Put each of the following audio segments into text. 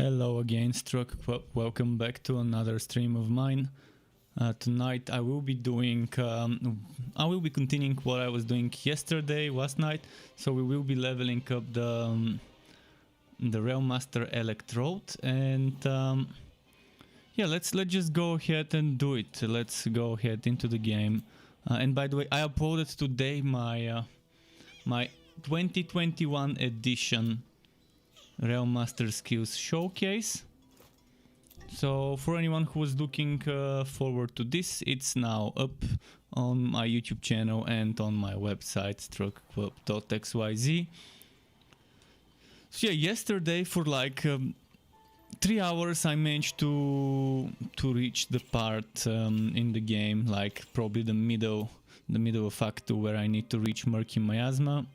Hello again, Struck. Welcome back to another stream of mine. Tonight I will be doing, continuing what I was doing yesterday, last night. So we will be leveling up the Railmaster Electrode, and yeah, let's just go ahead and do it. Let's go ahead into the game. And by the way, I uploaded today my my 2021 edition Railmaster Skills Showcase. So for anyone who was looking forward to this, it's now up on my YouTube channel and on my website struckclub.xyz. So yeah, yesterday for like 3 hours I managed to reach the part in the game, like probably the middle of Act 2, where I need to reach Murky Miasma.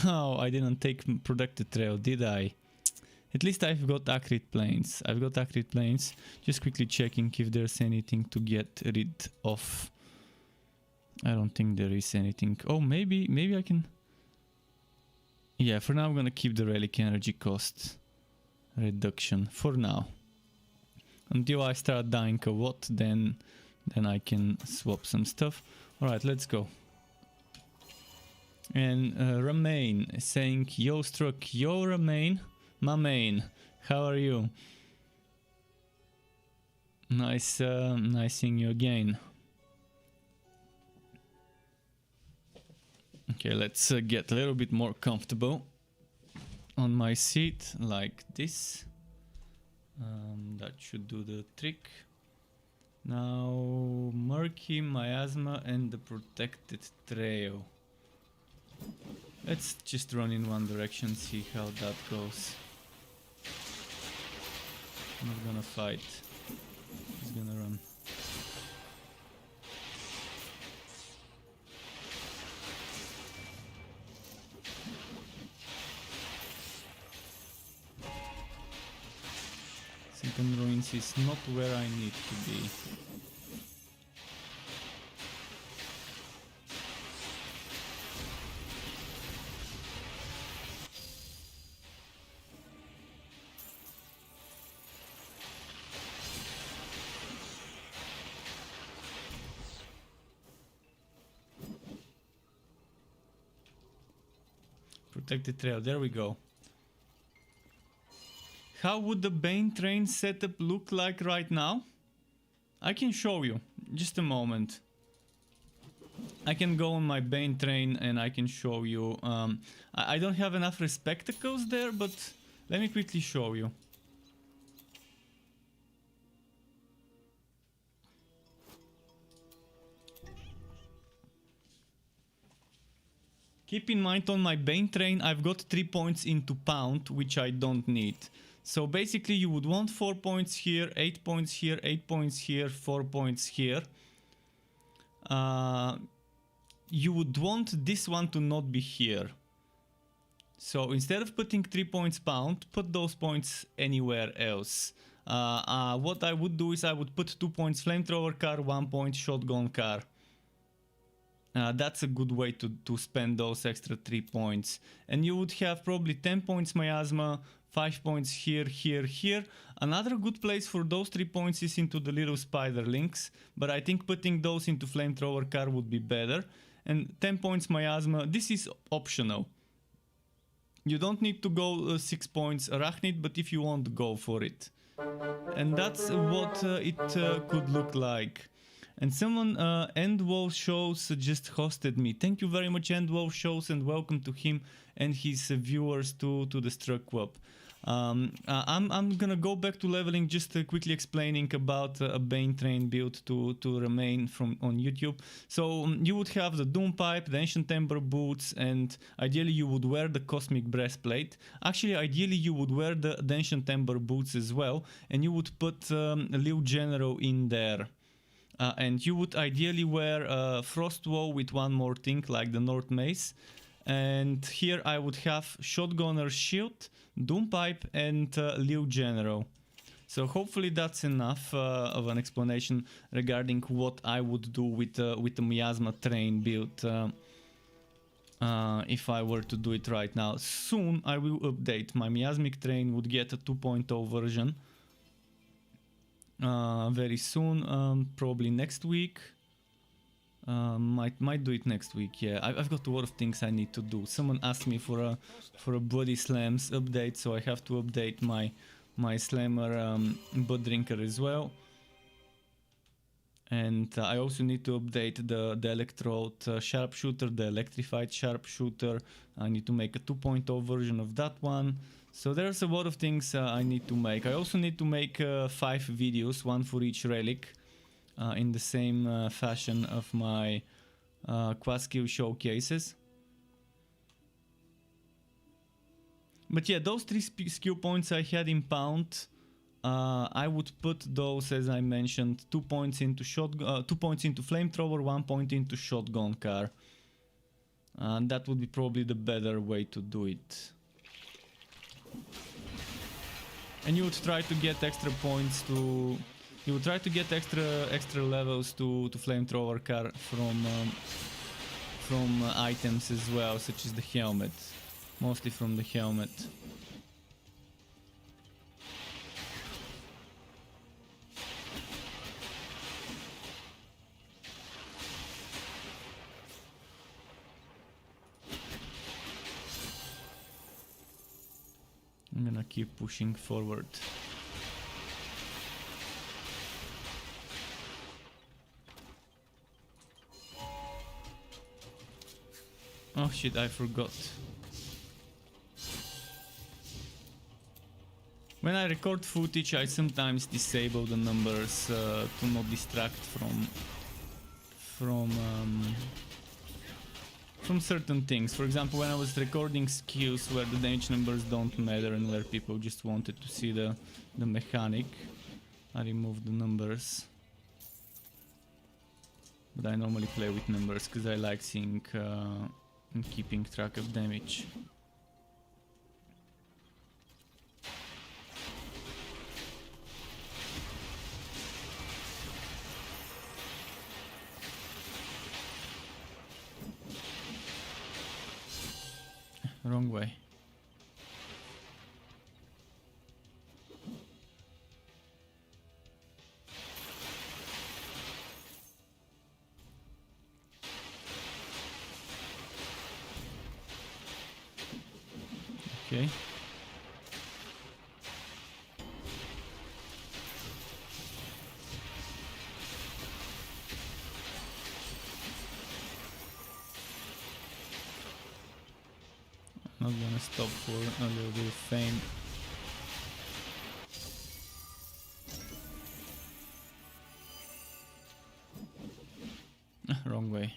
Oh, I didn't take Protected Trail, did I? At least I've got Acrid Plains. Just quickly checking if there's anything to get rid of. I don't think there is anything. Oh, maybe I can... Yeah, for now I'm gonna keep the Relic Energy cost reduction for now. Until I start dying a lot, then I can swap some stuff. Alright, let's go. And Remain saying, yo Struck, yo Remain, my main, how are you? Nice seeing you again. Okay, let's get a little bit more comfortable on my seat, like this. That should do the trick. Now, Murky Miasma and the Protected Trail. Let's just run in one direction, see how that goes. I'm not gonna fight. He's gonna run. Second Ruins is not where I need to be. Protected Trail, there we go. How would the Bane train setup look like right now? I can show you, just a moment. I can go on my Bane train and I can show you. I don't have enough receptacles there, but let me quickly show you. Keep in mind, on my Bane train I've got 3 points into Pound, which I don't need. So basically you would want 4 points here, 8 points here, 8 points here, 4 points here. You would want this one to not be here. So instead of putting 3 points Pound, put those points anywhere else. What I would do is I would put 2 points Flamethrower car, 1 point Shotgun car. That's a good way to spend those extra 3 points. And you would have probably 10 points Miasma, 5 points here, here, here. Another good place for those 3 points is into the little spider links, but I think putting those into Flamethrower car would be better. And 10 points Miasma, this is optional. You don't need to go 6 points Arachnid, but if you want, go for it. And that's what it could look like. And someone, Endwall Shows, just hosted me. Thank you very much, Endwall Shows, and welcome to him and his viewers to the Struck Club. I'm gonna go back to leveling, just quickly explaining about a Bane train build to Remain on YouTube. So you would have the Doom Pipe, the Ancient Ember Boots, and ideally you would wear the Cosmic Breastplate. Actually, ideally you would wear the Ancient Ember Boots as well, and you would put Liu General in there. And you would ideally wear Frost Wall with one more thing, like the North Mace. And here I would have Shotgunner's Shield, Doom Pipe, and Liu General. So hopefully that's enough of an explanation regarding what I would do with the Miasma train build. if I were to do it right now. Soon I will update. My Miasmic Train would get a 2.0 version very soon, probably next week. Might do it next week. Yeah, I've got a lot of things I need to do. Someone asked me for a Body Slams update, so I have to update my Slammer Bud Drinker as well. And I also need to update the Electrode Sharpshooter, the Electrified Sharpshooter. I need to make a 2.0 version of that one. So there's a lot of things I need to make. I also need to make 5 videos, one for each relic, in the same fashion of my quad skill showcases. But yeah, those 3 skill points I had in Pound, I would put those, as I mentioned, 2 points into shotgun, 2 points into flamethrower, 1 point into shotgun car. That would be probably the better way to do it. And you would try to get extra points to, you would try to get extra levels to flamethrower car from items as well, such as the helmet, mostly from the helmet. I'm gonna keep pushing forward. Oh shit, I forgot. When I record footage, I sometimes disable the numbers to not distract from certain things. For example, when I was recording skills where the damage numbers don't matter and where people just wanted to see the mechanic, I removed the numbers. But I normally play with numbers because I like seeing and keeping track of damage. Wrong way. Okay. Not gonna stop for a little bit of fame. Wrong way.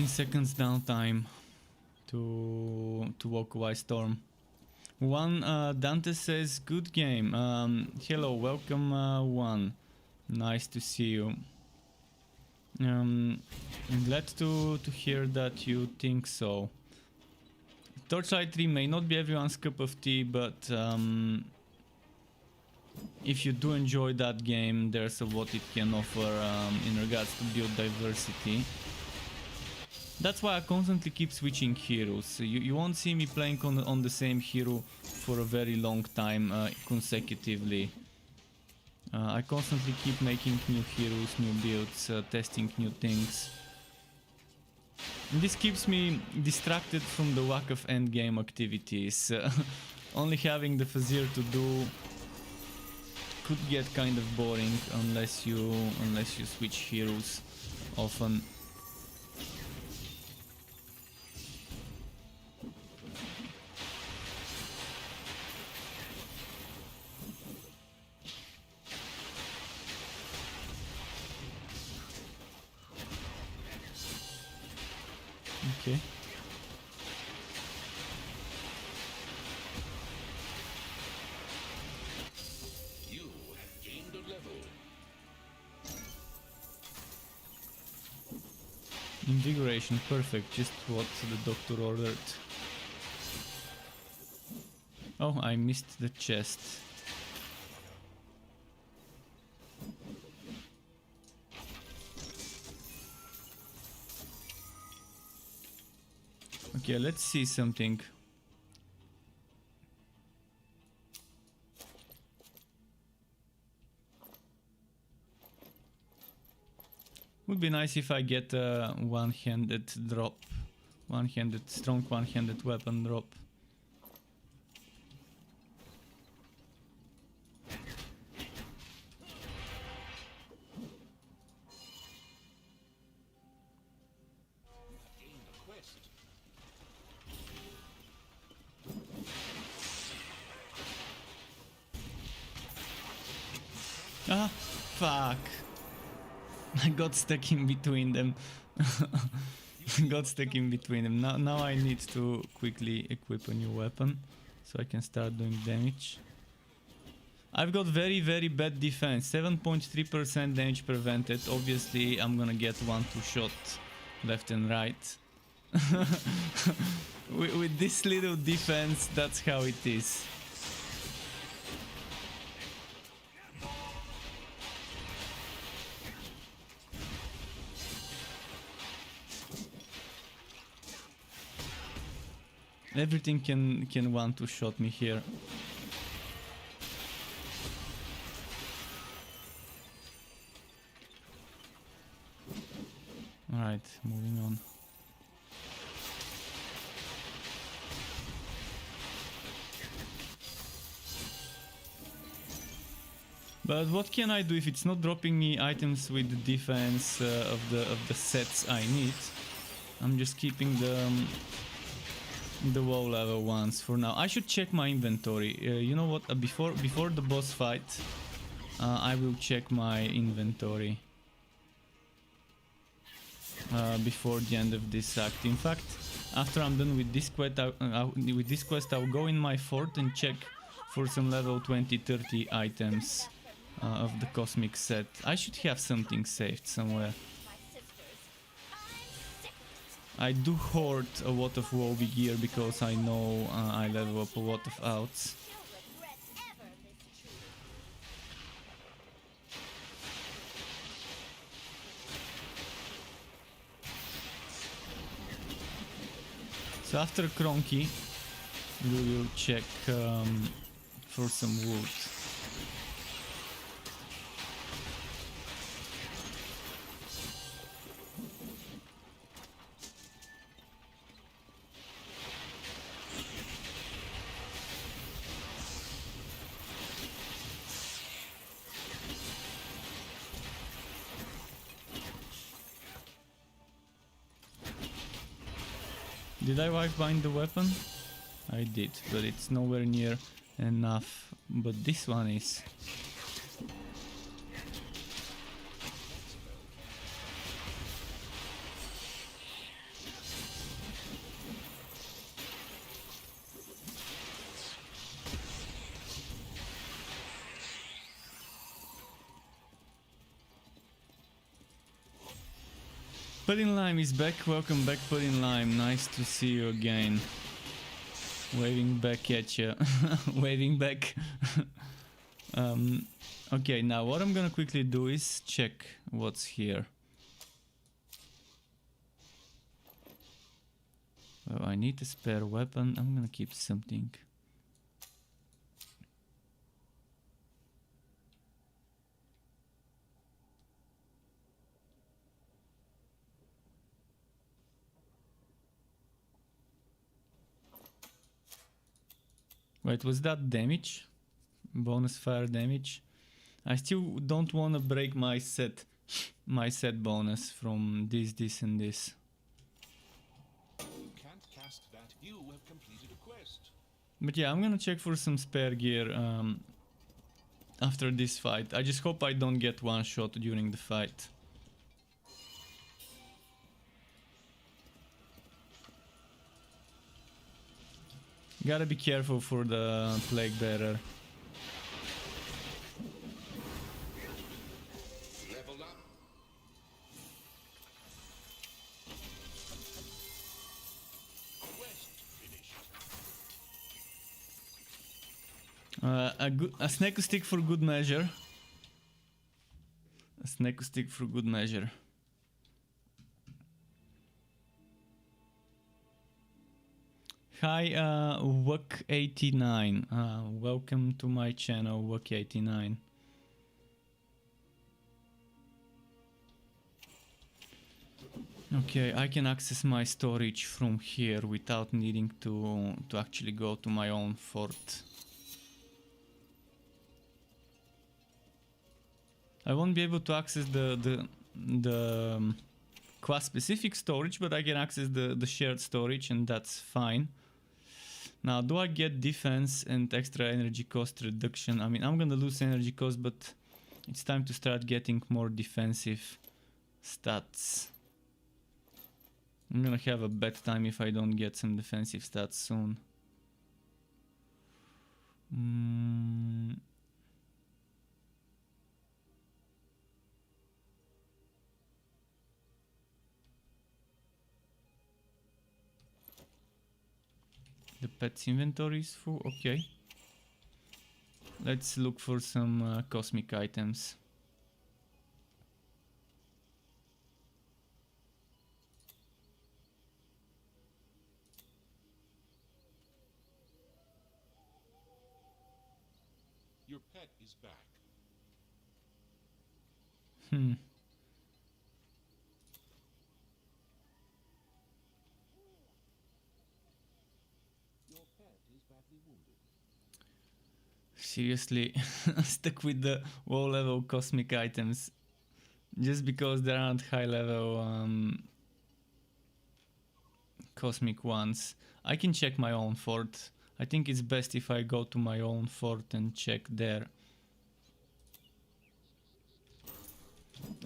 Seconds downtime to walk away storm. One Dante says good game. Hello, welcome one. Nice to see you. I'm glad to hear that you think so. Torchlight 3 may not be everyone's cup of tea, but if you do enjoy that game, there's a lot it can offer in regards to build diversity. That's why I constantly keep switching heroes. You won't see me playing on the same hero for a very long time consecutively. I constantly keep making new heroes, new builds, testing new things. And this keeps me distracted from the lack of endgame activities. Only having the Fazir to do could get kind of boring unless you switch heroes often. Okay. You have gained a level. Invigoration, perfect, just what the doctor ordered. Oh, I missed the chest. Okay, let's see something. Would be nice if I get a one-handed drop. Strong one-handed weapon drop. Ah, fuck. I got stuck in between them. Got stuck in between them. Now I need to quickly equip a new weapon so I can start doing damage. I've got very bad defense. 7.3% damage prevented. Obviously I'm gonna get 1-2 shot left and right. with this little defense, that's how it is. Everything can 1-2 shot me here. Alright, moving on. But what can I do if it's not dropping me items with the defense of the sets I need? I'm just keeping the low level ones for now. I should check my inventory. You know what? Before the boss fight, I will check my inventory. Before the end of this act. In fact, after I'm done with this quest, I'll go in my fort and check for some level 20-30 items of the cosmic set. I should have something saved somewhere. I do hoard a lot of Wovi gear because I know I level up a lot of outs. So after Cronky, we will check for some wood. Did I wipe bind the weapon? I did, but it's nowhere near enough. But this one is. Pudding Lime is back. Welcome back, Pudding Lime. Nice to see you again. Waving back at you. Waving back. Okay, now what I'm gonna quickly do is check what's here. Well, I need a spare weapon. I'm gonna keep something. Wait, was that damage? Bonus fire damage? I still don't want to break my set bonus from this and this. You can't cast that. You have completed a quest. But yeah, I'm gonna check for some spare gear after this fight. I just hope I don't get one shot during the fight. Gotta be careful for the plague bearer. Level up. Quest finished. A snake stick for good measure. A snake stick for good measure. Hi, Wuk89. Welcome to my channel, Wuk89. Okay, I can access my storage from here without needing to actually go to my own fort. I won't be able to access the class specific storage, but I can access the shared storage, and that's fine. Now, do I get defense and extra energy cost reduction? I mean, I'm gonna lose energy cost, but it's time to start getting more defensive stats. I'm gonna have a bad time if I don't get some defensive stats soon. The pet's inventory is full, okay. Let's look for some cosmic items. Your pet is back. Your pet is badly wounded. Seriously, stuck with the low level cosmic items just because there aren't high level cosmic ones. I can check my own fort. I think it's best if I go to my own fort and check there.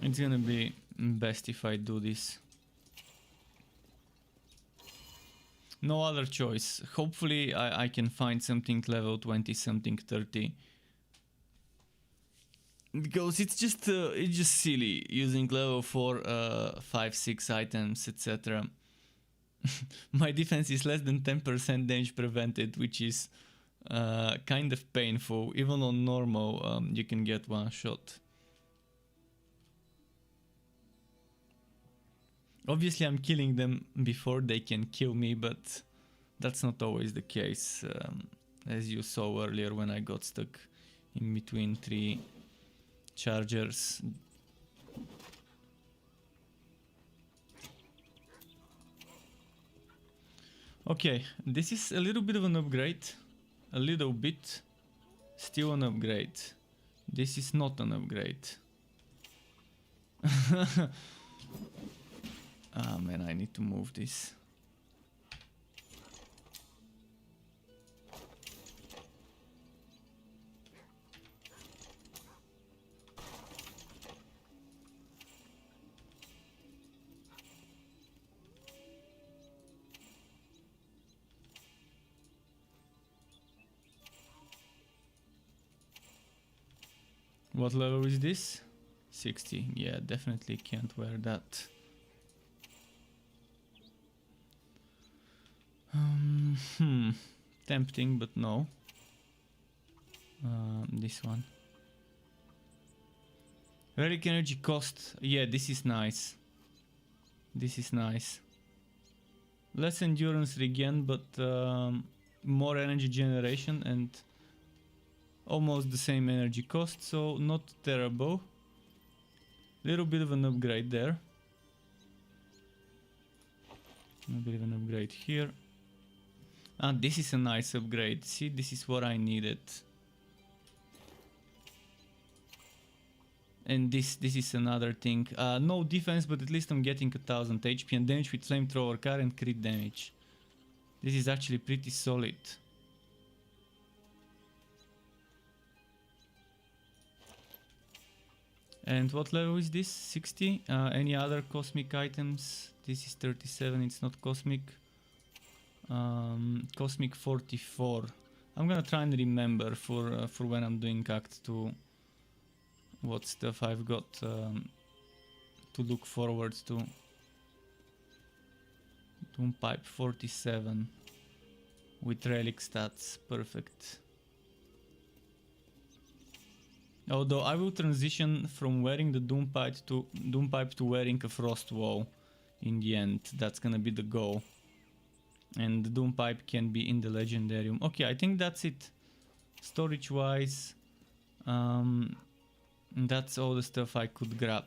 It's gonna be best if I do this. No other choice. Hopefully I can find something level 20, something 30. Because it's just silly using level 4, 5, 6 items, etc. My defense is less than 10% damage prevented, which is kind of painful. Even on normal, you can get one shot. Obviously I'm killing them before they can kill me, but that's not always the case, as you saw earlier when I got stuck in between 3 chargers. Okay, this is a little bit of an upgrade. A little bit. Still an upgrade. This is not an upgrade. Ah man, I need to move this. What level is this? 60. Yeah, definitely can't wear that. Tempting, but no. This one. Relic energy cost. Yeah, this is nice. This is nice. Less endurance regen, but more energy generation and almost the same energy cost, so not terrible. Little bit of an upgrade there. A bit of an upgrade here. Ah, this is a nice upgrade. See, this is what I needed. And this is another thing. No defense, but at least I'm getting 1000 HP and damage with flamethrower car and crit damage. This is actually pretty solid. And what level is this? 60? Any other cosmic items? This is 37, it's not cosmic. Cosmic 44. I'm gonna try and remember for when I'm doing Act 2 what stuff I've got to look forward to. Doom Pipe 47 with relic stats, perfect. Although I will transition from wearing the Doom Pipe to wearing a Frost Wall in the end. That's gonna be the goal. And the Doom Pipe can be in the Legendarium. Okay, I think that's it. Storage wise, that's all the stuff I could grab.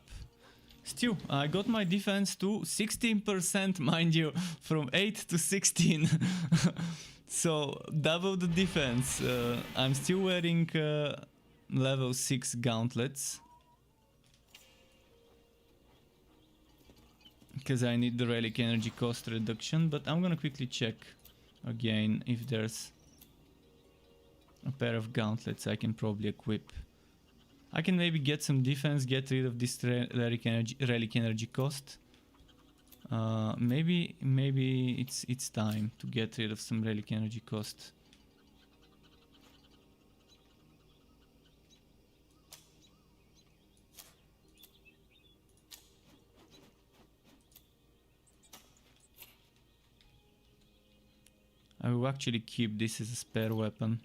Still, I got my defense to 16%, mind you, from 8 to 16. So, double the defense. I'm still wearing level 6 gauntlets. Because I need the relic energy cost reduction, but I'm gonna quickly check again if there's a pair of gauntlets I can probably equip. I can maybe get some defense, get rid of this relic energy cost. Maybe it's time to get rid of some relic energy cost. I will actually keep this as a spare weapon.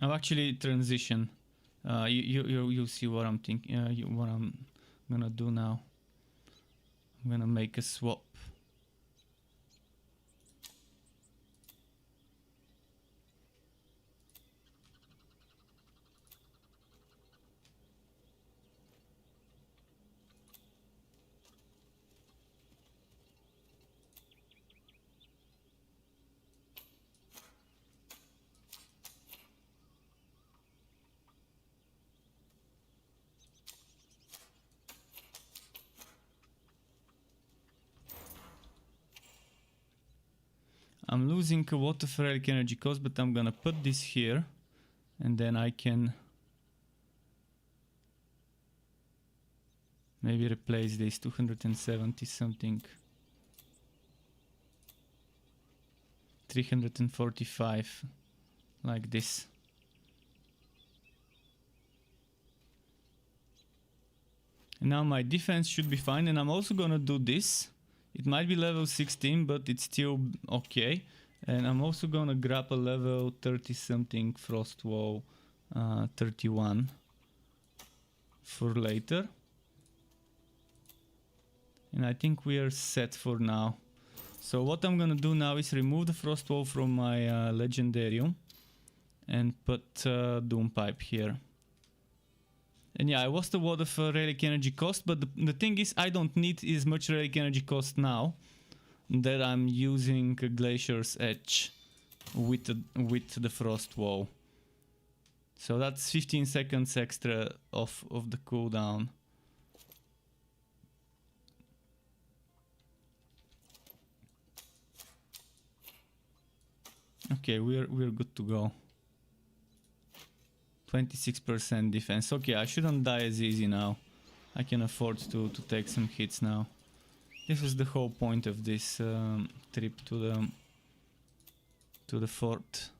I'll actually transition. You'll see what I'm thinking. What I'm gonna do now. I'm gonna make a swap. I'm losing a lot of relic energy cost, but I'm gonna put this here, and then I can maybe replace this 270 something. 345, like this. And now my defense should be fine, and I'm also gonna do this. It might be level 16, but it's still okay. And I'm also gonna grab a level 30 something Frost Wall 31 for later. And I think we are set for now. So what I'm gonna do now is remove the Frost Wall from my Legendarium and put Doom Pipe here. And yeah, I lost a lot of relic energy cost, but the thing is, I don't need as much relic energy cost now that I'm using a Glacier's Edge with the Frost Wall. So that's 15 seconds extra of the cooldown. Okay, we're good to go. 26% defense. Okay, I shouldn't die as easy now. I can afford to take some hits now. This is the whole point of this trip to the fort.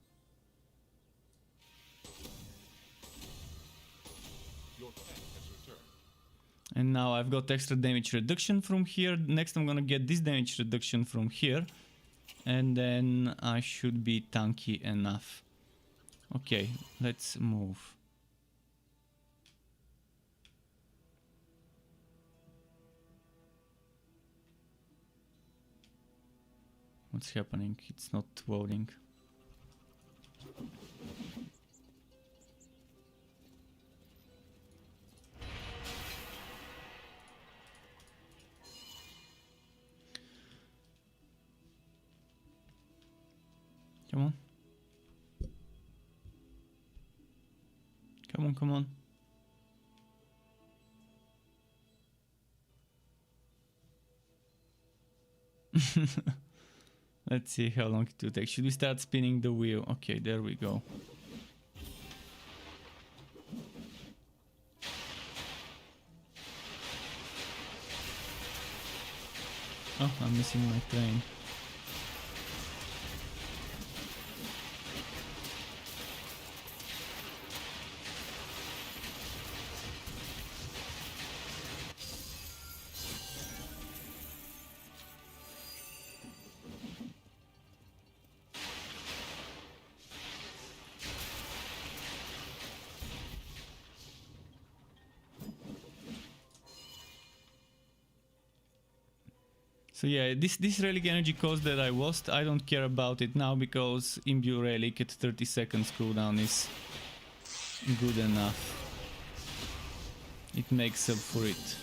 Your pet has returned. And now I've got extra damage reduction from here. Next I'm gonna get this damage reduction from here. And then I should be tanky enough. Okay, let's move. What's happening? It's not loading. Come on. Come on, come on. Let's see how long it will take. Should we start spinning the wheel? Okay, there we go. Oh, I'm missing my train. So yeah, this relic energy cost that I lost, I don't care about it now because imbue relic at 30 seconds cooldown is good enough. It makes up for it.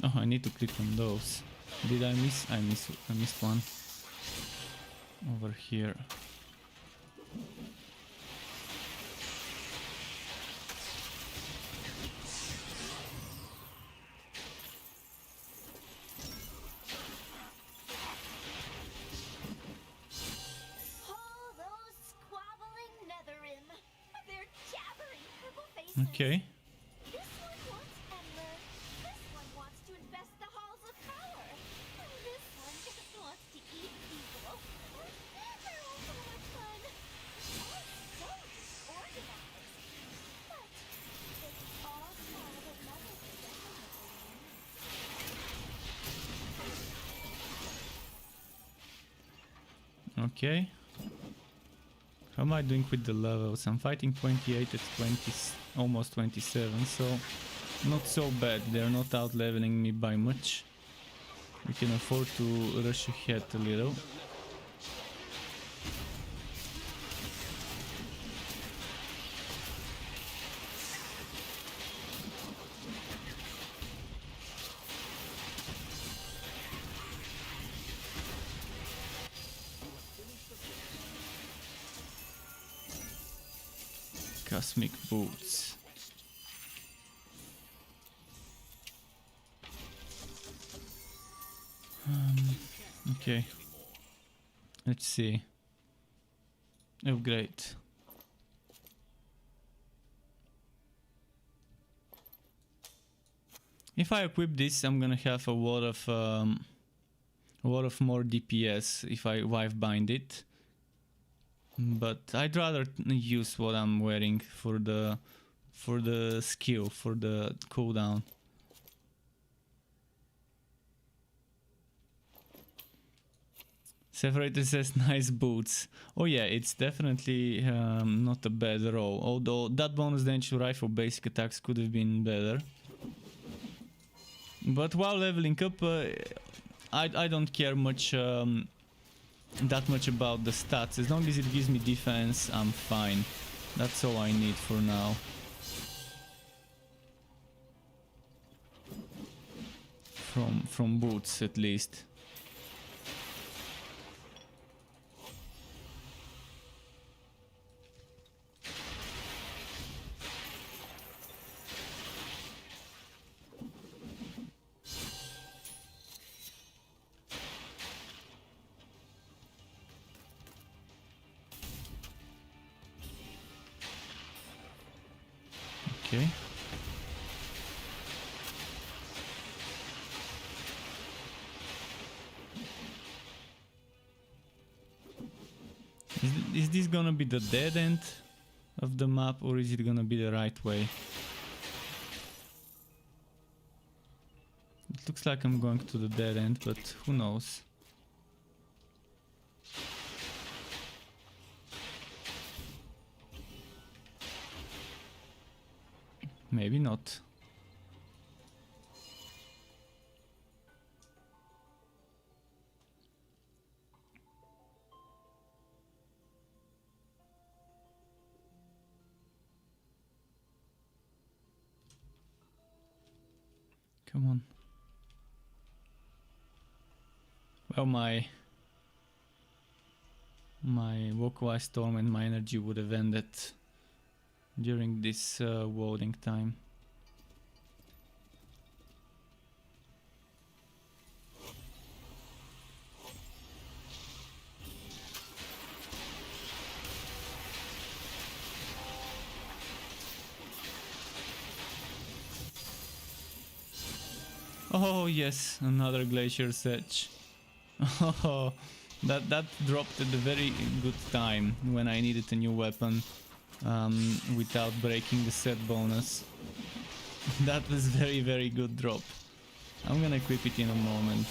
Oh, I need to click on those. Did I miss? I missed one. Over here. All those squabbling netherim. They're jabbering purple faces. Okay. This one wants Emler. This one wants to invest the halls of power. And this one just wants to eat people. They're all so much fun. All so disorganized. But it's all small that nothing is Okay. How am I doing with the levels? I'm fighting 28 at 20, almost 27, so not so bad. They're not out leveling me by much. We can afford to rush ahead a little. Cosmic boots. Okay. Let's see. Oh, great. If I equip this, I'm gonna have a lot of more DPS if I wife bind it. But I'd rather use what I'm wearing for the skill, for the cooldown. Separator says nice boots. Oh yeah, it's definitely not a bad roll. Although that bonus damage to rifle basic attacks could have been better. But while leveling up, I don't care much that much about the stats. As long as it gives me defense, I'm fine. That's all I need for now. From boots, at least. Okay. Is this gonna be the dead end of the map, or is it gonna be the right way? It looks like I'm going to the dead end, but who knows? Maybe not. Come on. Well, my Walkway Storm and my energy would have ended during this loading time. Oh yes, another Glacier's Edge. Oh, that dropped at a very good time when I needed a new weapon without breaking the set bonus. That was very good drop. I'm gonna equip it in a moment.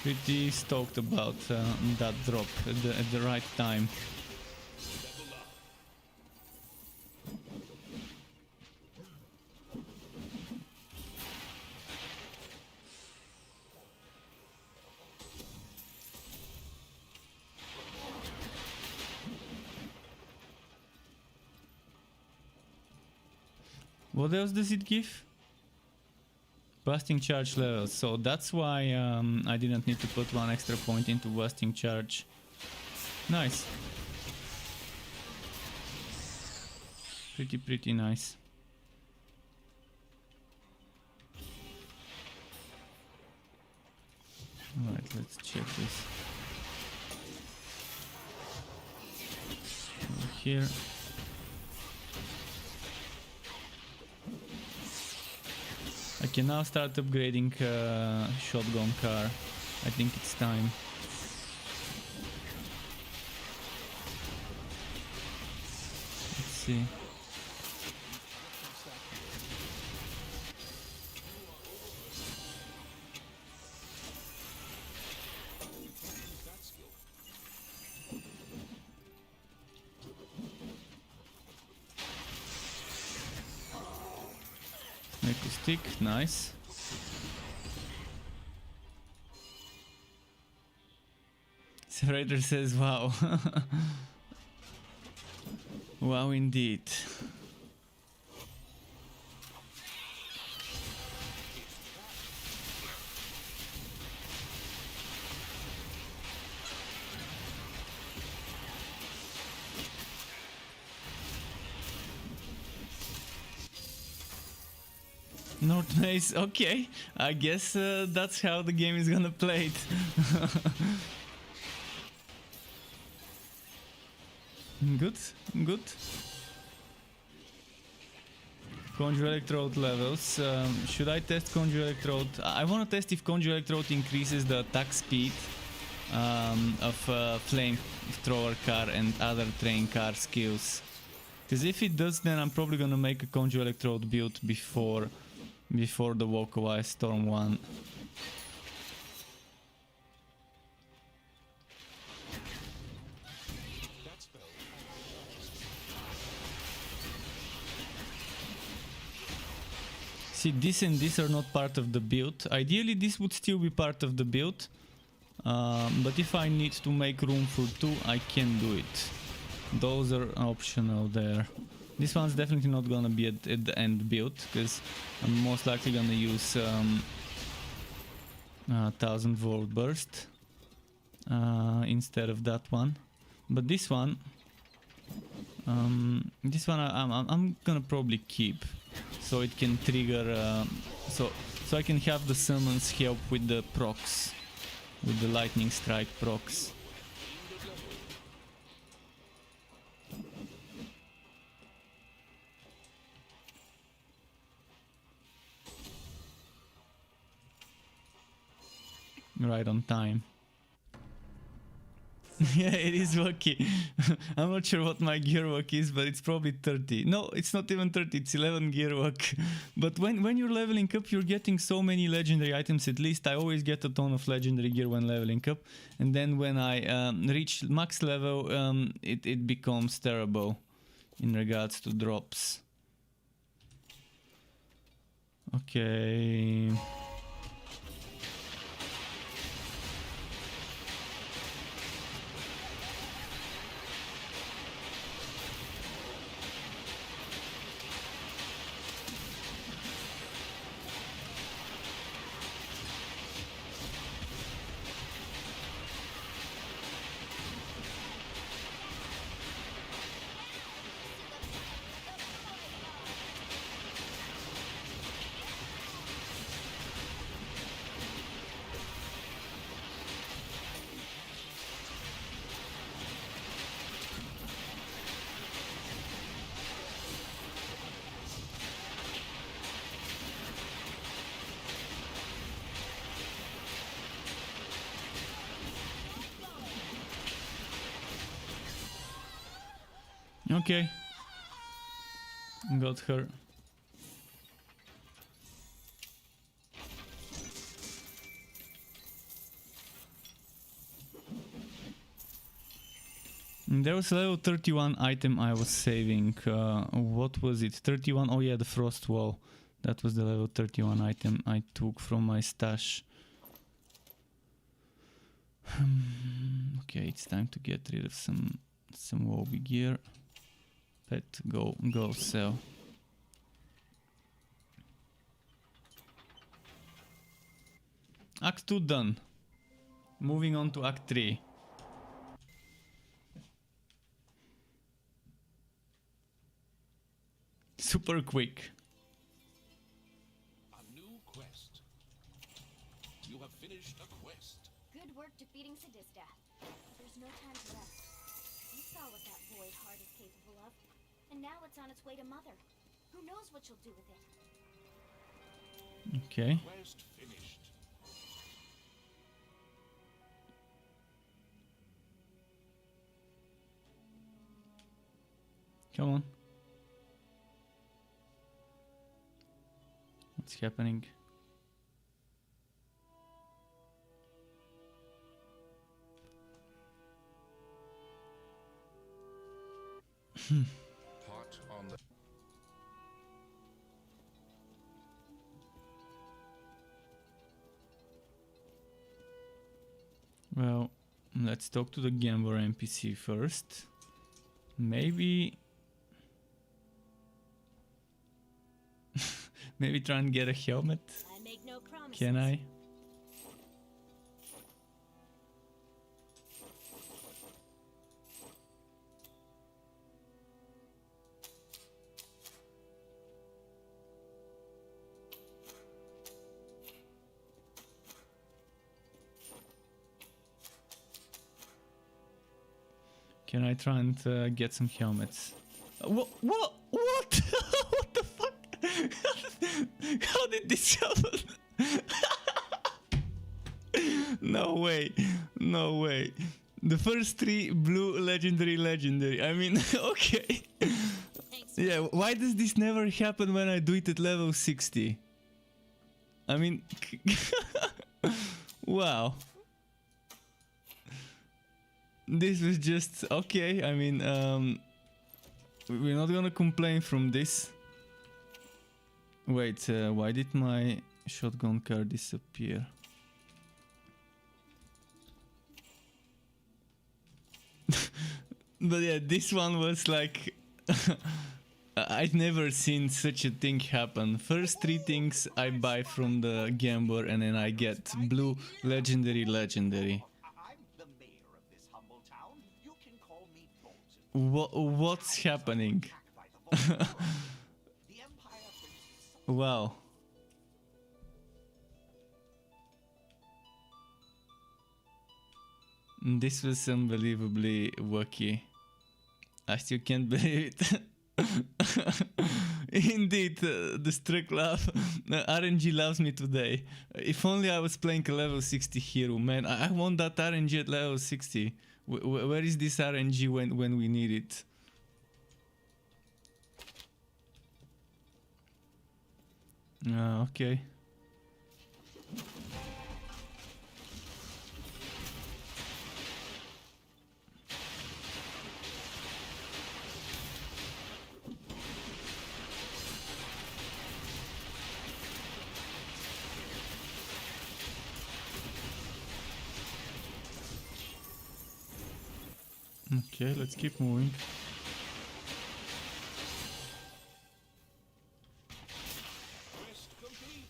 Pretty stoked about that drop at the right time. What else does it give? Busting charge levels, so that's why I didn't need to put one extra point into busting charge. Nice. Pretty nice. Alright, let's check this. Over here. I can now start upgrading shotgun car. I think it's time. Let's see. Make a stick, nice. Separator says wow. Wow indeed. North Maze, okay. I guess that's how the game is gonna play it. Good, good. Conjure Electrode levels. Should I test Conjure Electrode? I want to test if Conjure Electrode increases the attack speed of Flamethrower car and other train car skills. Because if it does, then I'm probably gonna make a Conjure Electrode build before the Walkway Storm one. See, this and this are not part of the build. Ideally this would still be part of the build, but if I need to make room for two, I can do it. Those are optional there. This one's definitely not gonna be at the end build, because I'm most likely gonna use 1000 volt burst instead of that one. But this one, I'm gonna probably keep, so it can trigger, so I can have the summons help with the procs, with the lightning strike procs. Right on time. Yeah, it is wacky. I'm not sure what my gear work is, but it's probably 30. No, it's not even 30, it's 11 gear work. But when you're leveling up, you're getting so many legendary items. At least I always get a ton of legendary gear when leveling up. And then when I reach max level, it becomes terrible in regards to drops. Okay. Okay. Got her. There was a level 31 item I was saving. What was it? 31? Oh yeah, the frost wall. That was the level 31 item I took from my stash. Okay, it's time to get rid of some Wobby gear. Pet, go sell. Act 2 done. Moving on to Act 3. Super quick. A new quest. You have finished a quest. Good work defeating Sadista. There's no time to rest. You saw what that void heart is capable of. And now it's on its way to Mother. Who knows what she'll do with it? Okay. Quest finished. Come on. What's happening? Hot on the... Well, let's talk to the Gambler NPC first. Maybe... Maybe try and get a helmet? I make no promises. Can I? Can I try and get some helmets? What? What? What the fuck? How did this happen? No way. No way. The first 3 blue legendary. I mean, okay. Yeah, why does this never happen when I do it at level 60? I mean, wow. This was just okay. I mean, we're not gonna complain from this. Wait, why did my shotgun car disappear? But yeah, this one was like... I've never seen such a thing happen. First 3 things I buy from the gambler and then I get blue legendary. I'm the mayor of this humble town. You can call me Bolton. What's happening? The Empire brings Wow. This was unbelievably wacky. I still can't believe it. Indeed, the Struck laugh. RNG loves me today. If only I was playing a level 60 hero, man. I want that RNG at level 60. Where is this RNG when we need it? Okay. Okay, let's keep moving. Quest complete.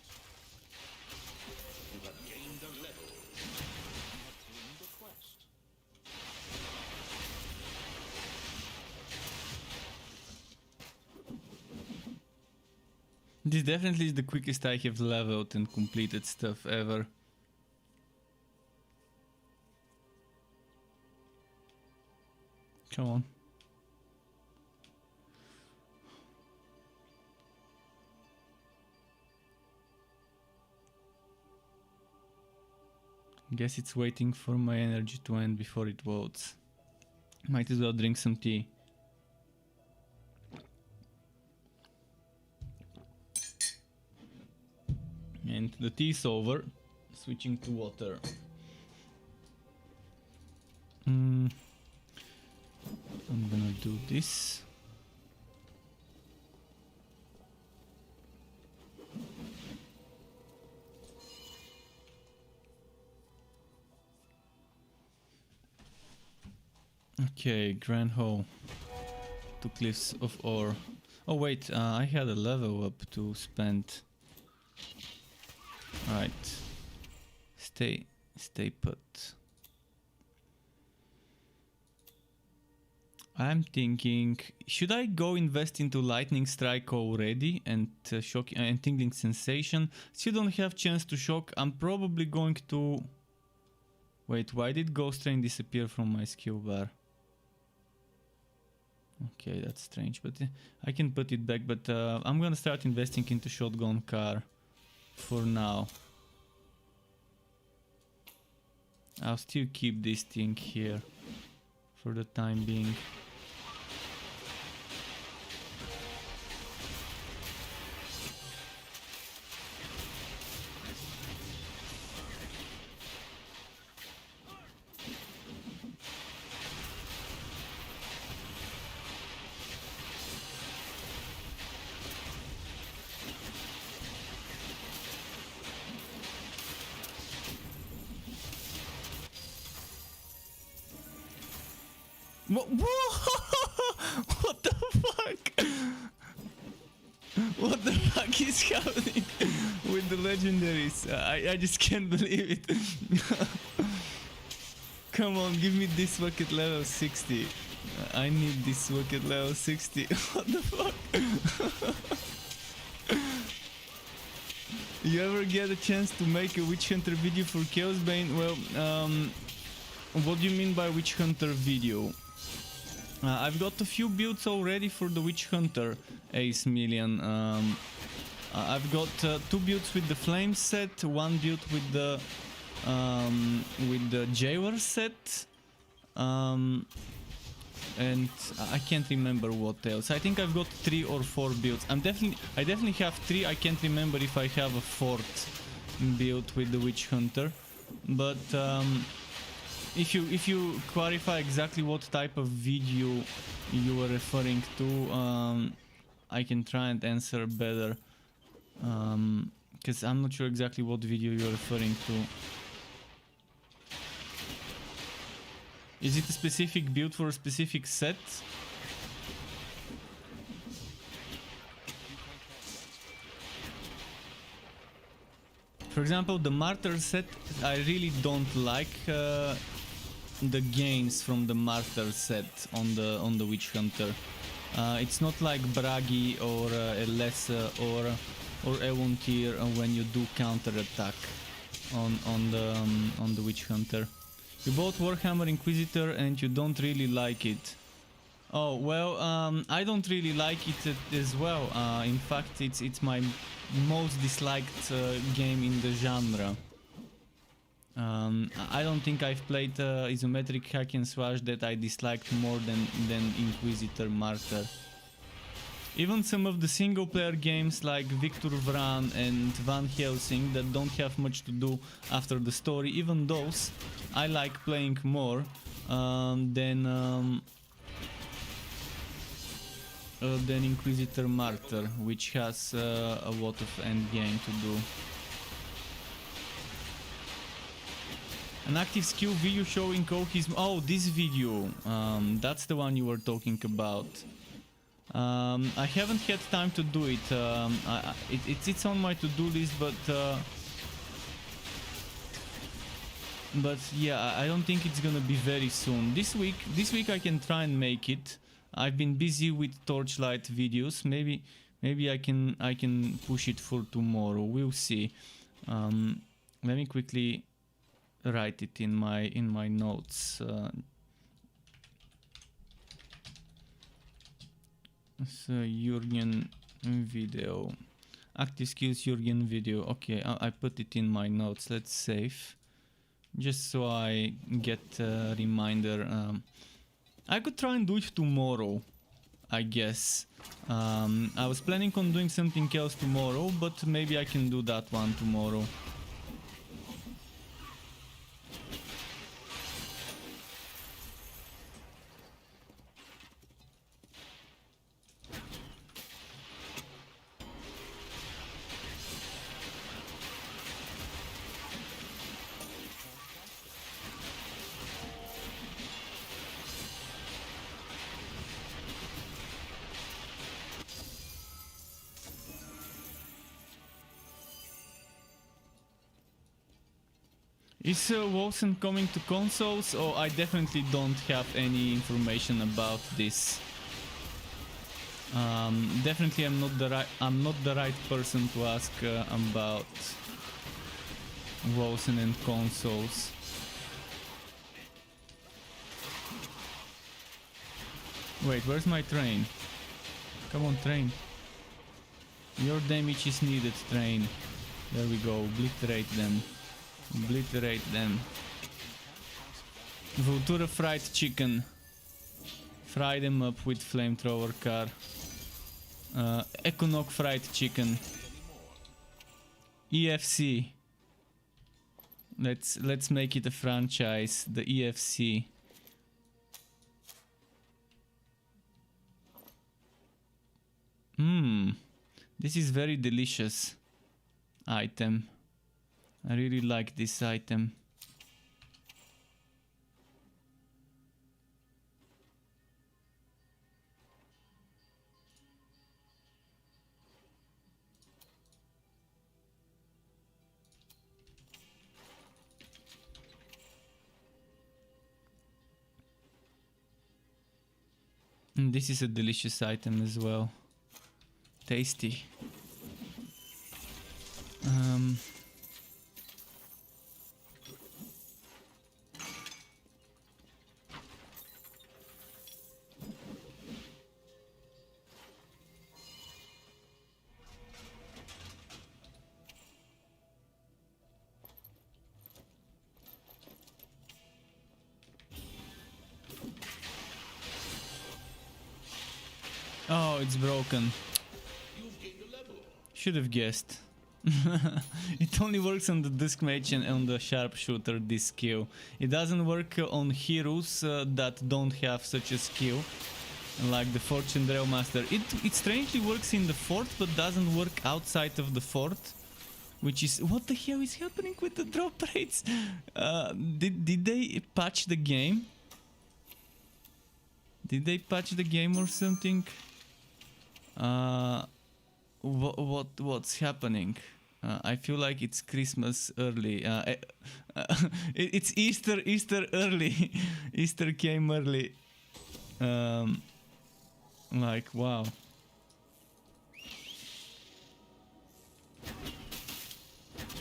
You have gained a level. You have claimed a quest. This definitely is the quickest I have leveled and completed stuff ever. Come on. Guess it's waiting for my energy to end before it votes. Might as well drink some tea. And the tea is over. Switching to water. I'm gonna do this. Okay, Grand Hall. 2 cliffs of ore. Oh wait, I had a level up to spend. Alright. Stay put. I'm thinking, should I go invest into Lightning Strike already and shock and Tingling Sensation? Still don't have chance to shock. I'm probably going to... Wait, why did Ghost Rain disappear from my skill bar? Okay, that's strange, but I can put it back. But I'm gonna start investing into Shotgun Car for now. I'll still keep this thing here for the time being. What the fuck? What the fuck is happening with the legendaries? I just can't believe it. Come on, give me this bucket level 60. I need this bucket level 60. What the fuck? You ever get a chance to make a Witch Hunter video for Chaos Bane? Well, what do you mean by Witch Hunter video? I've got a few builds already for the Witch Hunter, Ace Million. I've got 2 builds with the Flame set, 1 build with the Jailer set, and I can't remember what else. I think I've got 3 or 4 builds. I definitely have 3. I can't remember if I have a 4th build with the Witch Hunter, but if you clarify exactly what type of video you were referring to, I can try and answer better, because I'm not sure exactly what video you're referring to. Is it a specific build for a specific set? For example, the Martyr set, I really don't like the gains from the Martyr set on the Witch Hunter. It's not like Bragi or Elessa or Eontir when you do counter attack on the Witch Hunter. You bought Warhammer Inquisitor and you don't really like it. Oh well, I don't really like it as well. In fact, it's my most disliked game in the genre. I don't think I've played isometric hack and slash that I disliked more than Inquisitor Martyr. Even some of the single player games like Victor Vran and Van Helsing that don't have much to do after the story, even those I like playing more than Inquisitor Martyr, which has a lot of endgame to do. An active skill video showing Kohi's... Oh, this video. That's the one you were talking about. I haven't had time to do it. It's on my to-do list, but yeah, I don't think it's gonna be very soon. This week I can try and make it. I've been busy with Torchlight videos. Maybe I can push it for tomorrow. We'll see. Let me quickly write it in my notes. So Jurgen video, active skills Jurgen video. Okay, I put it in my notes. Let's save, just so I get a reminder. I could try and do it tomorrow, I guess. I was planning on doing something else tomorrow, but maybe I can do that one tomorrow. Is Wilson coming to consoles? Oh, I definitely don't have any information about this. Definitely, I'm not the right person to ask about Wilson and consoles. Wait, where's my train? Come on, train. Your damage is needed, train. There we go. Obliterate them. Obliterate them. Vultura fried chicken. Fry them up with flamethrower car. Econog fried chicken. EFC. Let's make it a franchise. The EFC. This is very delicious item. I really like this item. And this is a delicious item as well. Tasty. Oh, it's broken. You've gained a level. Should have guessed. It only works on the disc mage and on the sharpshooter, this skill. It doesn't work on heroes that don't have such a skill, like the Fortune Railmaster. It strangely works in the fort, but doesn't work outside of the fort. Which is... What the hell is happening with the drop rates? Did they patch the game? Did they patch the game or something? What's happening? I feel like it's Christmas early. It's Easter early. Easter came early. Like, wow.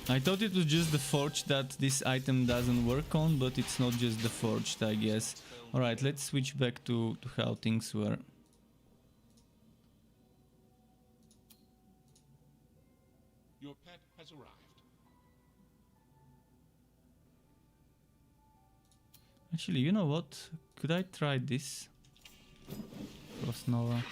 I thought it was just the forge that this item doesn't work on, but it's not just the forged, I guess. Alright, let's switch back to how things were. Your pet has arrived. Actually, you know what? Could I try this? Frost Nova.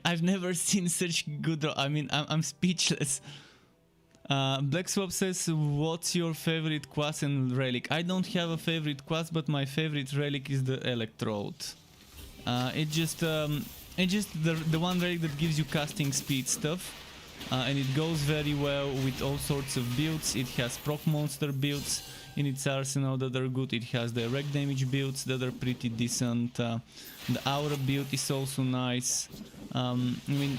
I've never seen such good. I mean, I'm speechless. Black Swap says, "What's your favorite quest and relic?" I don't have a favorite quest, but my favorite relic is the Electrode. It's just the one relic that gives you casting speed stuff, and it goes very well with all sorts of builds. It has proc monster builds in its arsenal that are good. It has direct damage builds that are pretty decent. The aura build is also nice. I mean,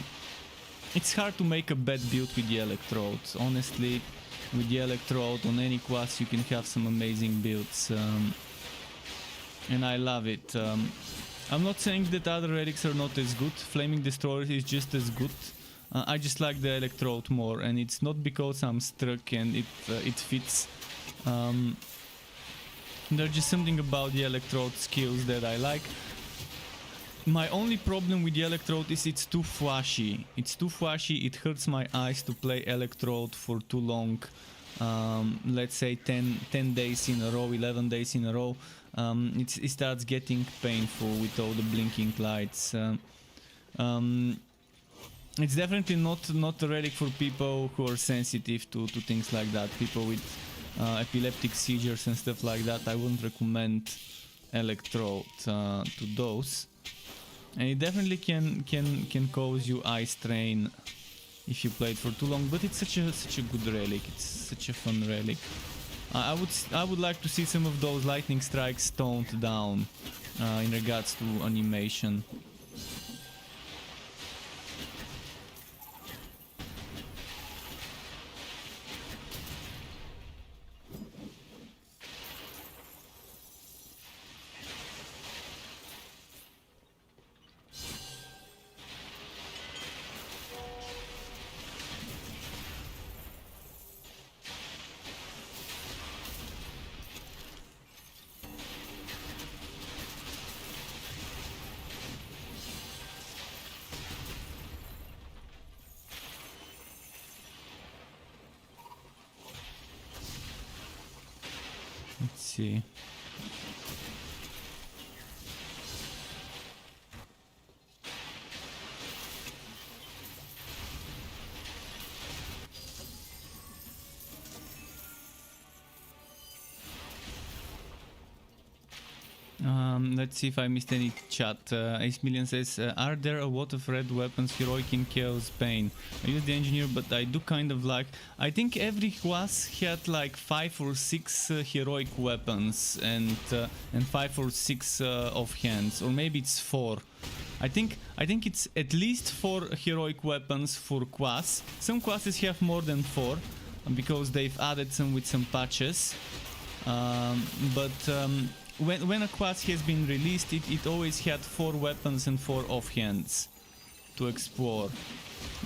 it's hard to make a bad build with the Electrode. Honestly, with the Electrode on any class you can have some amazing builds, and I love it. I'm not saying that other relics are not as good. Flaming Destroyer is just as good. I just like the Electrode more, and it's not because I'm struck and it fits. There's just something about the Electrode skills that I like. My only problem with the Electrode is it's too flashy. It's too flashy, it hurts my eyes to play Electrode for too long. Let's say 10 days in a row, 11 days in a row. It starts getting painful with all the blinking lights. It's definitely not a relic for people who are sensitive to things like that. People with epileptic seizures and stuff like that, I wouldn't recommend Electrode to those. And it definitely can cause you eye strain if you play it for too long. But it's such a good relic. It's such a fun relic. I would like to see some of those lightning strikes toned down in regards to animation. Let's see. Let's see if I missed any chat. Ace Million says, are there a lot of red weapons heroic in Chaos Bane? I use the engineer, but I do kind of like... I think every class had like 5 or 6 heroic weapons and 5 or 6 offhands, or maybe it's 4. I think it's at least 4 heroic weapons for class. Some classes have more than 4 because they've added some with some patches, When a class has been released, it always had 4 weapons and 4 offhands to explore.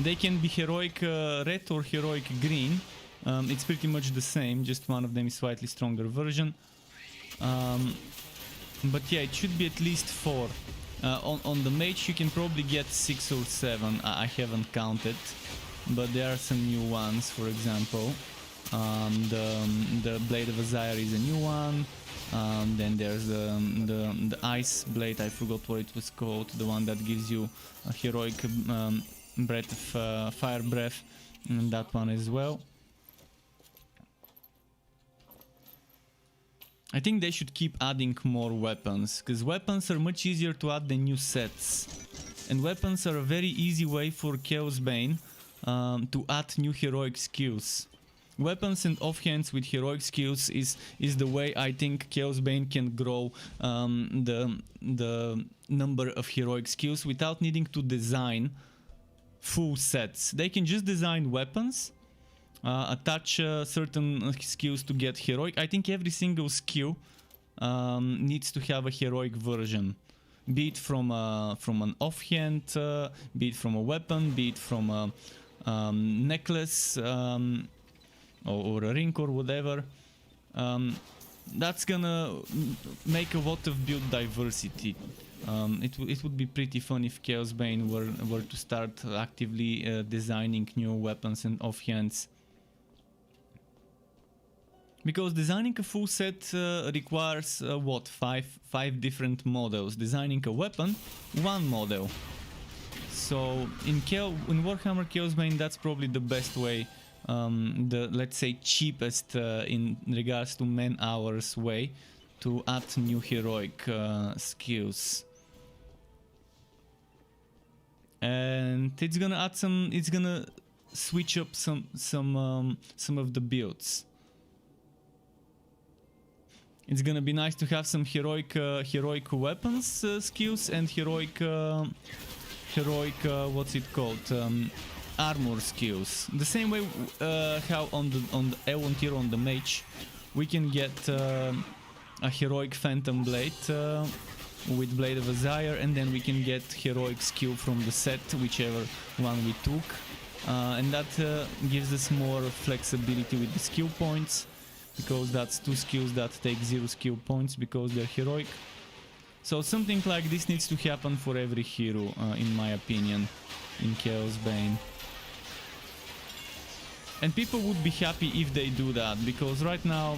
They can be heroic red or heroic green. It's pretty much the same, just one of them is slightly stronger version. But yeah, it should be at least 4. On the mage you can probably get 6 or 7, I haven't counted. But there are some new ones, for example. The Blade of Azire is a new one. Then there's the Ice Blade, I forgot what it was called, the one that gives you a heroic breath of fire breath, and that one as well. I think they should keep adding more weapons, because weapons are much easier to add than new sets. And weapons are a very easy way for Chaos Bane to add new heroic skills. Weapons and offhands with heroic skills is the way I think Chaos Bane can grow the number of heroic skills without needing to design full sets. They can just design weapons, attach certain skills to get heroic. I think every single skill needs to have a heroic version, be it from an offhand, be it from a weapon, be it from a necklace. Or a ring or whatever. that's gonna make a lot of build diversity. It would be pretty fun if Chaos Bane were to start actively designing new weapons and offhands. Because designing a full set requires what, five different models. Designing a weapon, one model. So in Warhammer Chaos Bane, that's probably the best way, the, let's say, cheapest in regards to man hours way to add new heroic skills. And it's gonna add some. It's gonna switch up some of the builds. It's gonna be nice to have some heroic weapons skills and heroic what's it called, armor skills. The same way how on the L1 tier on the mage we can get a heroic phantom blade with Blade of Azire, and then we can get heroic skill from the set, whichever one we took, and that gives us more flexibility with the skill points, because that's two skills that take 0 skill points because they're heroic. So something like this needs to happen for every hero, in my opinion, in Chaos Bane. And people would be happy if they do that, because right now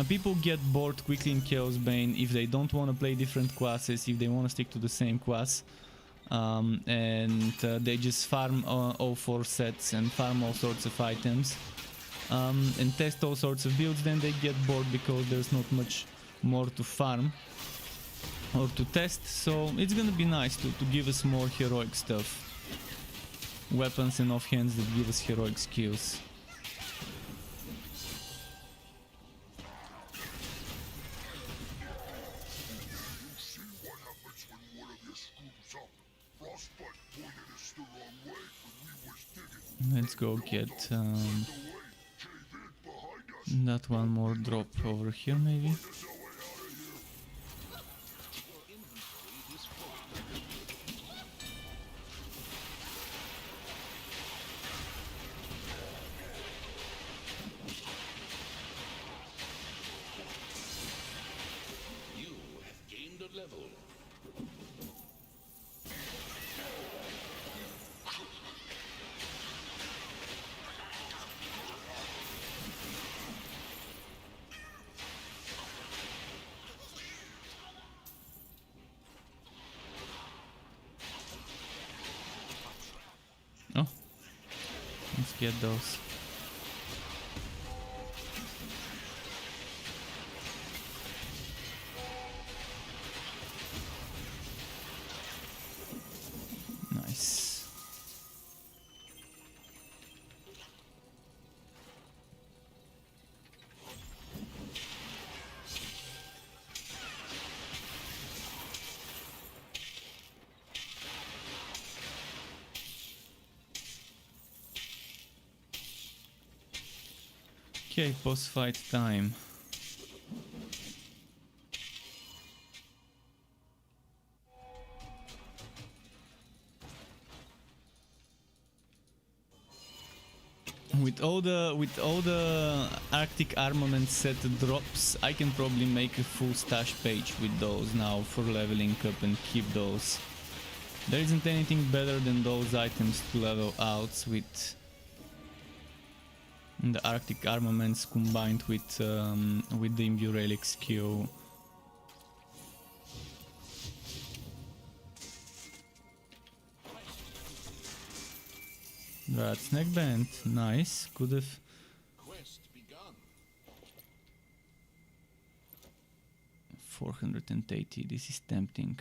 people get bored quickly in Chaos Bane if they don't want to play different classes, if they want to stick to the same class, and they just farm all 4 sets and farm all sorts of items, and test all sorts of builds. Then they get bored because there's not much more to farm or to test. So it's gonna be nice to give us more heroic stuff, weapons and offhands that give us heroic skills. Let's go get that one more drop over here, maybe. You have gained a level. Oh, let's get those. Nice. Okay, boss fight time. With all the Arctic armament set drops, I can probably make a full stash page with those now for leveling up and keep those. There isn't anything better than those items to level out with the Arctic armaments combined with the Imbue Relic skill. That's neckband, nice. Could have. Quest begun. 480. This is tempting.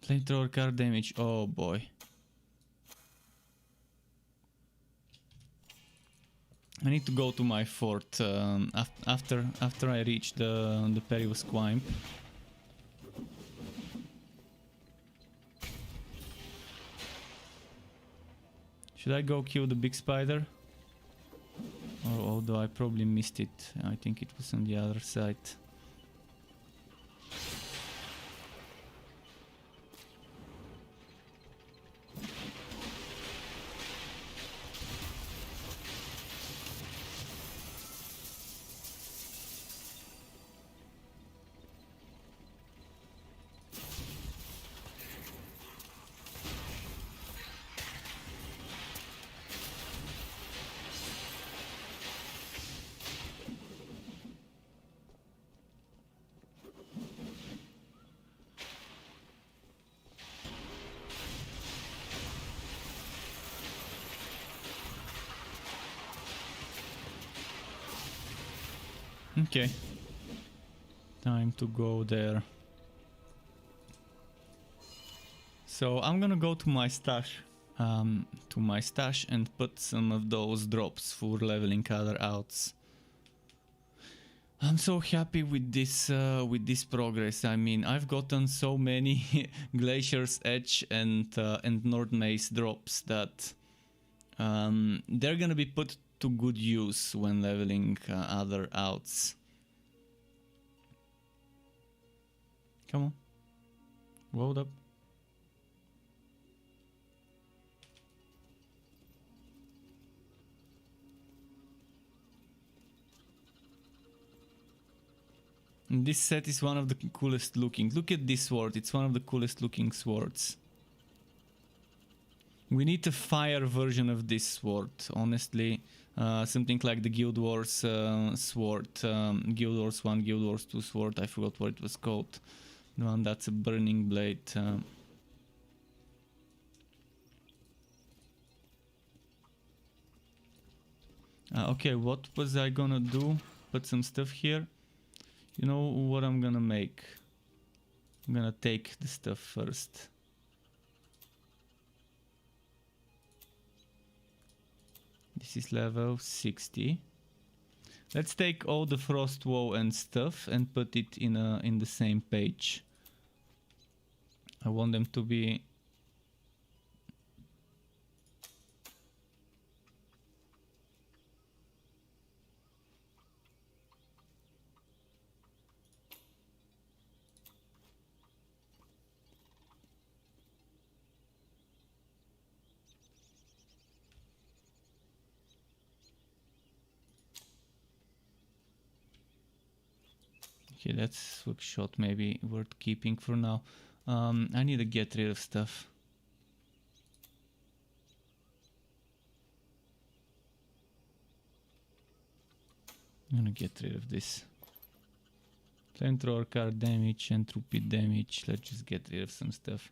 Flamethrower card damage. Oh boy. I need to go to my fort after I reach the perilous climb. Should I go kill the big spider? Or although I probably missed it, I think it was on the other side. Okay. Time to go there. So I'm gonna go to my stash. And put some of those drops for leveling other outs. I'm so happy with this progress. I mean, I've gotten so many Glacier's Edge and Nord Mace drops that they're gonna be put to good use when leveling other outs. Come on, load up. This set is one of the coolest looking. Look at this sword, it's one of the coolest looking swords. We need a fire version of this sword, honestly. Something like the Guild Wars sword. Guild Wars 1, Guild Wars 2 sword, I forgot what it was called. The one that's a burning blade. Okay, what was I gonna do? Put some stuff here. You know what I'm gonna make? I'm gonna take the stuff first. This is level 60. Let's take all the frost woe and stuff and put it in the same page. I want them to be okay, that's hook shot, maybe worth keeping for now. I need to get rid of stuff. I'm gonna get rid of this. Flamethrower card damage and repeat damage. Let's just get rid of some stuff.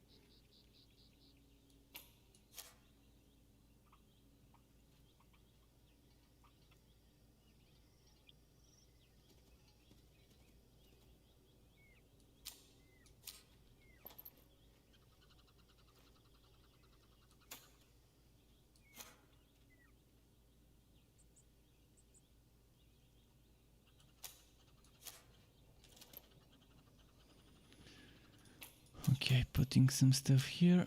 Okay, putting some stuff here.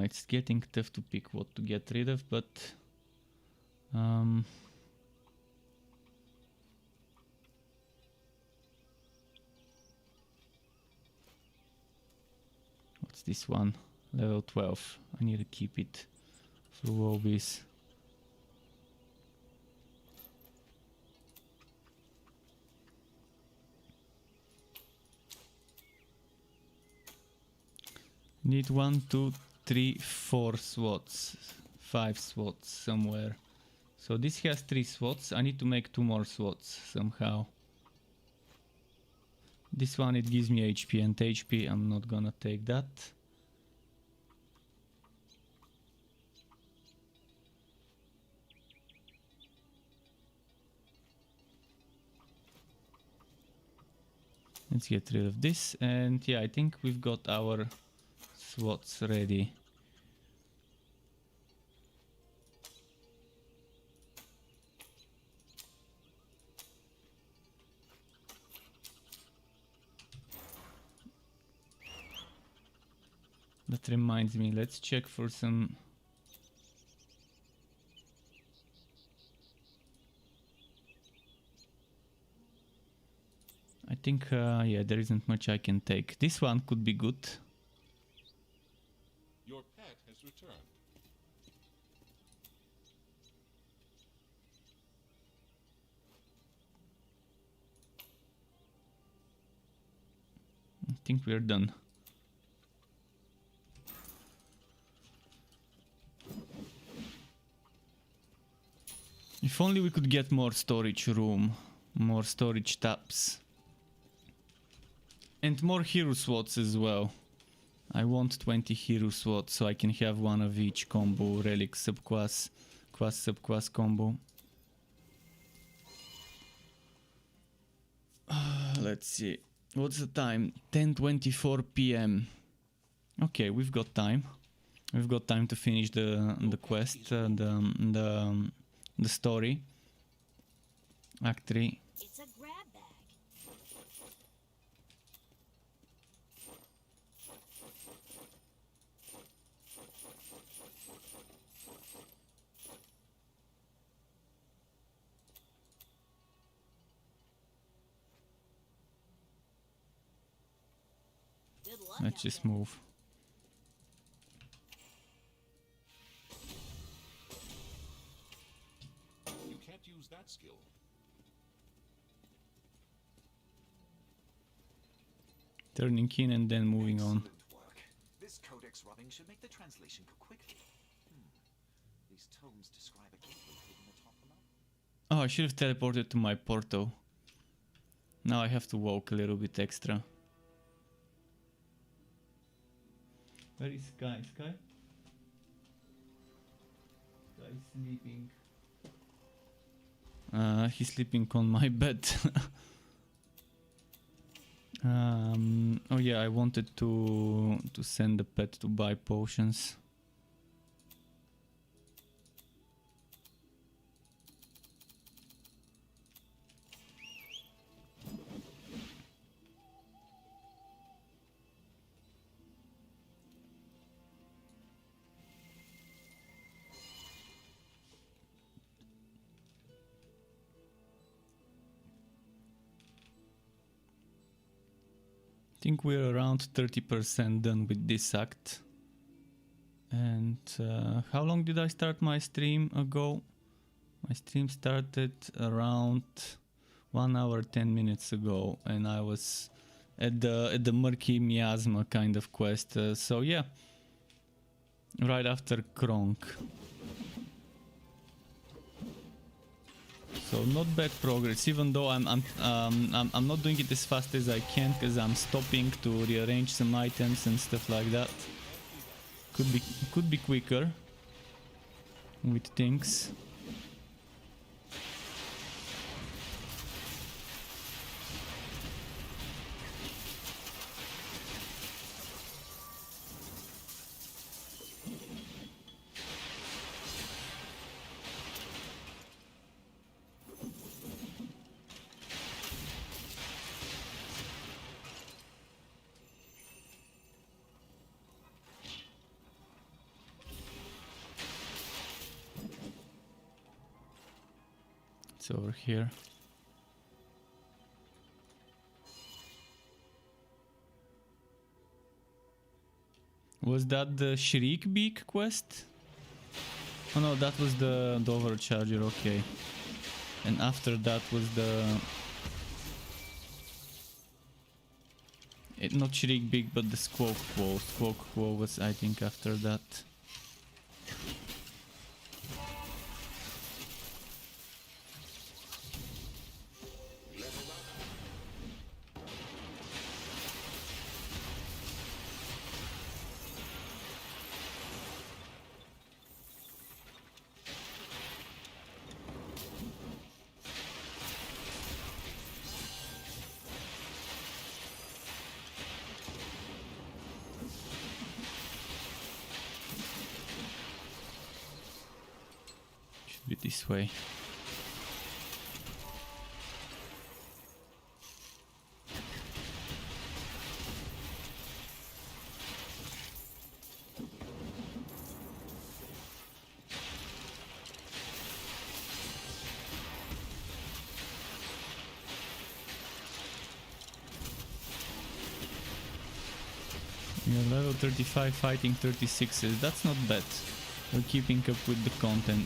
It's getting tough to pick what to get rid of, but what's this one? Level 12. I need to keep it for Wobbies. Need 1, 2, 3, 4 slots. 5 slots somewhere. So this has 3 slots. I need to make 2 more slots somehow. This one, it gives me HP and HP. I'm not gonna take that. Let's get rid of this. And yeah, I think we've got our slots ready. That reminds me, let's check for some I think yeah, there isn't much I can take. This one could be good. Your pet has returned. I think we're done. If only we could get more storage room, more storage tabs. And more hero slots as well. I want 20 hero slots so I can have one of each combo, relic, subquas, quas, subquas combo. Let's see. What's the time? 10:24 p.m. Okay, we've got time. We've got time to finish the quest, the story. Act 3. It's a grab bag. Good luck Let's out just there. move. You can't use that skill. Turning in and then moving on. Excellent work. This codex running should make the translation go quickly. These tomes describe a gateway hidden atop the mountain. Oh, I should have teleported to my portal. Now I have to walk a little bit extra. Where is Sky? Sky? Sky is sleeping. He's sleeping on my bed. Oh yeah, I wanted to send the pet to buy potions. I think we're around 30% done with this act. And how long did I start my stream ago? My stream started around 1 hour 10 minutes ago, and I was at the murky miasma kind of quest. So yeah, right after Kronk. So not bad progress, even though I'm not doing it as fast as I can because I'm stopping to rearrange some items and stuff like that. Could be quicker with things. It's over here. Was that the Shriek Beak quest? Oh no, that was the Overcharger, okay. And after that was the... not Shriek Beak, but the Squawk Quo. Squawk Quo was, I think, after that. This way. You're level 35 fighting 36s. That's not bad. We're keeping up with the content.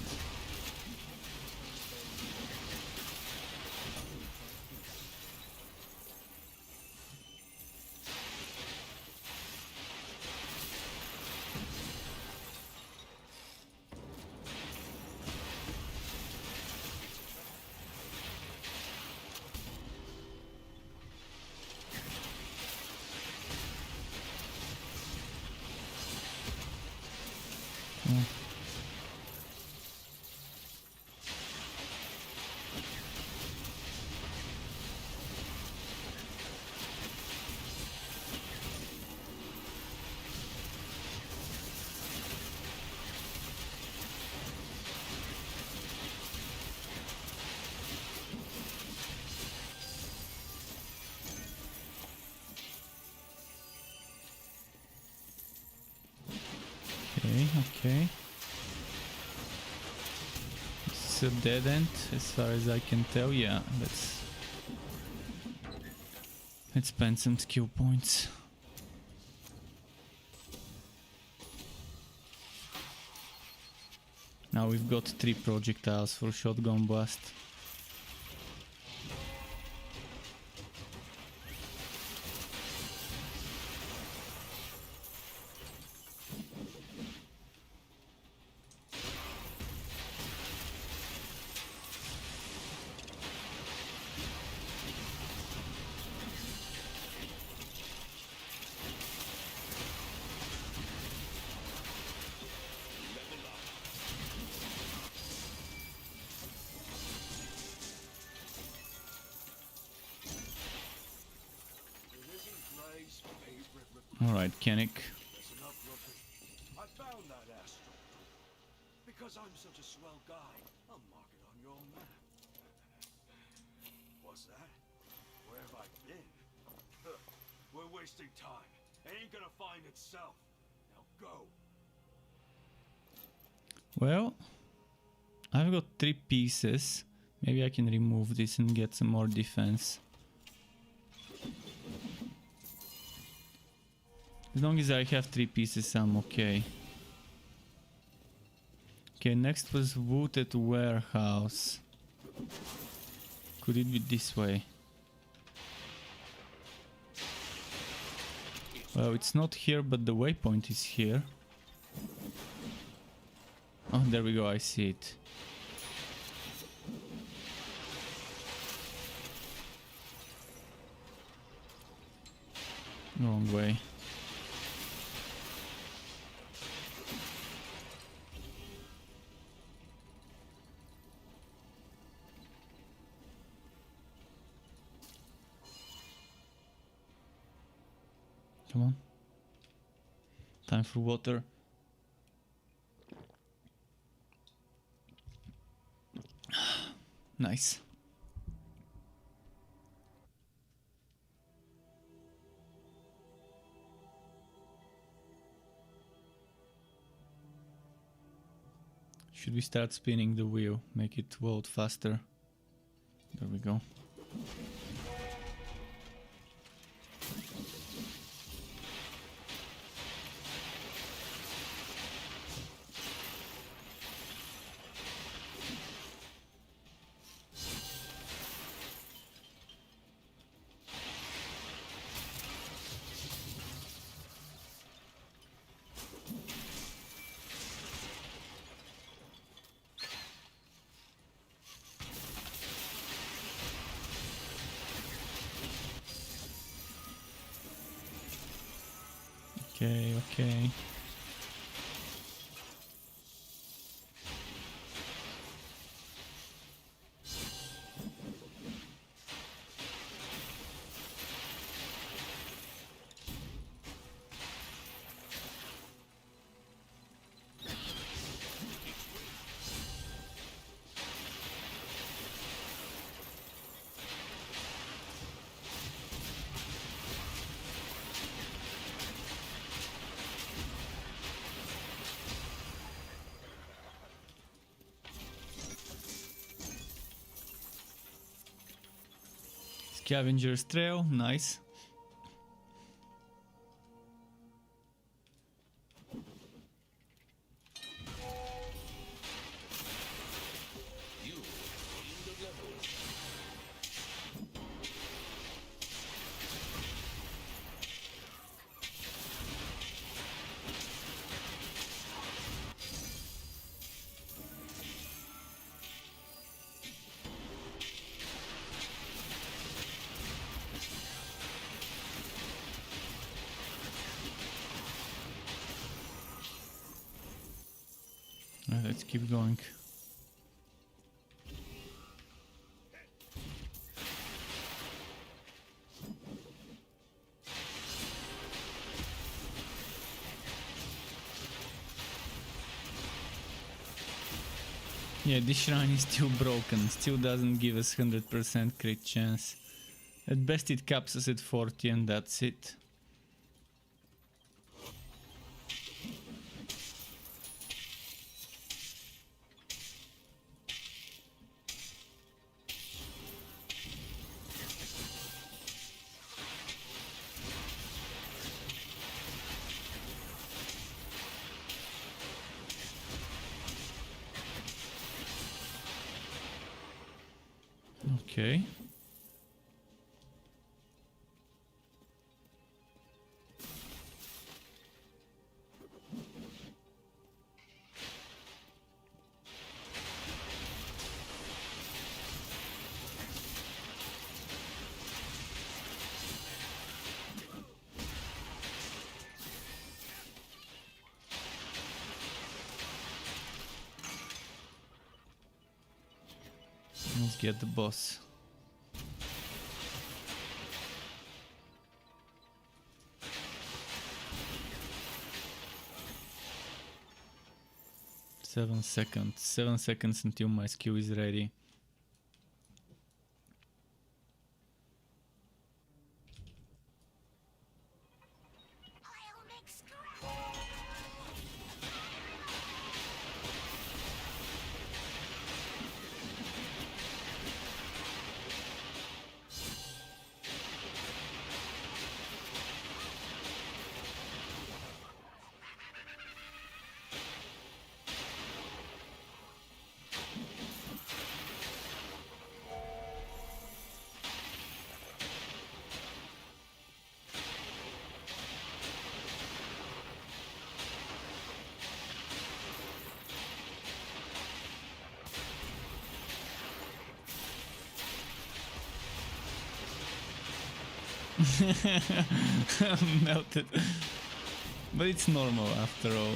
okay. It's a dead end as far as I can tell. Yeah, let's spend some skill points. Now we've got 3 projectiles for shotgun blast. Alright, Kennick. Listen up, Rookie. I found that asteroid. Because I'm such a swell guy, I'll mark it on your map. What's that? Where have I been? We're wasting time. It ain't gonna find itself. Now go. Well, I've got 3 pieces. Maybe I can remove this and get some more defense. As long as I have 3 pieces, I'm okay. Okay, next was Wooded Warehouse. Could it be this way? Well, it's not here, but the waypoint is here. Oh, there we go, I see it. Wrong way. Come on. Time for water. Nice. Should we start spinning the wheel? Make it load faster. There we go. Okay. Scavenger's Trail, nice. Let's keep going. Yeah, this shrine is still broken, still doesn't give us 100% crit chance. At best it caps us at 40 and that's it. Okay. Let's get the boss. Seven seconds. 7 seconds until my skill is ready. I'll make scrap. Melted. But it's normal after all.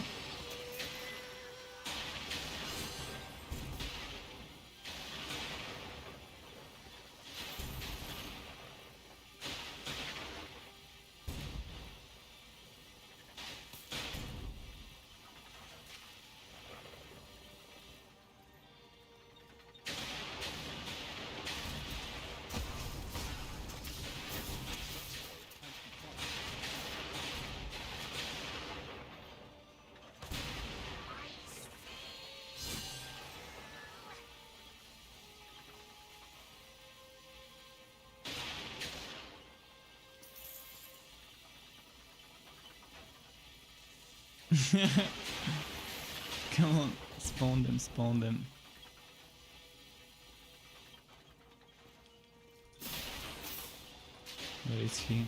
Come on, spawn them, spawn them. Where is he?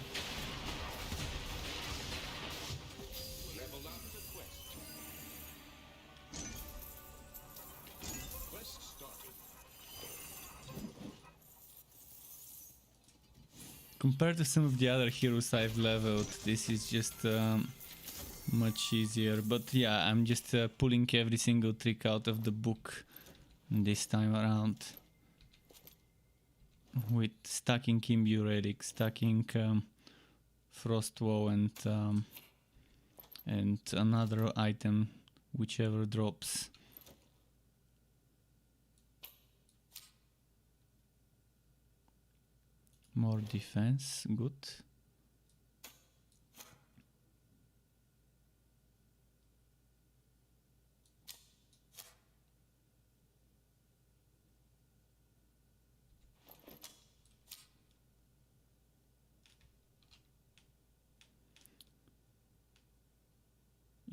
Level up the quest. Quest started. Compared to some of the other heroes I've leveled, this is just much easier. But yeah, I'm just pulling every single trick out of the book this time around. With stacking Imbue Relic, stacking Frost Woe and another item, whichever drops. More defense, good.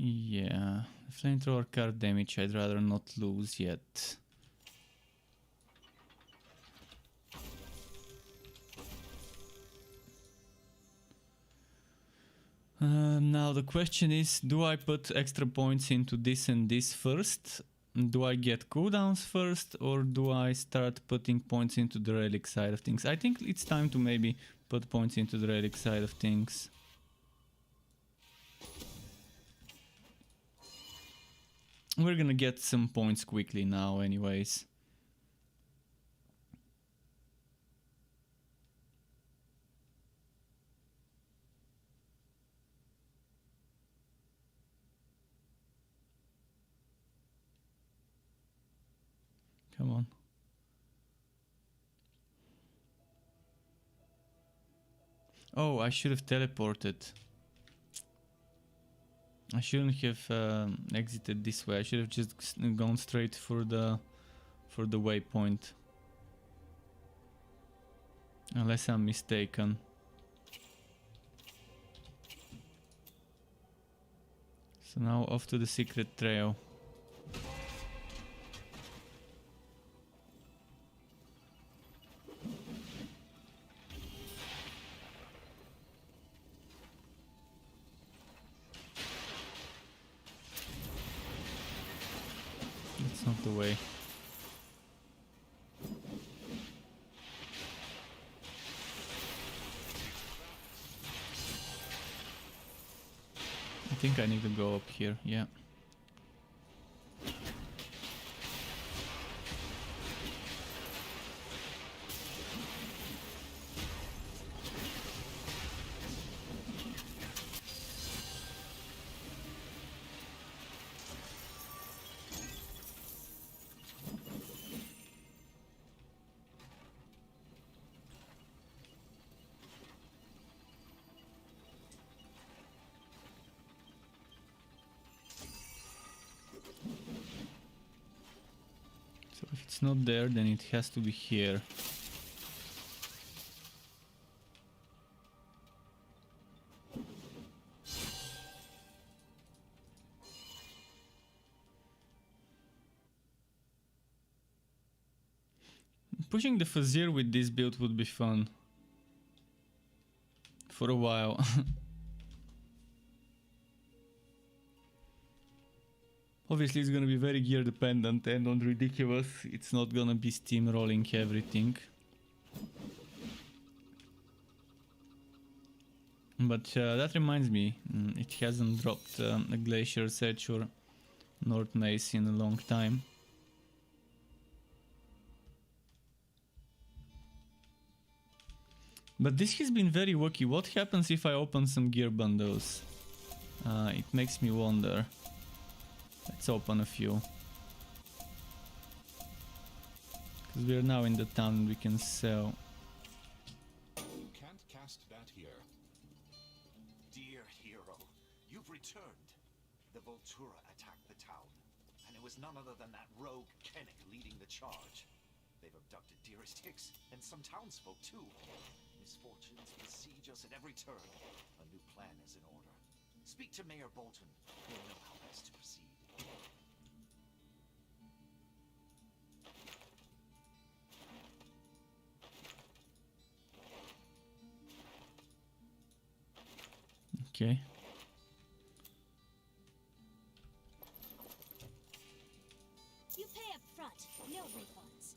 Yeah, flamethrower card damage I'd rather not lose yet. Now the question is, do I put extra points into this and this first? Do I get cooldowns first, or do I start putting points into the relic side of things? I think it's time to maybe put points into the relic side of things. We're gonna get some points quickly now anyways. Come on. Oh, I should have teleported. I shouldn't have exited this way. I should have just gone straight for the waypoint. Unless I'm mistaken. So now off to the secret trail. of the way. I think I need to go up here, yeah. So if it's not there, then it has to be here. Pushing the Fazir with this build would be fun. For a while. Obviously it's gonna be very gear dependent and on ridiculous. It's not gonna be steamrolling everything. But that reminds me, it hasn't dropped a Glacier's Edge or North Mace in a long time. But this has been very wacky. What happens if I open some gear bundles? It makes me wonder. Let's open a few. Because we are now in the town, we can sell. You can't cast that here. Dear hero, you've returned. The Voltura attacked the town, and it was none other than that rogue Kennick leading the charge. They've abducted Dearest Hicks and some townsfolk too. Misfortunes besiege us at every turn. A new plan is in order. Speak to Mayor Bolton. He'll know how best to proceed. Okay. You pay up front, no refunds.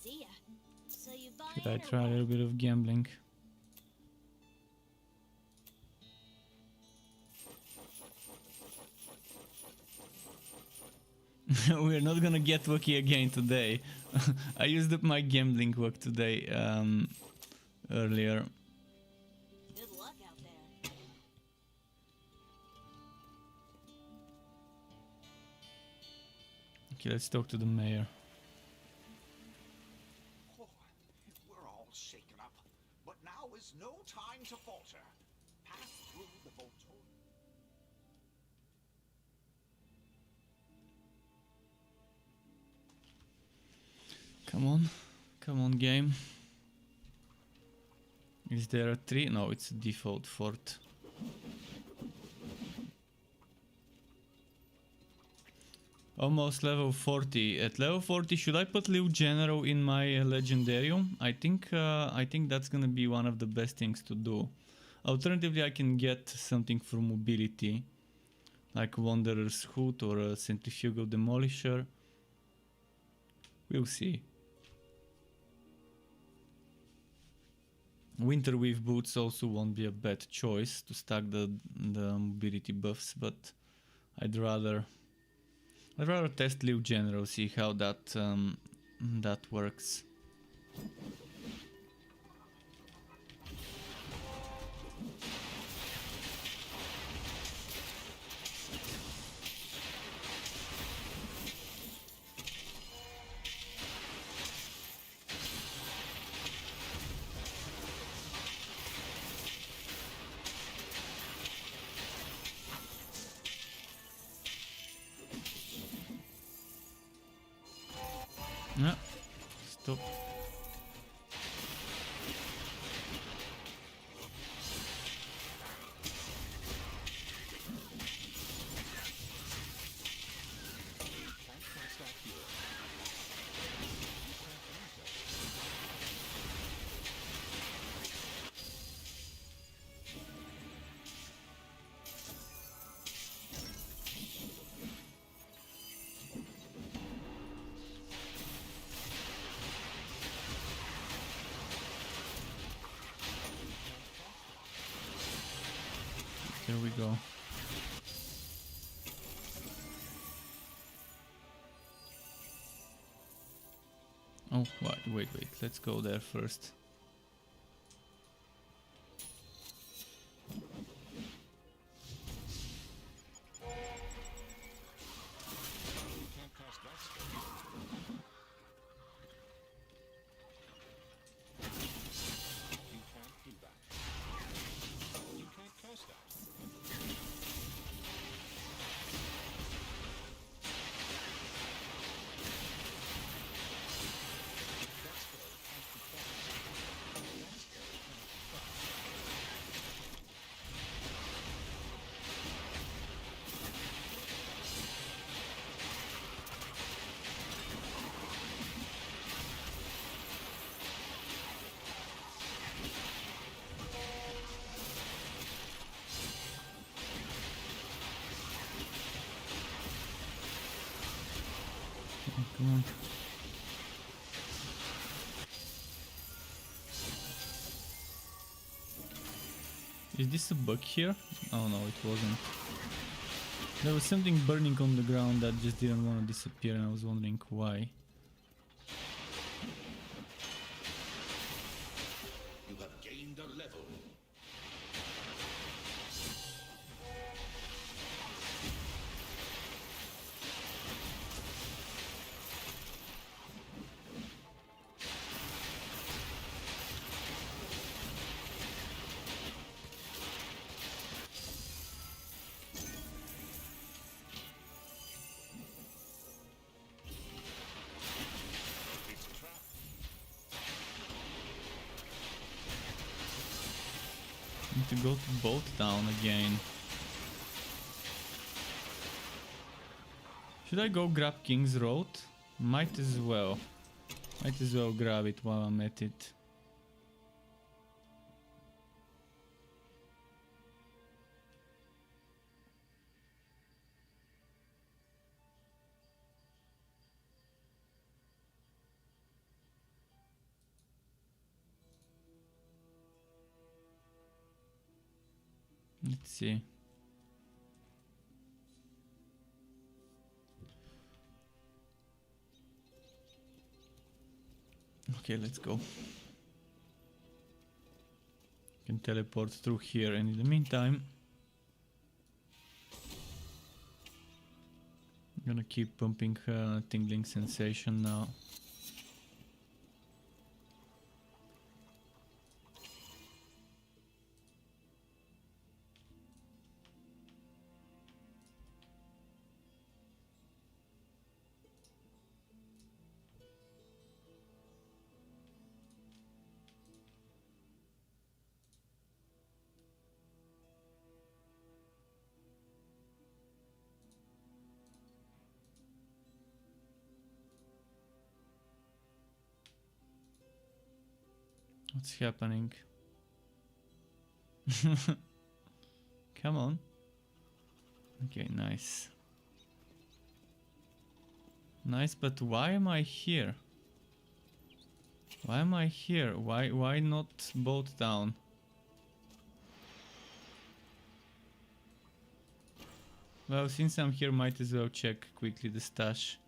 See ya. So you buy Should I it or try a what? little bit of gambling? We're not gonna get lucky again today. I used up my gambling luck today earlier. Good luck out there. Okay, let's talk to the mayor. Oh, we're all shaken up, but now is no time to falter. Pass through the Voltura. Come on, game. Is there a tree? No, it's a default fort. Almost level 40. At level 40, should I put Liu General in my Legendarium? I think that's gonna be one of the best things to do. Alternatively, I can get something for mobility, like Wanderer's Hood or a Centrifugal Demolisher. We'll see. Winterweave boots also won't be a bad choice to stack the mobility buffs, but I'd rather test Liu General, see how that works. No, stop. Can't cast that here. You can't use it. There we go. Oh, wait, let's go there first. You can't cast that spell. You can't do that. You can't cast that. That spell can't be cast. That spell cannot be cast. Oh, come on. Is this a bug here? Oh no, it wasn't. There was something burning on the ground that just didn't want to disappear, and I was wondering why. You have gained a level. It's a trap. Need to go to Bolt Town again. Should I go grab King's Road? Might as well. Might as well grab it while I'm at it. Let's see. Okay, let's go. Can teleport through here, and in the meantime, I'm gonna keep pumping tingling sensation now. What's happening? Come on. Okay, nice. Nice, but why am I here? Why am I here? Why not Bolt Town? Well, since I'm here, might as well check quickly the stash.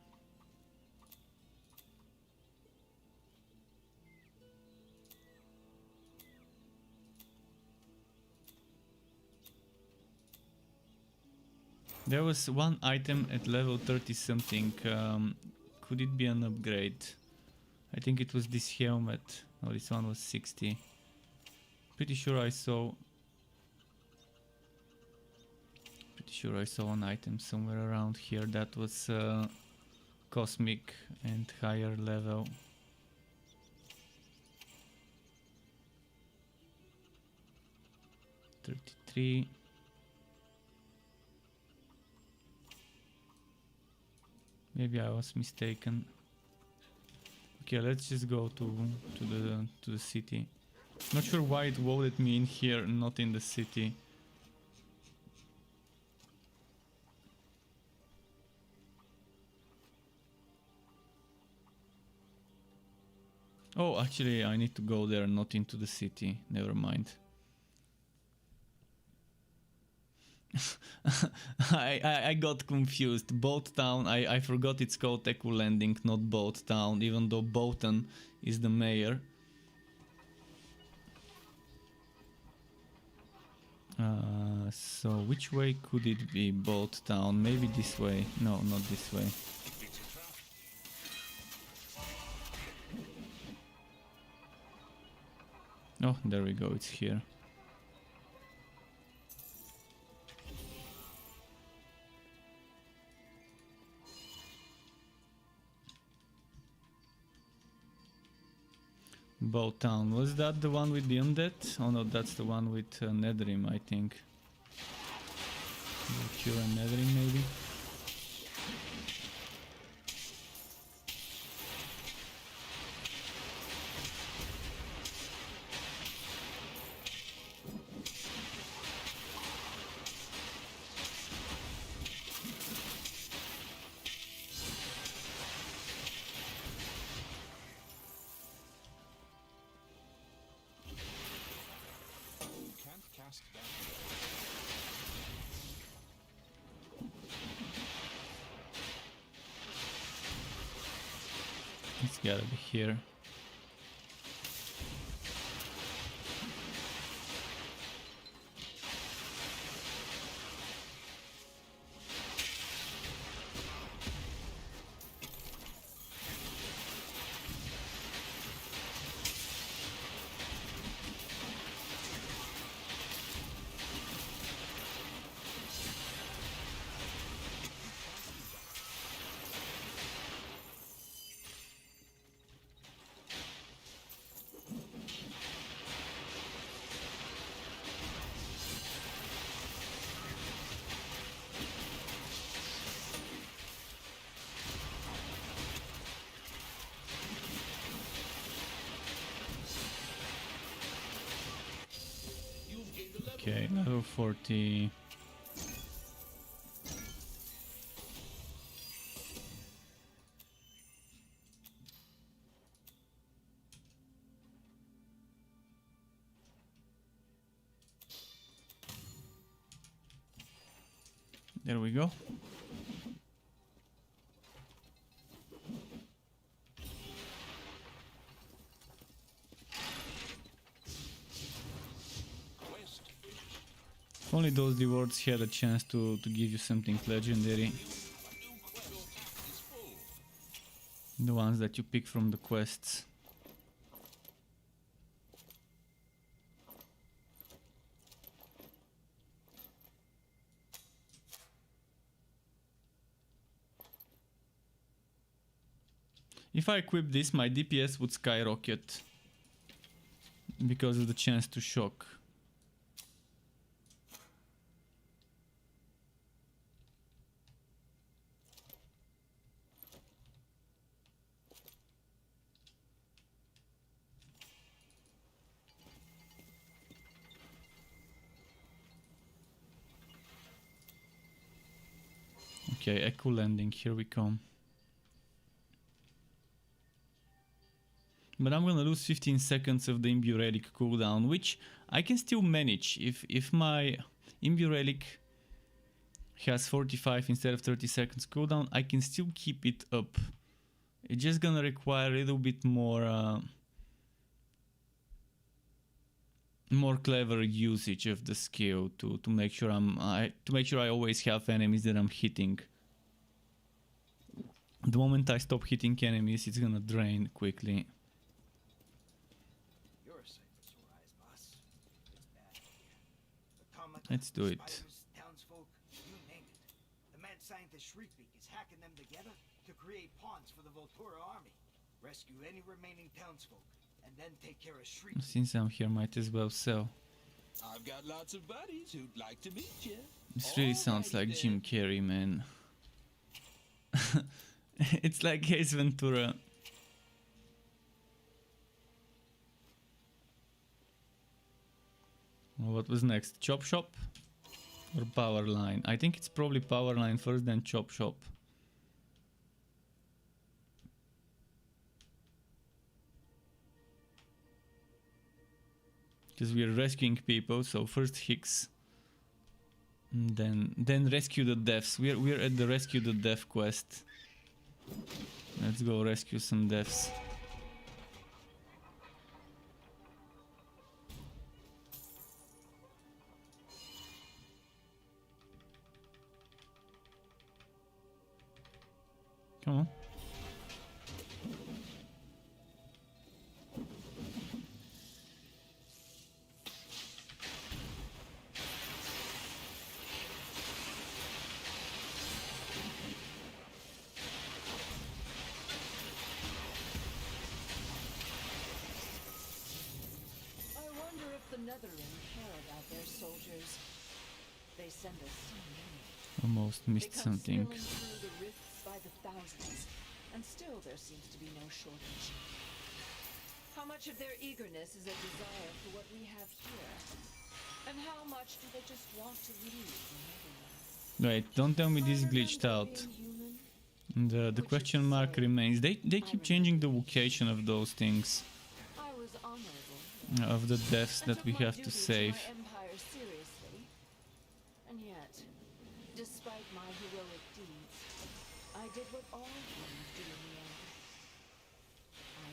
There was one item at level 30 something. Could it be an upgrade? I think it was this helmet. Oh, this one was 60. Pretty sure I saw an item somewhere around here that was cosmic and higher level. $33. Maybe I was mistaken. Okay, let's just go to the city. Not sure why it voted me in here, not in the city. Oh, actually, I need to go there, not into the city. Never mind. I got confused. Boat Town, I forgot it's called Echo Landing, not Boat Town, even though Boaton is the mayor. So which way could it be? Boat Town? Maybe this way. No, not this way. Oh, there we go, it's here. Boat Town. Was that the one with the undead? Oh no, that's the one with Netherrim, I think. Cure and Netherrim, maybe? Can't cast down. It's gotta be here. You've gained a level. Okay, level 40. There we go. Quest finished. If only those rewards had a chance to give you something legendary. A new quest. Your tank is full. The ones that you pick from the quests. If I equip this, my DPS would skyrocket because of the chance to shock. Okay, Echo Landing, here we come. But I'm gonna lose 15 seconds of the Imbue Relic cooldown, which I can still manage. If my Imbue Relic has 45 instead of 30 seconds cooldown, I can still keep it up. It's just gonna require a little bit more more clever usage of the skill to make sure I always have enemies that I'm hitting. The moment I stop hitting enemies, it's gonna drain quickly. You're a sight for sore eyes, boss. It's bad here. Automata, Let's do it. spiders, townsfolk, you name it. The mad scientist Shriekbeak is hacking them together to create pawns for the Voltura army. Rescue any remaining townsfolk, and then take care of Shriekbeak. Since I'm here, might as well sell. I've got lots of buddies who'd like to meet you. This really sounds like Jim Carrey, man. It's like Ace Ventura. Well, what was next? Chop Shop or Power Line? I think it's probably Power Line first, then Chop Shop. Because we are rescuing people, so first Hicks, Then rescue the deaths. We're at the rescue the death quest. Let's go rescue some deaths. Come on. The Netherim care about their soldiers. They send us so many. Almost missed They come something. spilling through the rifts by the thousands, and still there seems to be no shortage. How much of their eagerness is a desire for what we have here? And how much do they just want to leave the Netherlands? Wait, don't tell me this I glitched remember out. being The human. Which is question to mark say, remains. They keep changing the location of those things, I was honorable. of the deaths And that took we my have to duty save. my empire seriously. And yet, despite my heroic deeds, I did what all humans do in the end. I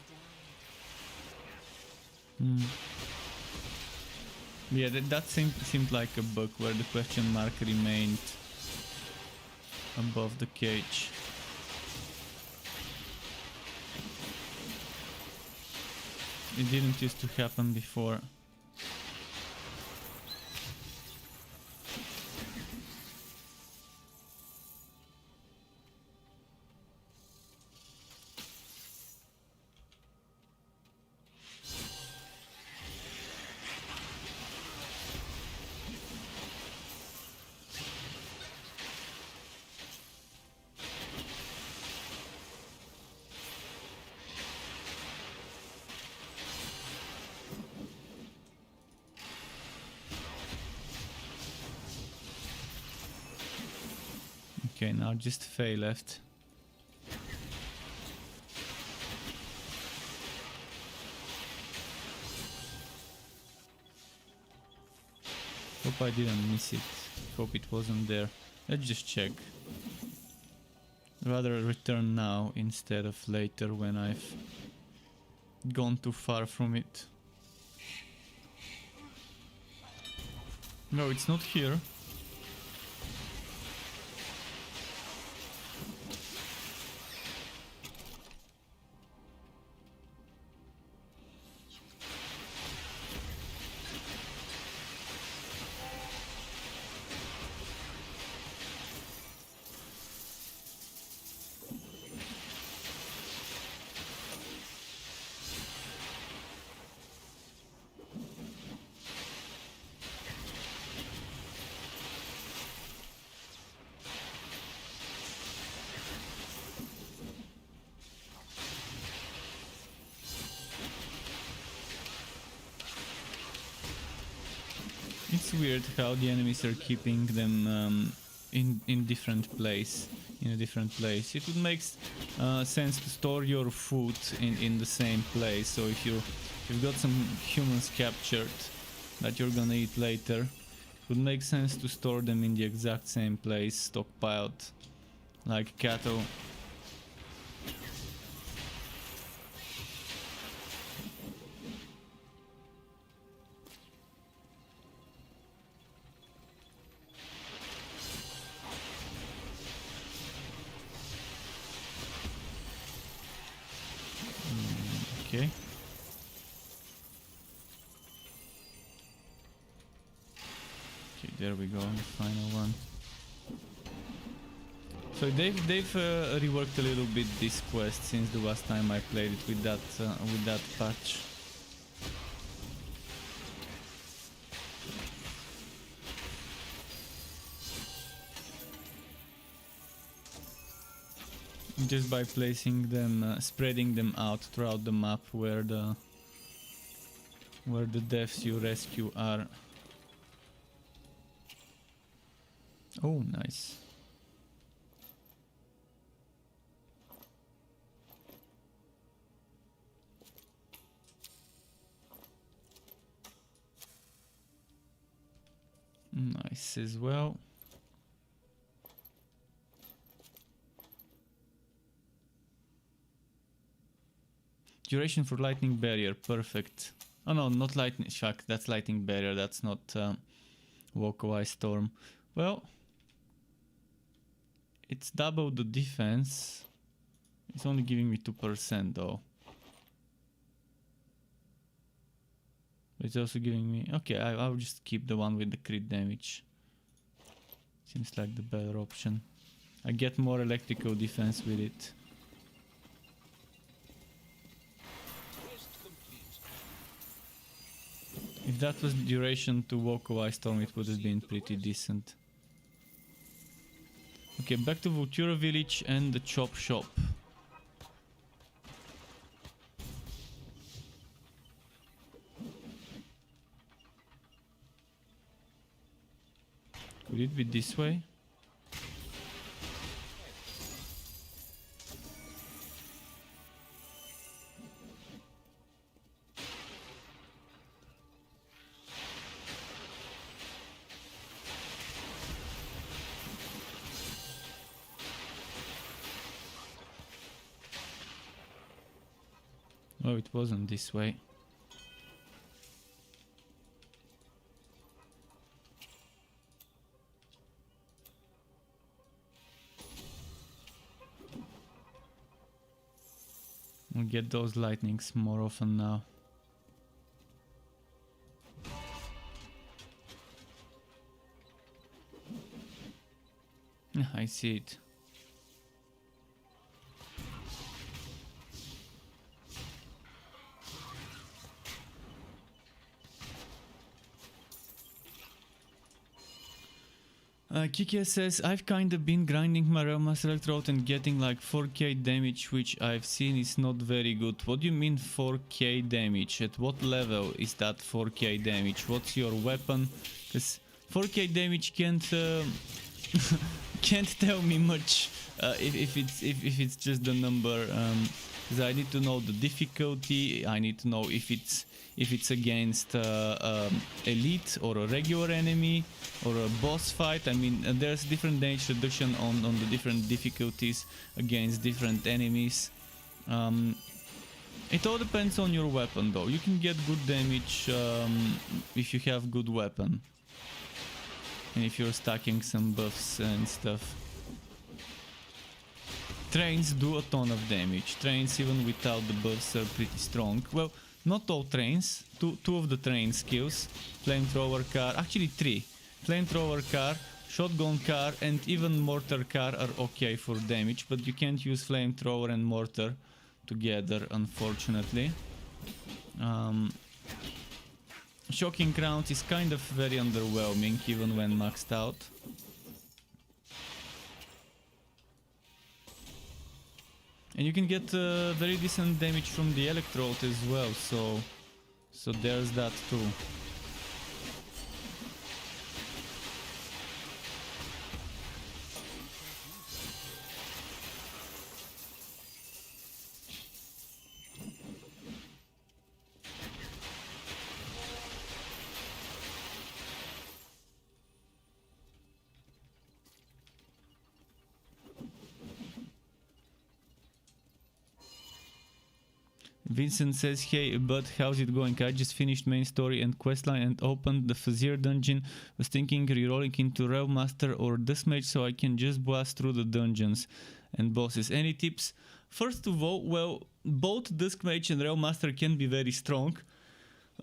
died. Yeah, that seemed like a bug where the question mark remained above the cage. It didn't used to happen before. Okay, now just Faye left. Hope I didn't miss it. Hope it wasn't there. Let's just check. Rather return now instead of later when I've gone too far from it. No, it's not here. It's weird how the enemies are keeping them in different place, in a different place. It would make sense to store your food in the same place. So if you've got some humans captured that you're gonna eat later, it would make sense to store them in the exact same place, stockpiled, like cattle. Okay. Okay, there we go, the final one. So they've reworked a little bit this quest since the last time I played it with that patch. Just by placing them, spreading them out throughout the map where the deaths you rescue are. Oh, nice. Nice as well. Duration for lightning barrier, perfect. Oh no, not lightning, fuck, that's lightning barrier, that's not walk-away storm. Well, it's double the defense. It's only giving me 2% though. It's also giving me... Okay, I'll just keep the one with the crit damage. Seems like the better option. I get more electrical defense with it. Quest complete. If that was duration to walk away storm, it would have been pretty decent. Okay, back to Vultura village and the chop shop. Could it be this way? Oh, it wasn't this way. We'll get those lightnings more often now. I see it. Kiki says, I've kinda been grinding my Railmaster Electrode and getting like 4k damage, which I've seen is not very good. What do you mean 4k damage? At what level is that 4k damage? What's your weapon? Because 4k damage can't can't tell me much if it's just the number. Because I need to know the difficulty. I need to know if it's against elite or a regular enemy or a boss fight. I mean, there's different damage reduction on the different difficulties against different enemies. It all depends on your weapon though. You can get good damage if you have good weapon. And if you're stacking some buffs and stuff. Trains do a ton of damage. Trains even without the buffs are pretty strong. Well, not all trains. Two of the train skills. Flamethrower car, actually 3. Flamethrower car, shotgun car and even mortar car are okay for damage. But you can't use flamethrower and mortar together, unfortunately. Shocking Crowns is kind of very underwhelming even when maxed out. And you can get very decent damage from the Electrode as well, so there's that too. Vincent says, hey, but how's it going? I just finished main story and questline and opened the Fazir dungeon. Was thinking rerolling into Railmaster or Duskmage so I can just blast through the dungeons and bosses. Any tips? First of all, well, both Duskmage and Railmaster can be very strong.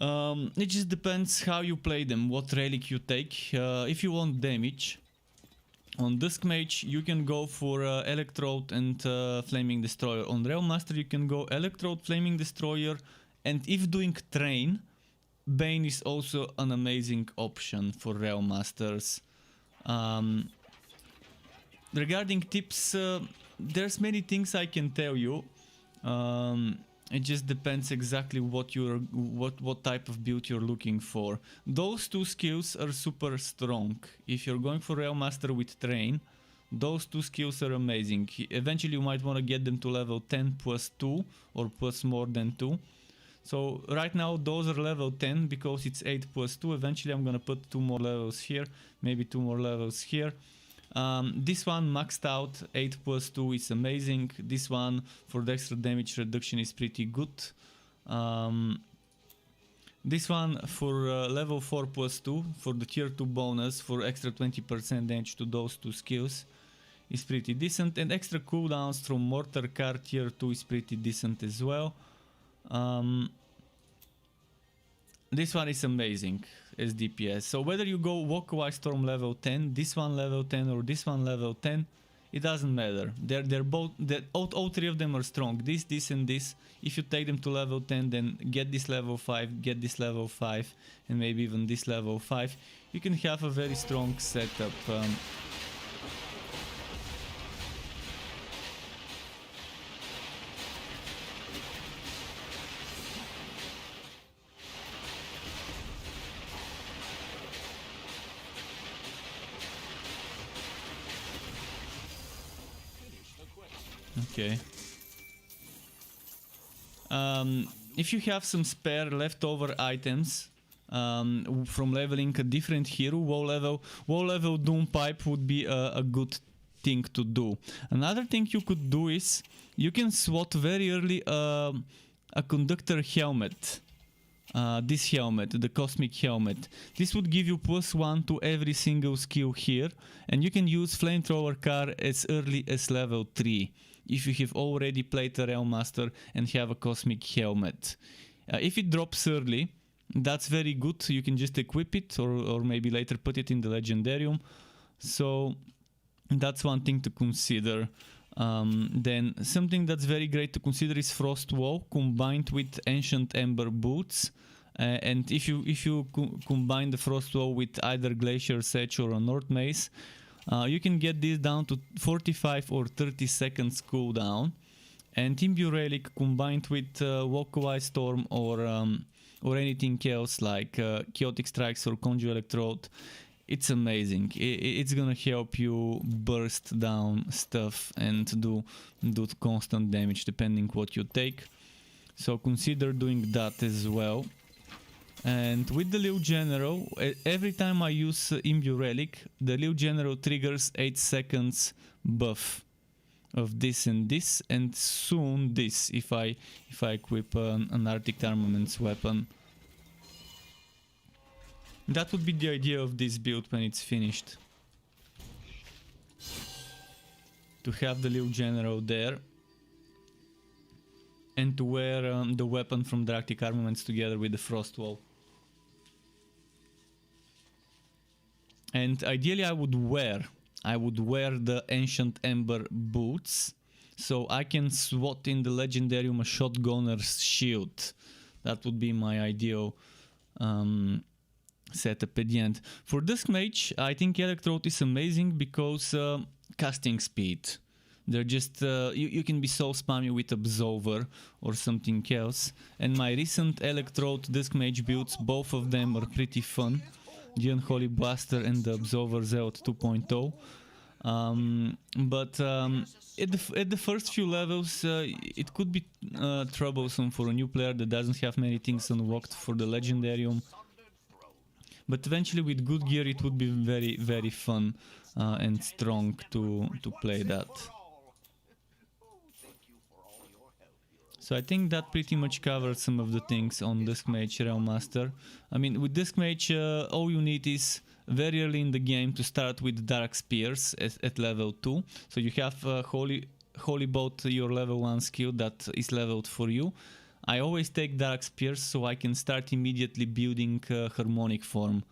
It just depends how you play them, what relic you take. If you want damage, on Duskmage you can go for Electrode and Flaming Destroyer. On Railmaster you can go Electrode, Flaming Destroyer, and if doing Train, Bane is also an amazing option for Railmasters. Regarding tips, there's many things I can tell you. It just depends exactly what type of build you're looking for. Those two skills are super strong. If you're going for Railmaster with Train, those two skills are amazing. Eventually you might want to get them to level 10 plus 2 or plus more than 2. So right now those are level 10 because it's 8 plus 2. Eventually I'm gonna put 2 more levels here, maybe 2 more levels here. This one maxed out 8+2 is amazing. This one for the extra damage reduction is pretty good. This one for level 4+2 for the tier 2 bonus for extra 20% damage to those two skills is pretty decent, and extra cooldowns from Mortar Car tier 2 is pretty decent as well. This one is amazing as DPS. So whether you go Walkaway Storm level 10, this one level 10 or this one level 10, it doesn't matter. They're both, all three of them are strong. This and this. If you take them to level 10, then get this level 5, get this level 5, and maybe even this level 5. You can have a very strong setup. Okay. If you have some spare leftover items from leveling a different hero, wall level Doom Pipe would be a good thing to do. Another thing you could do is you can swat very early a conductor helmet. This helmet, the cosmic helmet. This would give you +1 to every single skill here, and you can use flamethrower car as early as level 3 if you have already played the Railmaster and have a cosmic helmet. If it drops early, that's very good. You can just equip it or maybe later put it in the Legendarium. So that's one thing to consider. Then something that's very great to consider is Frost Wall combined with Ancient Ember Boots. And if you combine the Frost Wall with either Glacier Sedge or a North Mace, you can get this down to 45 or 30 seconds cooldown. And Imbue Relic combined with Walkaway Storm or anything else like Chaotic Strikes or Conjure Electrode, it's amazing. It's gonna help you burst down stuff and do constant damage depending what you take. So consider doing that as well. And with the Liu General, every time I use Imbue Relic, the Liu General triggers 8 seconds buff of this and this, and soon this if I equip an Arctic Armaments weapon. That would be the idea of this build when it's finished. To have the Liu General there and to wear the weapon from the Arctic Armaments together with the Frost Wall. And ideally I would wear the Ancient Ember Boots so I can swat in the Legendarium a Shotgunner's Shield. That would be my ideal setup at the end. For Dusk Mage, I think Electrode is amazing because casting speed. They're just you can be so spammy with Absolver or something else. And my recent Electrode Dusk Mage builds, both of them are pretty fun. The Unholy Blaster and the Absolver Zealot 2.0. But at the first few levels it could be troublesome for a new player that doesn't have many things unlocked for the Legendarium. But eventually with good gear it would be very, very fun and strong to play that. So I think that pretty much covers some of the things on Dusk Mage Railmaster. I mean, with Dusk Mage all you need is very early in the game to start with Dark Spears at level 2. So you have Holy Bolt, your level 1 skill that is leveled for you. I always take Dark Spears so I can start immediately building Harmonic Form.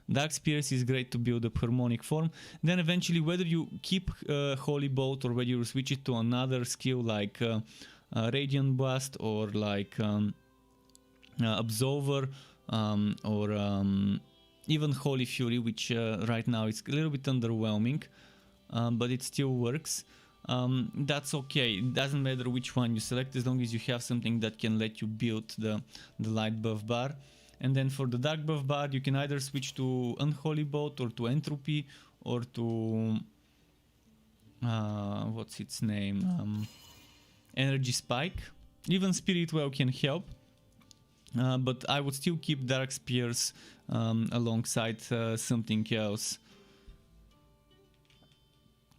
Dark Spears is great to build up Harmonic Form. Then eventually whether you keep Holy Bolt or whether you switch it to another skill like Radiant Blast or like Absolver or even Holy Fury, which right now is a little bit underwhelming, but it still works. That's okay. It doesn't matter which one you select as long as you have something that can let you build the light buff bar. And then for the dark buff bar you can either switch to Unholy Bolt or to Entropy or to what's its name, Energy Spike. Even Spirit Well can help, but I would still keep Dark Spears alongside something else.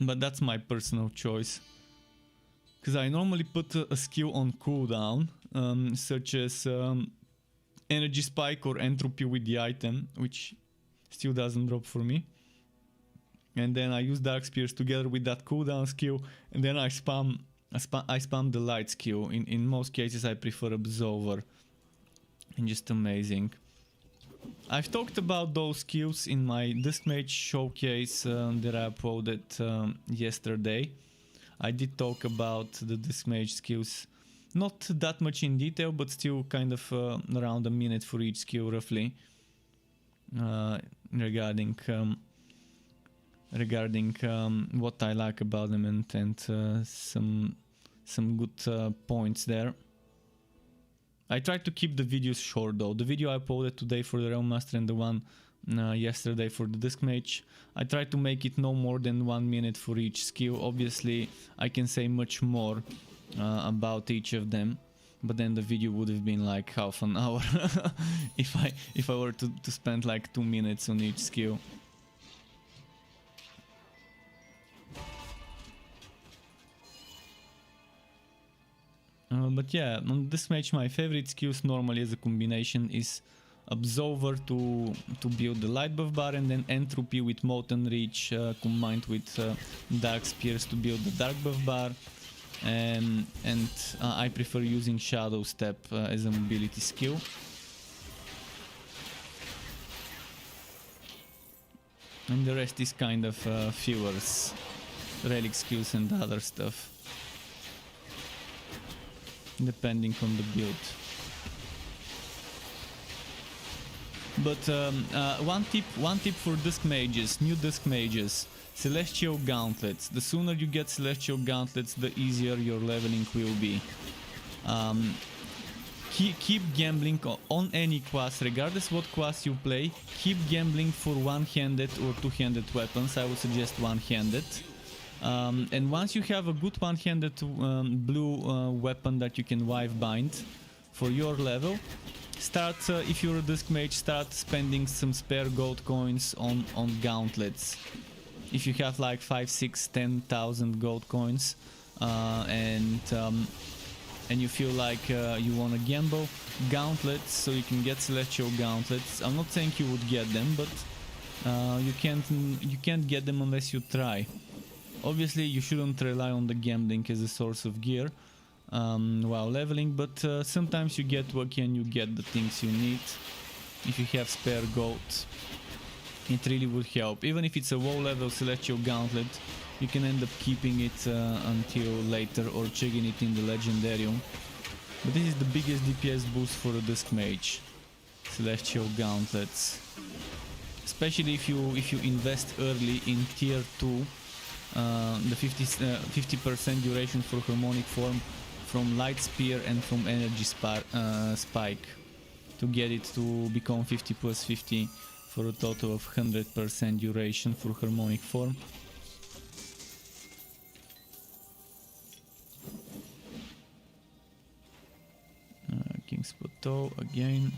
but that's my personal choice. Because I normally put a skill on cooldown, such as energy spike or entropy with the item, which still doesn't drop for me. And then I use Dark Spears together with that cooldown skill, and then I spam the light skill. In most cases I prefer Absolver. And just amazing. I've talked about those skills in my Discmage showcase that I uploaded yesterday. I did talk about the Discmage skills, not that much in detail, but still kind of around a minute for each skill roughly, regarding what I like about them and some good points there. I tried to keep the videos short though. The video I uploaded today for the Railmaster and the one yesterday for the Discmage, I tried to make it no more than 1 minute for each skill. Obviously I can say much more about each of them, but then the video would have been like half an hour if I were to spend like 2 minutes on each skill. But yeah, on this match my favorite skills normally as a combination is Absolver to build the light buff bar, and then Entropy with Molten Reach combined with Dark Spears to build the dark buff bar, and I prefer using Shadow Step as a mobility skill. And the rest is kind of fillers, relic skills and other stuff, depending on the build. But one tip for disc mages, new disc mages: Celestial Gauntlets. The sooner you get Celestial Gauntlets, the easier your leveling will be. Keep gambling on any class, regardless what class you play. Keep gambling for one-handed or two-handed weapons. I would suggest one-handed. And once you have a good one-handed blue weapon that you can wife bind for your level, start, if you're a disc mage, start spending some spare gold coins on gauntlets. If you have like 5, 6, 10,000 gold coins and you feel like you want to gamble, gauntlets, so you can get celestial gauntlets. I'm not saying you would get them, but you can't get them unless you try. Obviously you shouldn't rely on the gambling as a source of gear while leveling, but sometimes you get lucky and you get the things you need. If you have spare gold, it really would help. Even if it's a low level celestial gauntlet, you can end up keeping it until later or checking it in the legendarium. But this is the biggest DPS boost for a disc mage, celestial gauntlets. Especially if you invest early in tier 2, the 50% duration for harmonic form from light spear and from energy spike, to get it to become 50 plus 50 for a total of 100% duration for harmonic form. King's Plateau again.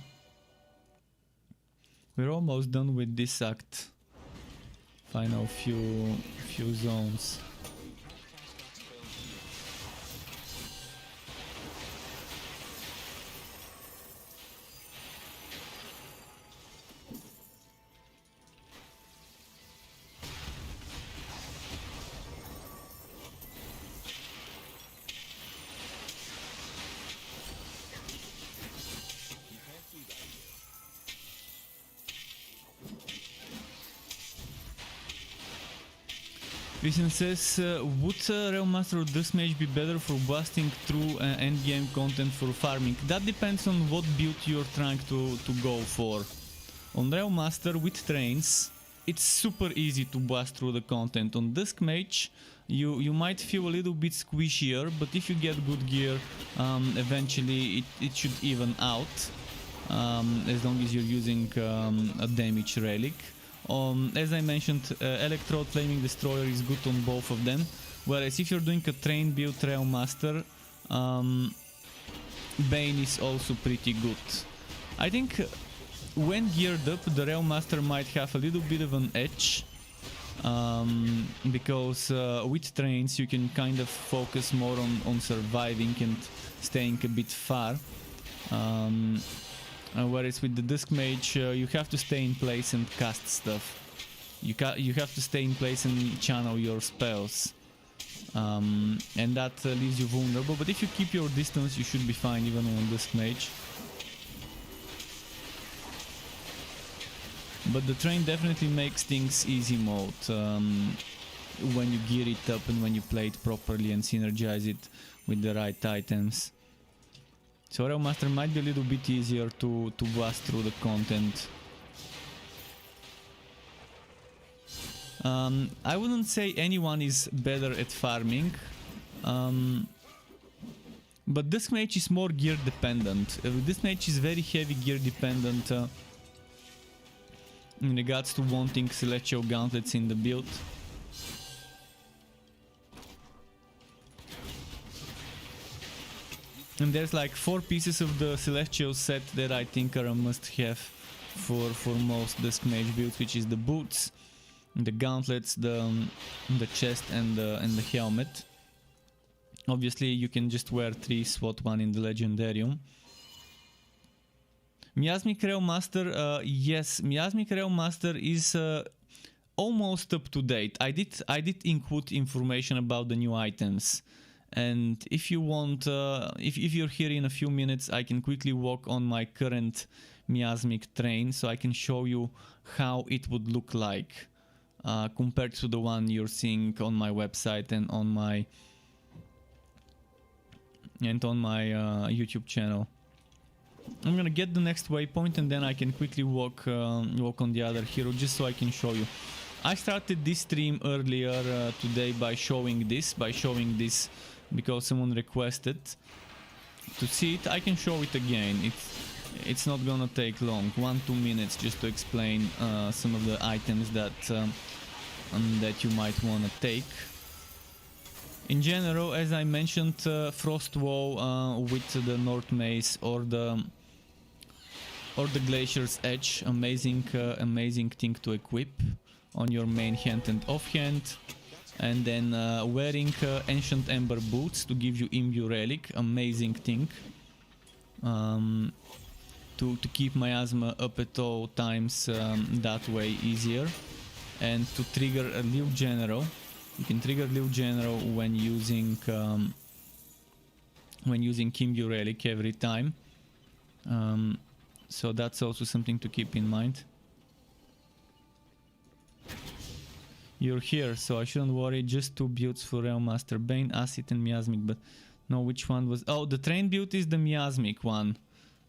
We're almost done with this act. Final few zones. Christian says, would Railmaster or Discmage be better for blasting through endgame content for farming? That depends on what build you're trying to go for. On Railmaster with trains, it's super easy to blast through the content. On Discmage, you might feel a little bit squishier, but if you get good gear, eventually it should even out, as long as you're using a damage relic. As I mentioned, Electrode Flaming Destroyer is good on both of them, whereas if you're doing a train build Railmaster, Bane is also pretty good. I think when geared up, the Railmaster might have a little bit of an edge, because with trains you can kind of focus more on surviving and staying a bit far. Whereas with the Disc Mage, you have to stay in place and cast stuff. You have to stay in place and channel your spells. And that leaves you vulnerable, but if you keep your distance you should be fine even on Disc Mage. But the train definitely makes things easy mode when you gear it up and when you play it properly and synergize it with the right items. So Railmaster might be a little bit easier to blast through the content. I wouldn't say anyone is better at farming, but Disc Mage is more gear dependent. Disc Mage is very heavy gear dependent in regards to wanting Celestial Gauntlets in the build. And there's like 4 pieces of the Celestial set that I think are a must-have for most Disc Mage builds, which is the boots, the gauntlets, the chest, and the helmet. Obviously, you can just wear 3, swap 1 in the Legendarium. Miasmic Railmaster, yes, Miasmic Railmaster is almost up to date. I did include information about the new items. And if you want, if you're here in a few minutes, I can quickly walk on my current Miasmic train, so I can show you how it would look like compared to the one you're seeing on my website and on my YouTube channel. I'm gonna get the next waypoint and then I can quickly walk on the other hero just so I can show you. I started this stream earlier today by showing this because someone requested to see it. I can show it again. It's not gonna take long, 1-2 minutes, just to explain some of the items that you might wanna take. In general, as I mentioned, Frost Wall with the North Mace or the Glacier's Edge, amazing thing to equip on your main hand and offhand. And then wearing Ancient Ember Boots to give you Imbue Relic, amazing thing. To keep Miasma up at all times, that way easier. And to trigger a Liu General. You can trigger Liu General when using Imbue Relic every time. So that's also something to keep in mind. You're here, so I shouldn't worry. Just 2 builds for Railmaster: Bane, Acid, and Miasmic. But no, which one was? Oh, the train build is the Miasmic one.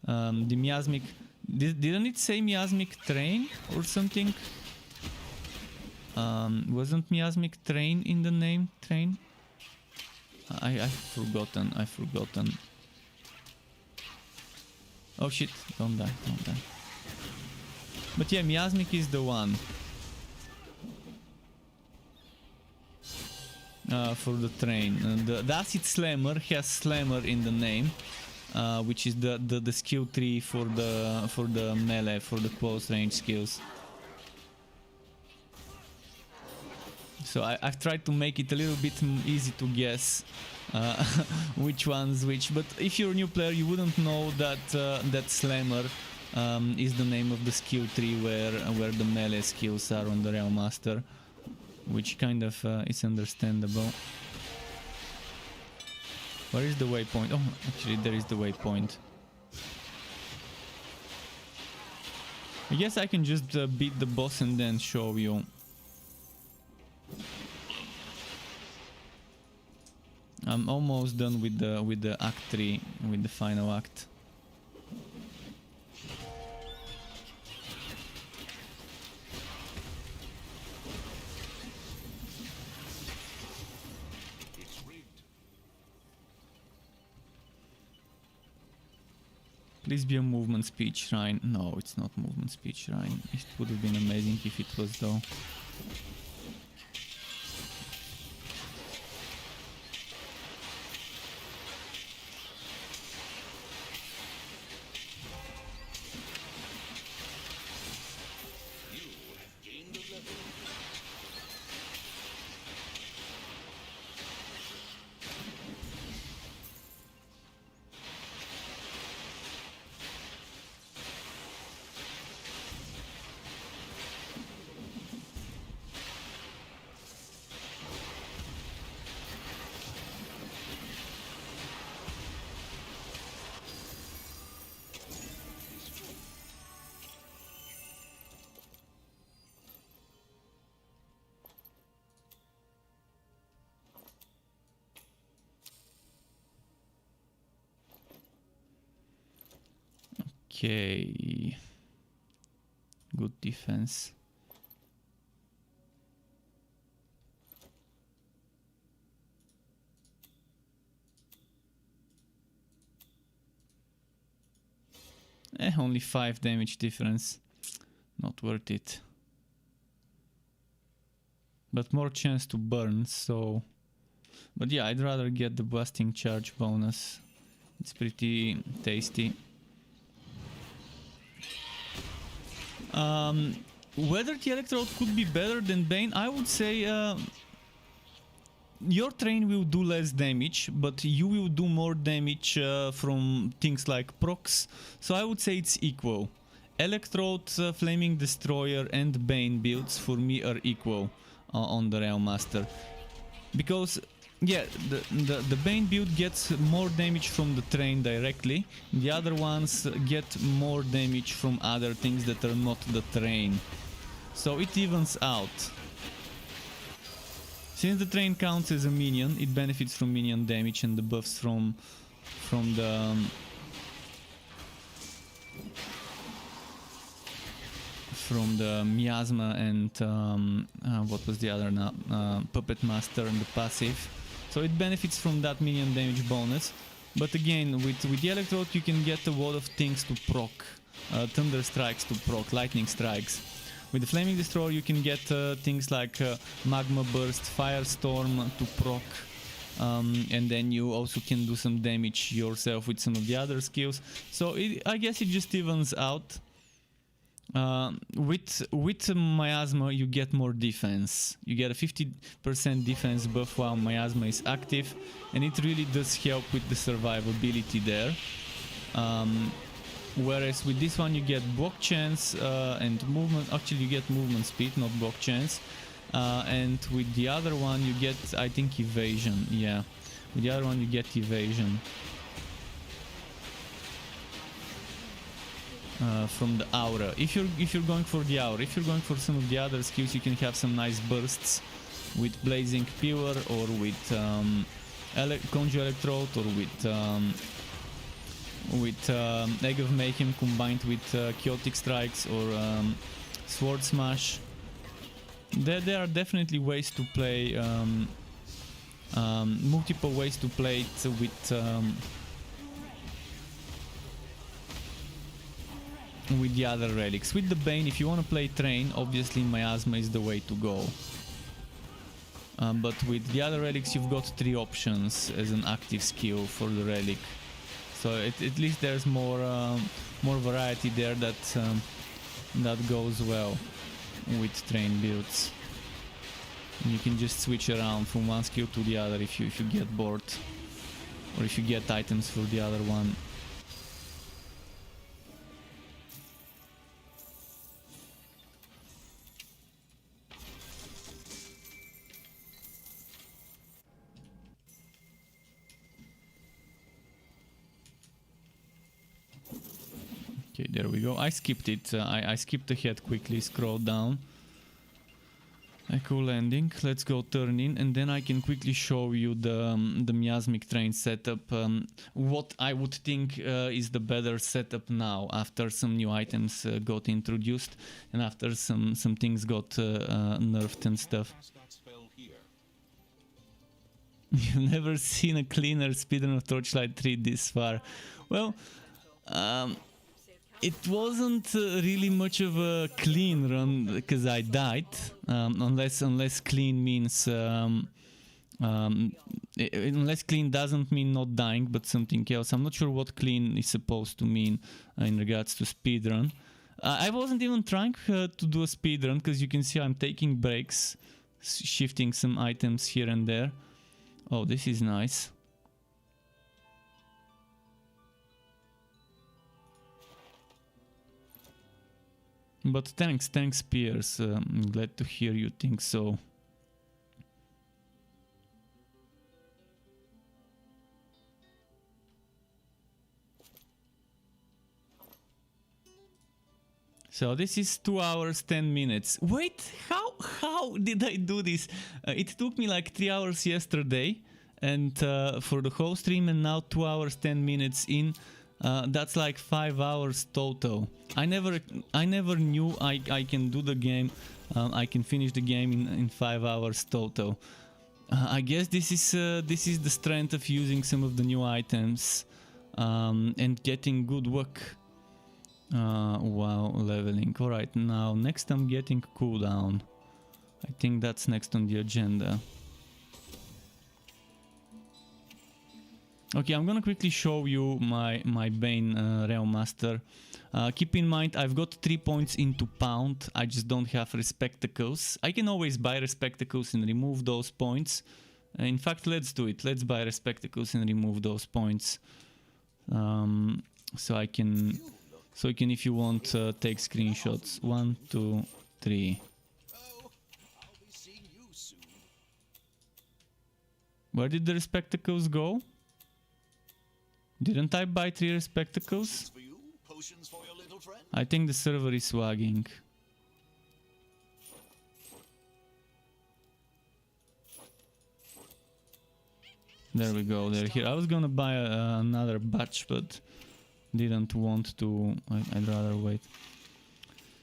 The Miasmic. Didn't it say Miasmic Train or something? Wasn't Miasmic Train in the name? Train? I've forgotten. Oh shit! Don't die! But yeah, Miasmic is the one. For the train. The Acid Slammer has Slammer in the name, which is the skill tree for the melee, for the close range skills. So I've tried to make it a little bit easy to guess which one's which. But if you're a new player, you wouldn't know that that Slammer is the name of the skill tree where the melee skills are on the Railmaster. Which kind of is understandable. Where is the waypoint? Oh, actually there is the waypoint. I guess I can just beat the boss and then show you. I'm almost done with the act 3, with the final act. Please be a movement speed shrine. No, it's not movement speed shrine. It would have been amazing if it was though. Okay. Good defense. Only 5 damage difference. Not worth it. But more chance to burn, so... But yeah, I'd rather get the blasting charge bonus. It's pretty tasty. Whether the Electrode could be better than Bane, I would say your train will do less damage, but you will do more damage from things like procs, so I would say it's equal. Electrode, Flaming Destroyer and Bane builds for me are equal on the Railmaster. Because, yeah, the Bane build gets more damage from the train directly, the other ones get more damage from other things that are not the train. So it evens out. Since the train counts as a minion, it benefits from minion damage and the buffs from the miasma and what was the other now? Puppet Master and the passive. So it benefits from that minion damage bonus. But again, with the Electrode you can get a lot of things to proc. Thunder strikes to proc, lightning strikes. With the Flaming Destroyer you can get things like Magma Burst, Firestorm to proc. And then you also can do some damage yourself with some of the other skills. So I guess it just evens out. With Miasma you get more defense. You get a 50% defense buff while Miasma is active, and it really does help with the survivability there. Whereas with this one you get block chance and movement. Actually you get movement speed, not block chance. And with the other one you get, I think, evasion. Yeah, with the other one you get evasion. From the aura. If you're going for the aura, if you're going for some of the other skills, you can have some nice bursts with Blazing Pillar or with Conjure Electrode or with Egg of Mayhem combined with Chaotic Strikes or Sword Smash. There are definitely ways to play, multiple ways to play it with the other relics. With the Bane, if you want to play Train, obviously Miasma is the way to go. But with the other relics you've got 3 options as an active skill for the relic. So at least there's more variety there that goes well with Train builds. And you can just switch around from one skill to the other if you get bored, or if you get items for the other one. Okay, there we go. I skipped it. I skipped ahead quickly, scrolled down. Echo landing. Let's go turn in, and then I can quickly show you the miasmic train setup. What I would think is the better setup now, after some new items got introduced and after some things got nerfed and stuff. You've never seen a cleaner speedrun of Torchlight 3 this far. Well, it wasn't really much of a clean run because I died, unless clean means unless clean doesn't mean not dying but something else. I'm not sure what clean is supposed to mean in regards to speedrun. I wasn't even trying to do a speedrun because you can see I'm taking breaks, shifting some items here and there. Oh, this is nice. But thanks Piers, I'm glad to hear you think so. So this is 2 hours 10 minutes. Wait, how did I do this? It took me like 3 hours yesterday and for the whole stream, and now 2 hours 10 minutes in. That's like 5 hours total. I never knew I can do the game. I can finish the game in 5 hours total. I guess this is the strength of using some of the new items and getting good work while leveling. Alright, now next I'm getting cooldown. I think that's next on the agenda. Okay, I'm gonna quickly show you my Bane Railmaster. Keep in mind, I've got 3 points into pound. I just don't have Respectacles. I can always buy Respectacles and remove those points. In fact, let's do it. Let's buy Respectacles and remove those points. So I can, if you want, take screenshots. 1, 2, 3. Oh, I'll be seeing you soon. Where did the Respectacles go? Didn't I buy 3 Respectacles? For you, potions for your little friend. I think the server is swagging. There we go, they're here. I was gonna buy another batch, but didn't want to. I'd rather wait.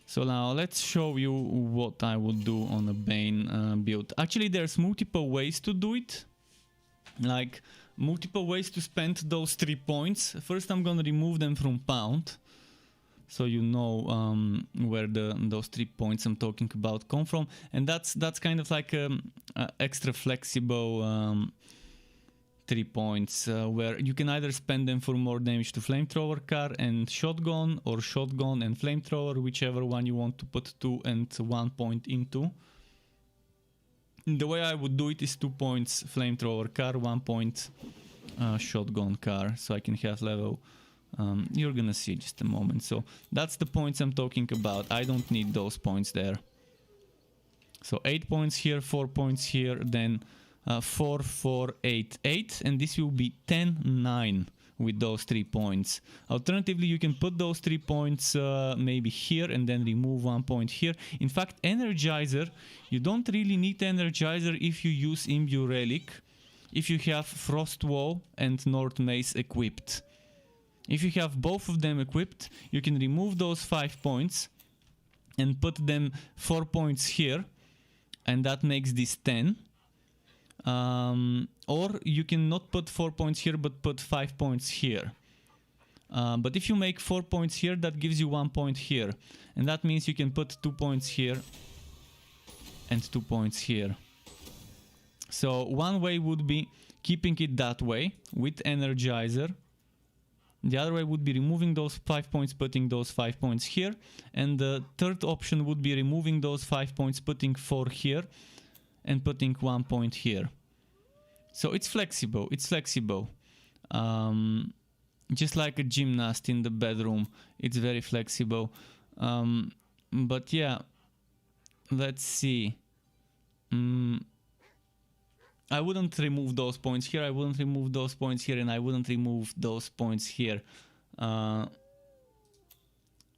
So now let's show you what I would do on a Bane build. Actually, there's multiple ways to do it. Like, multiple ways to spend those 3 points. First, I'm gonna remove them from pound, so you know where those 3 points I'm talking about come from, and that's kind of like extra flexible 3 points where you can either spend them for more damage to flamethrower car and shotgun, or shotgun and flamethrower, whichever one you want to put 2 and 1 point into. The way I would do it is 2 points flamethrower car, 1 point shotgun car, so I can have level. You're gonna see in just a moment. So that's the points I'm talking about. I don't need those points there. So 8 points here, 4 points here, then 4, 4, 8, 8, and this will be 10, 9 with those 3 points. Alternatively, you can put those 3 points maybe here and then remove 1 point here. In fact, Energizer, you don't really need Energizer if you use Imbue Relic, if you have Frost Wall and North Mace equipped. If you have both of them equipped, you can remove those 5 points and put them 4 points here, and that makes this 10. Or you can not put 4 points here but put 5 points here. But if you make 4 points here, that gives you 1 point here, and that means you can put 2 points here and 2 points here. So one way would be keeping it that way with Energizer. The other way would be removing those 5 points, putting those 5 points here, and the third option would be removing those 5 points, putting 4 here and putting 1 point here. So it's flexible, just like a gymnast in the bedroom, it's very flexible. But yeah, let's see. I wouldn't remove those points here, I wouldn't remove those points here, and I wouldn't remove those points here. And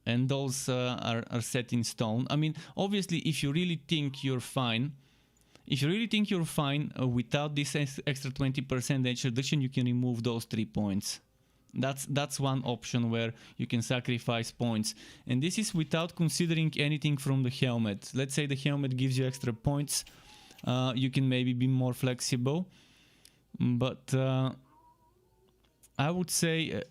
those are set in stone. I mean, obviously, if you really think you're fine, without this extra 20% edge reduction, you can remove those 3 points. That's one option where you can sacrifice points. And this is without considering anything from the helmet. Let's say the helmet gives you extra points. You can maybe be more flexible. But I would say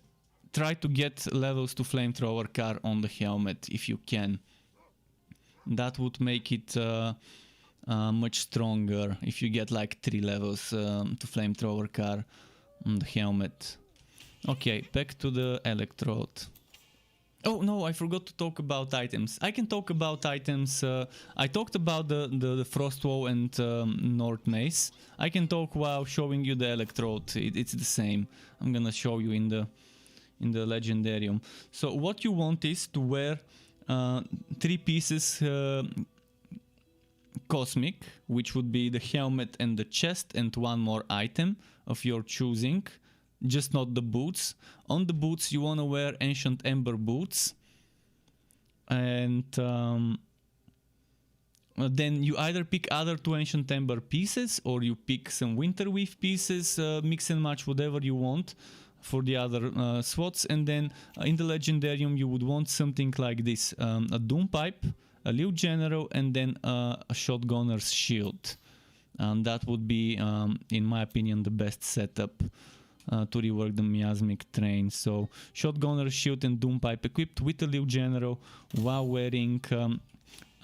try to get levels to flamethrower car on the helmet if you can. That would make it much stronger if you get like 3 levels to flamethrower car on the helmet. Okay, back to the Electrode. Oh no, I forgot to talk about items. I can talk about items. I talked about the Frost Wall and North Mace. I can talk while showing you the Electrode. It's the same. I'm gonna show you in the Legendarium. So what you want is to wear 3 pieces Cosmic, which would be the helmet and the chest and 1 more item of your choosing, just not the boots. On the boots you want to wear Ancient Ember boots, and then you either pick other 2 Ancient Ember pieces or you pick some Winterweave pieces, mix and match whatever you want. for the other SWATs, and then in the Legendarium you would want something like this, a Doom Pipe, a Liu General, and then a Shotgunner's Shield. That would be, in my opinion, the best setup to rework the miasmic train. So Shotgunner's Shield and Doom Pipe equipped with a Liu General while wearing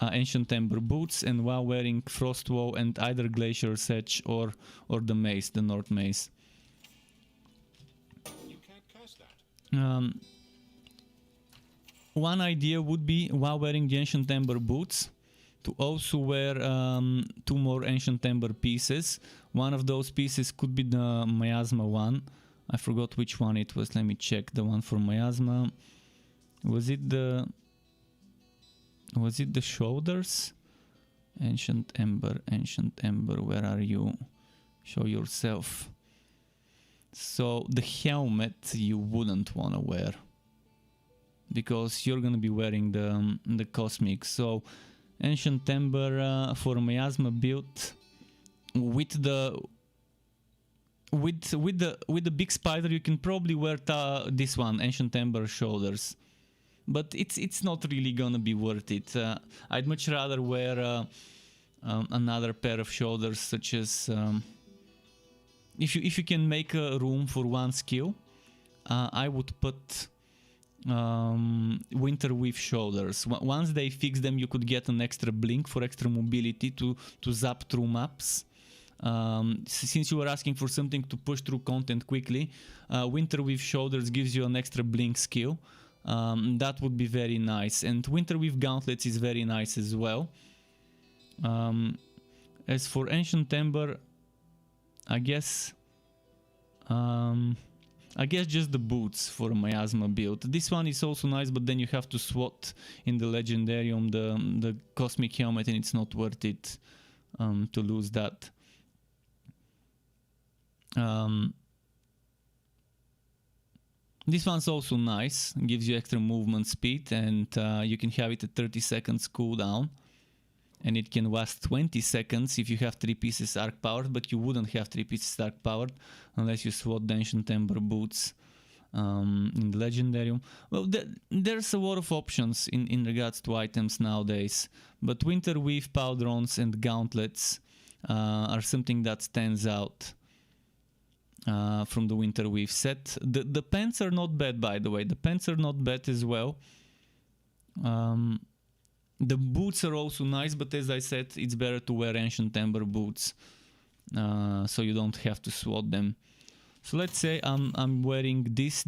Ancient Ember boots and while wearing Frostwoe and either Glacier's Edge or the Mace, the North Mace. You can't cast that. One idea would be, while wearing the Ancient Ember boots, to also wear 2 more Ancient Ember pieces. One of those pieces could be the Miasma one. I forgot which one it was. Let me check. The one for Miasma. Was it the shoulders? Ancient Ember, where are you? Show yourself. So the helmet you wouldn't want to wear, because you're gonna be wearing the Cosmic. So Ancient Ember for Miasma build with the big spider. You can probably wear this one, Ancient Ember shoulders, but it's not really gonna be worth it. I'd much rather wear another pair of shoulders, such as if you can make a room for one skill, I would put Winterweave shoulders. Once they fix them, you could get an extra blink for extra mobility to zap through maps. Since you were asking for something to push through content quickly, Winterweave shoulders gives you an extra blink skill. That would be very nice, and Winterweave gauntlets is very nice as well. As for Ancient Ember, I guess just the boots for a Miasma build. This one is also nice, but then you have to SWAT in the Legendarium the Cosmic Helmet, and it's not worth it to lose that. This one's also nice, gives you extra movement speed, and you can have it at 30 seconds cooldown, and it can last 20 seconds if you have 3 pieces arc powered, but you wouldn't have 3 pieces arc powered unless you SWAT the Ancient Ember boots in the Legendarium. Well, there's a lot of options in regards to items nowadays, but Winterweave Pauldrons and gauntlets are something that stands out from the Winterweave set. The pants are not bad, by the way. The pants are not bad as well. The boots are also nice, but as I said, it's better to wear Ancient Ember boots, so you don't have to SWAT them. So let's say I'm wearing this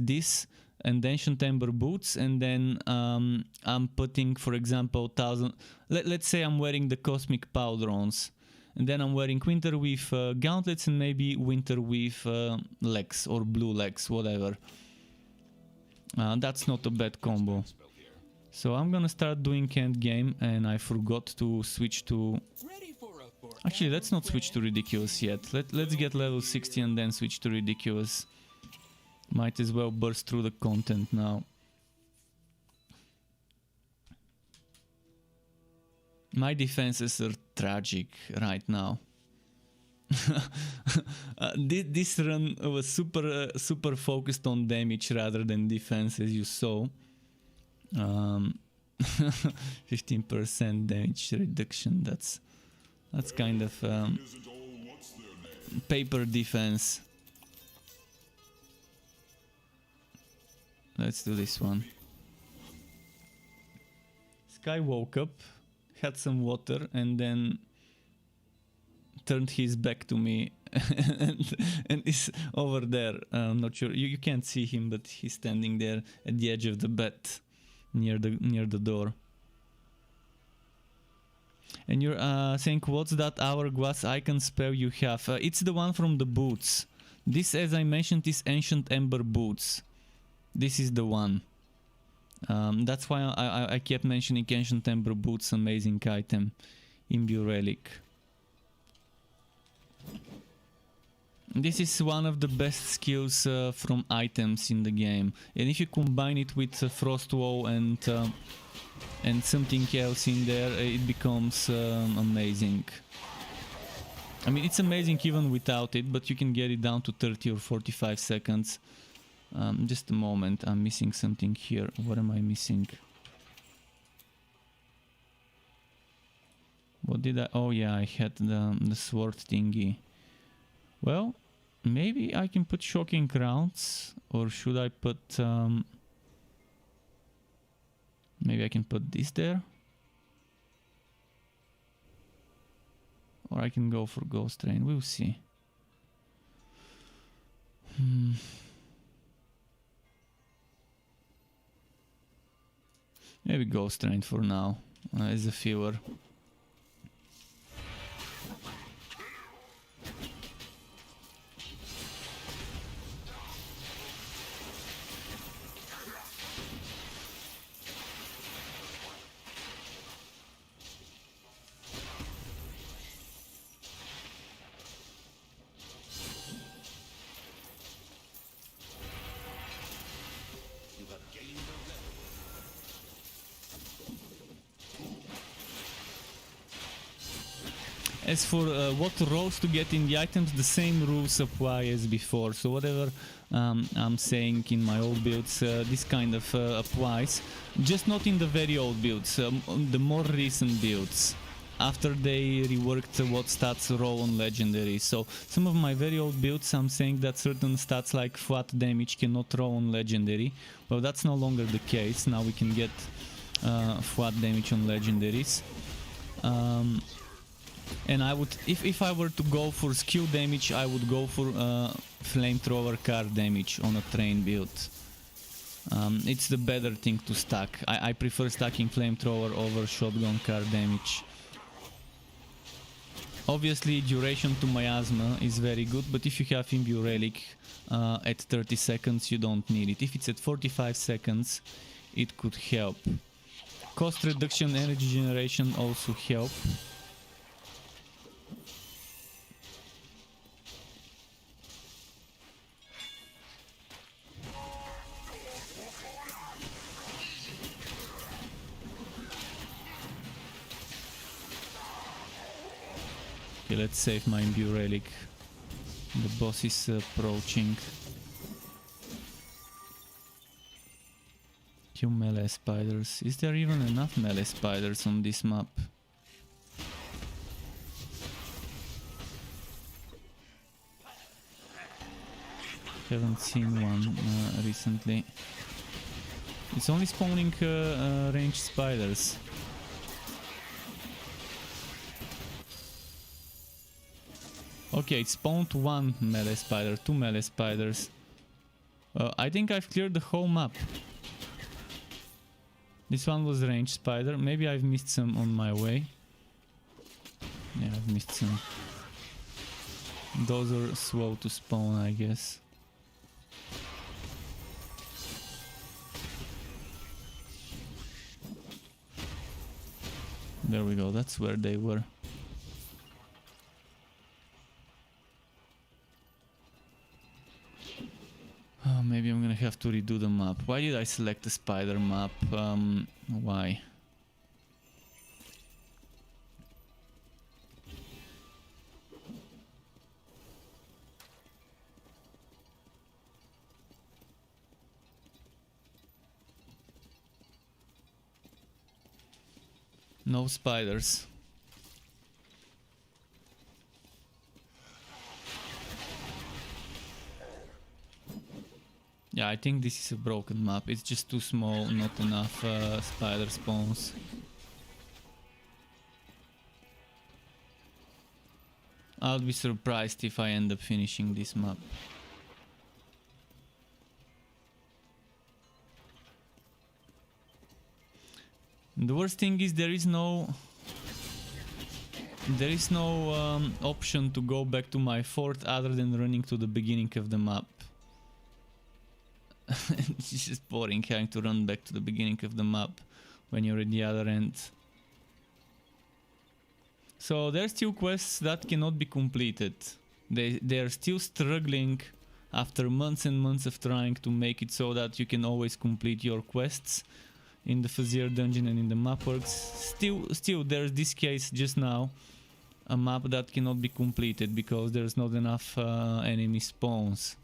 and Ancient Ember boots, and then I'm putting, for example, 1000. Let's say I'm wearing the Cosmic Pauldrons, and then I'm wearing Winterweave gauntlets and maybe Winterweave legs or blue legs, whatever. That's not a bad combo. So I'm gonna start doing end game, and I forgot to switch to... Actually, let's not switch to Ridiculous yet. Let's get level 60 and then switch to Ridiculous. Might as well burst through the content now. My defenses are tragic right now. This run was super focused on damage rather than defense, as you saw. 15% damage reduction. That's kind of paper defense. Let's do this one. Sky woke up, had some water, and then turned his back to me and is over there. I'm not sure, you can't see him, but he's standing there at the edge of the bed near the door. And you're saying, what's that hourglass icon spell you have? It's the one from the boots. This, as I mentioned, is Ancient Ember boots. This is the one. That's why I kept mentioning Ancient Ember boots, amazing item. Imbue relic. This is one of the best skills from items in the game, and if you combine it with Frostwoe and something else in there, it becomes amazing. I mean, it's amazing even without it, but you can get it down to 30 or 45 seconds Just a moment, I'm missing something here. What am I missing? What did I... Oh yeah, I had the sword thingy. Well, maybe I can put shocking rounds, or should I put... maybe I can put this there? Or I can go for Ghost Train, we'll see. Maybe Ghost Train for now, as a filler. You have gained a level. As for what roles to get in the items, the same rules apply as before. So whatever I'm saying in my old builds, this kind of applies. Just not in the very old builds, the more recent builds. After they reworked what stats roll on legendary. So some of my very old builds, I'm saying that certain stats like flat damage cannot roll on legendary. Well, that's no longer the case. Now we can get flat damage on legendaries. And I would, if I were to go for skill damage, I would go for flamethrower car damage on a train build. It's the better thing to stack. I prefer stacking flamethrower over shotgun car damage. Obviously, duration to miasma is very good, but if you have Imbue Relic at 30 seconds, you don't need it. If it's at 45 seconds, it could help. Cost reduction, energy generation also help. Okay, let's save my Imbue Relic. The boss is approaching. Kill melee spiders. Is there even enough melee spiders on this map? Haven't seen one recently. It's only spawning ranged spiders. Okay, it spawned one melee spider, two melee spiders. I think I've cleared the whole map. This one was ranged spider. Maybe I've missed some on my way. Yeah, I've missed some. Those are slow to spawn, I guess. There we go, that's where they were. Oh, maybe I'm gonna have to redo the map. Why did I select the spider map? Why? No spiders. Yeah, I think this is a broken map. It's just too small, not enough spider spawns. I'll be surprised if I end up finishing this map. The worst thing is there is no option to go back to my fort other than running to the beginning of the map. It's just boring having to run back to the beginning of the map when you're at the other end. So there's still quests that cannot be completed. They are still struggling after months and months of trying to make it so that you can always complete your quests in the Fazier dungeon and in the map works. Still there's this case just now, a map that cannot be completed because there's not enough enemy spawns.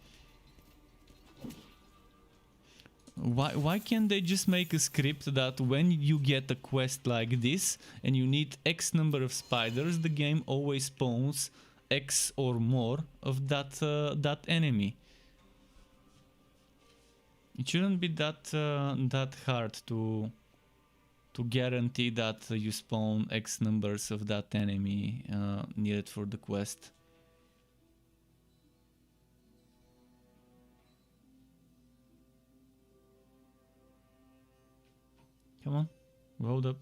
Why can't they just make a script that when you get a quest like this and you need X number of spiders, the game always spawns X or more of that enemy? It shouldn't be that hard to guarantee that you spawn X numbers of that enemy needed for the quest. Come on, load up.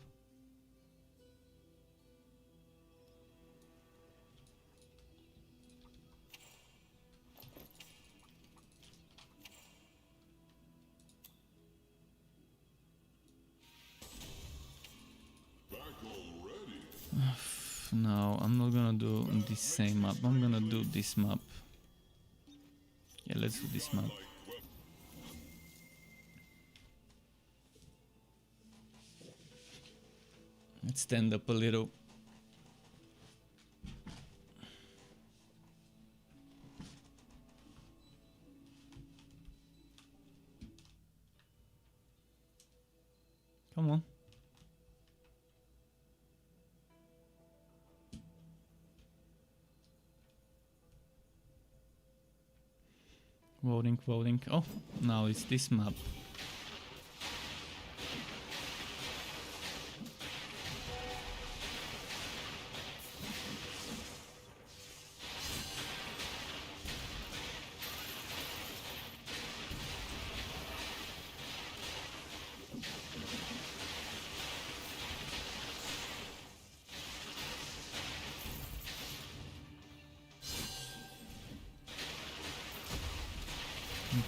No, I'm not gonna do this same map. I'm gonna do this map. Yeah, let's do this map. Let's stand up a little. Come on. Voting, voting. Oh, now it's this map.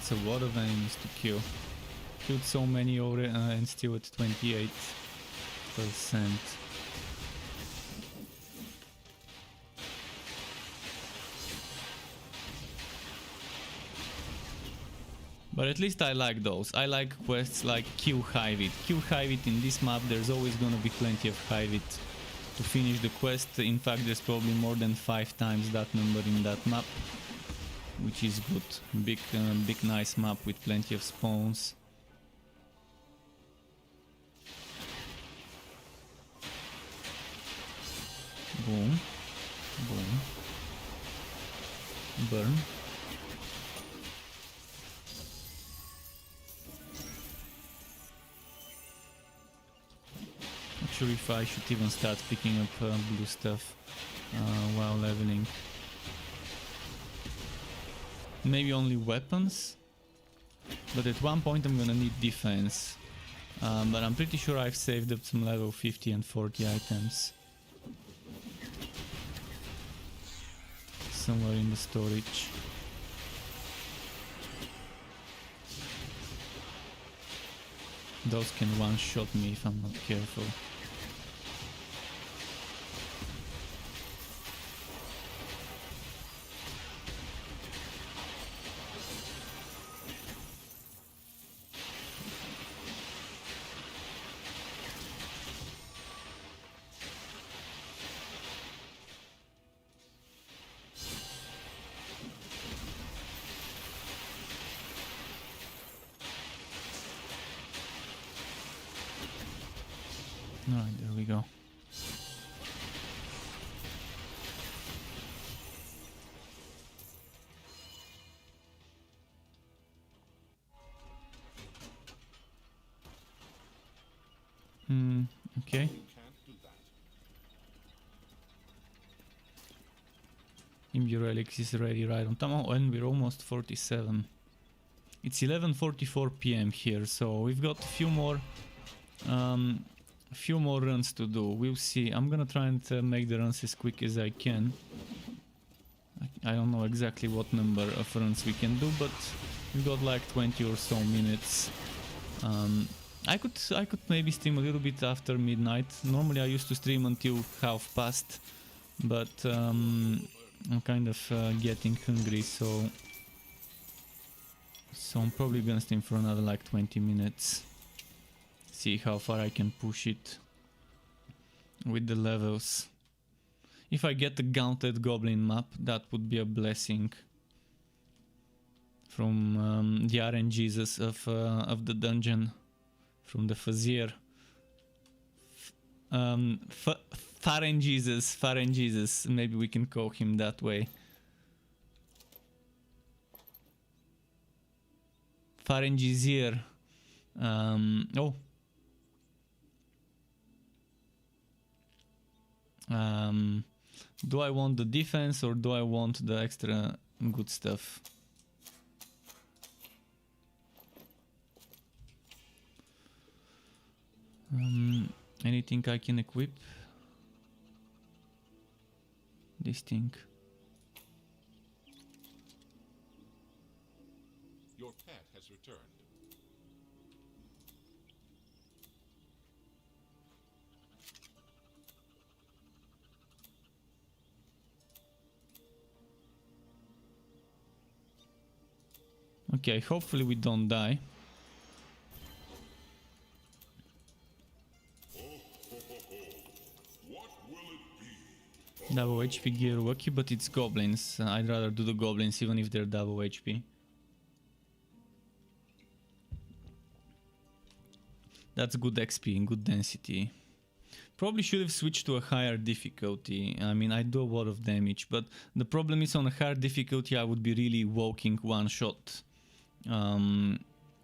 It's a lot of enemies to kill. Killed so many already and still at 28%. But at least I like those. I like quests like kill Hiveit. Kill Hiveit in this map, there's always gonna be plenty of Hiveit to finish the quest. In fact, there's probably more than 5 times that number in that map, which is good. Big nice map with plenty of spawns. Boom. Boom. Burn. Not sure if I should even start picking up blue stuff while leveling. Maybe only weapons, but at one point I'm gonna need defense. But I'm pretty sure I've saved up some level 50 and 40 items somewhere in the storage. Those can one-shot me if I'm not careful. Alright, there we go. Okay. You can't do that. Imbue relics is ready right on time. Oh, and we're almost 47. It's 11:44 p.m. here, so we've got a few more runs to do. We'll see. I'm gonna try and make the runs as quick as I can. I don't know exactly what number of runs we can do, but we've got like 20 or so minutes. I could maybe stream a little bit after midnight. Normally I used to stream until past, but I'm kind of getting hungry, so I'm probably gonna stream for another like 20 minutes. See how far I can push it with the levels. If I get the Gauntlet Goblin map, that would be a blessing. the RNGs of the dungeon, from the Fazir. Pharyngeses, maybe we can call him that way. Pharyngesier. Oh. Do I want the defense or do I want the extra good stuff? Anything I can equip? This thing. Your pet has returned. Okay, hopefully we don't die. Double HP gear lucky, but it's goblins. I'd rather do the goblins even if they're double HP. That's good XP and good density. Probably should have switched to a higher difficulty. I mean, I do a lot of damage, but the problem is on a higher difficulty I would be really walking one shot,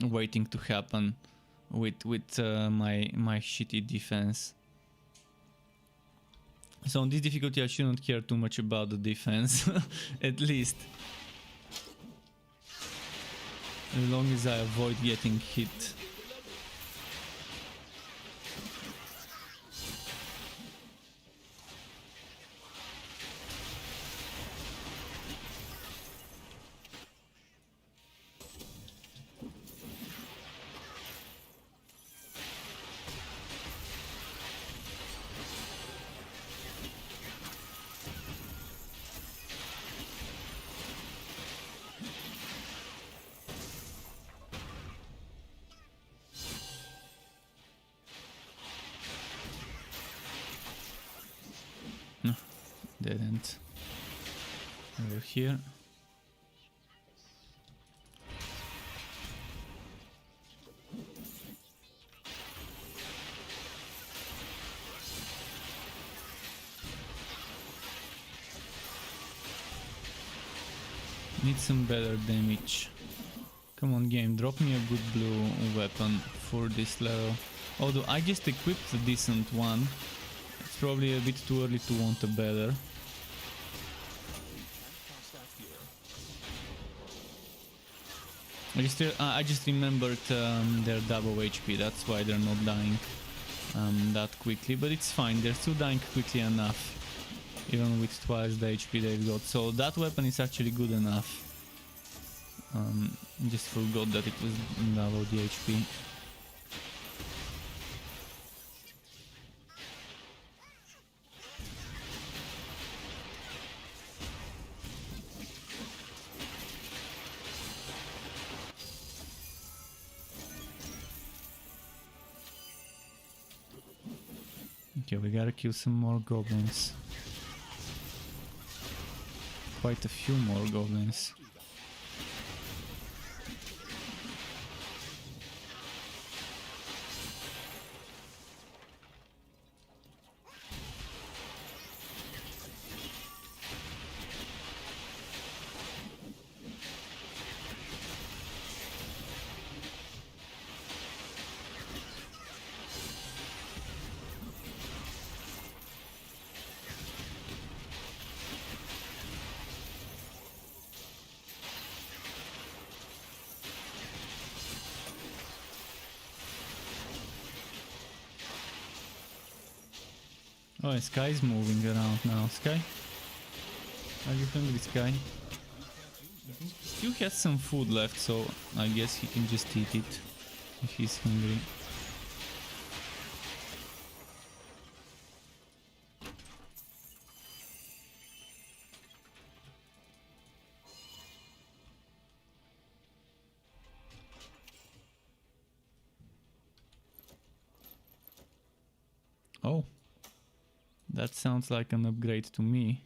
waiting to happen with my shitty defense. So on this difficulty I shouldn't care too much about the defense, at least. As long as I avoid getting hit. Dead end. Over here. Need some better damage. Come on game, drop me a good blue weapon for this level. Although I just equipped a decent one. It's probably a bit too early to want a better. I just remembered they're double HP, that's why they're not dying that quickly, but it's fine, they're still dying quickly enough, even with twice the HP they've got, so that weapon is actually good enough. Just forgot that it was double the HP. Okay, we gotta kill some more goblins. Quite a few more goblins. Oh, Sky's moving around now. Sky? Are you hungry, Sky? Still has some food left, so I guess he can just eat it if he's hungry. Oh. That sounds like an upgrade to me.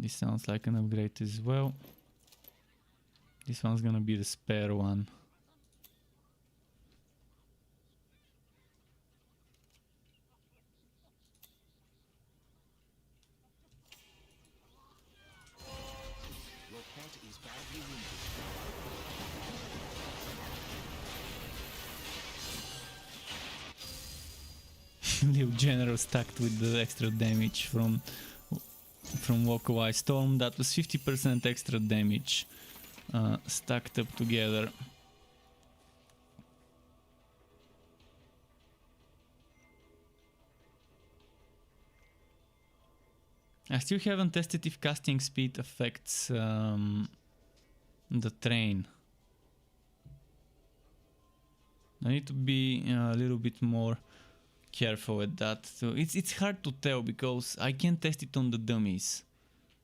This sounds like an upgrade as well. This one's gonna be the spare one. Your pet is badly wounded. Little General stacked with the extra damage from Walkaway Storm. That was 50% extra damage stacked up together. I still haven't tested if casting speed affects the train. I need to be a little bit more careful with that. So it's hard to tell because I can't test it on the dummies,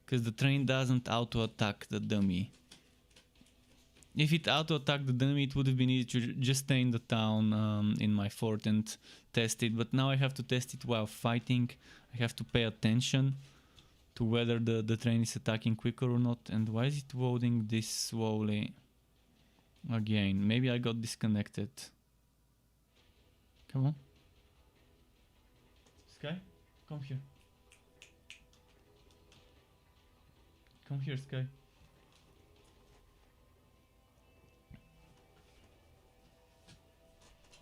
because the train doesn't auto attack the dummy. If it auto attacked the dummy, it would have been easy to just stay in the town in my fort and test it. But now I have to test it while fighting. I have to pay attention to whether the train is attacking quicker or not. And why is it loading this slowly again? Maybe I got disconnected. Come on. Sky, come here. Come here, Sky.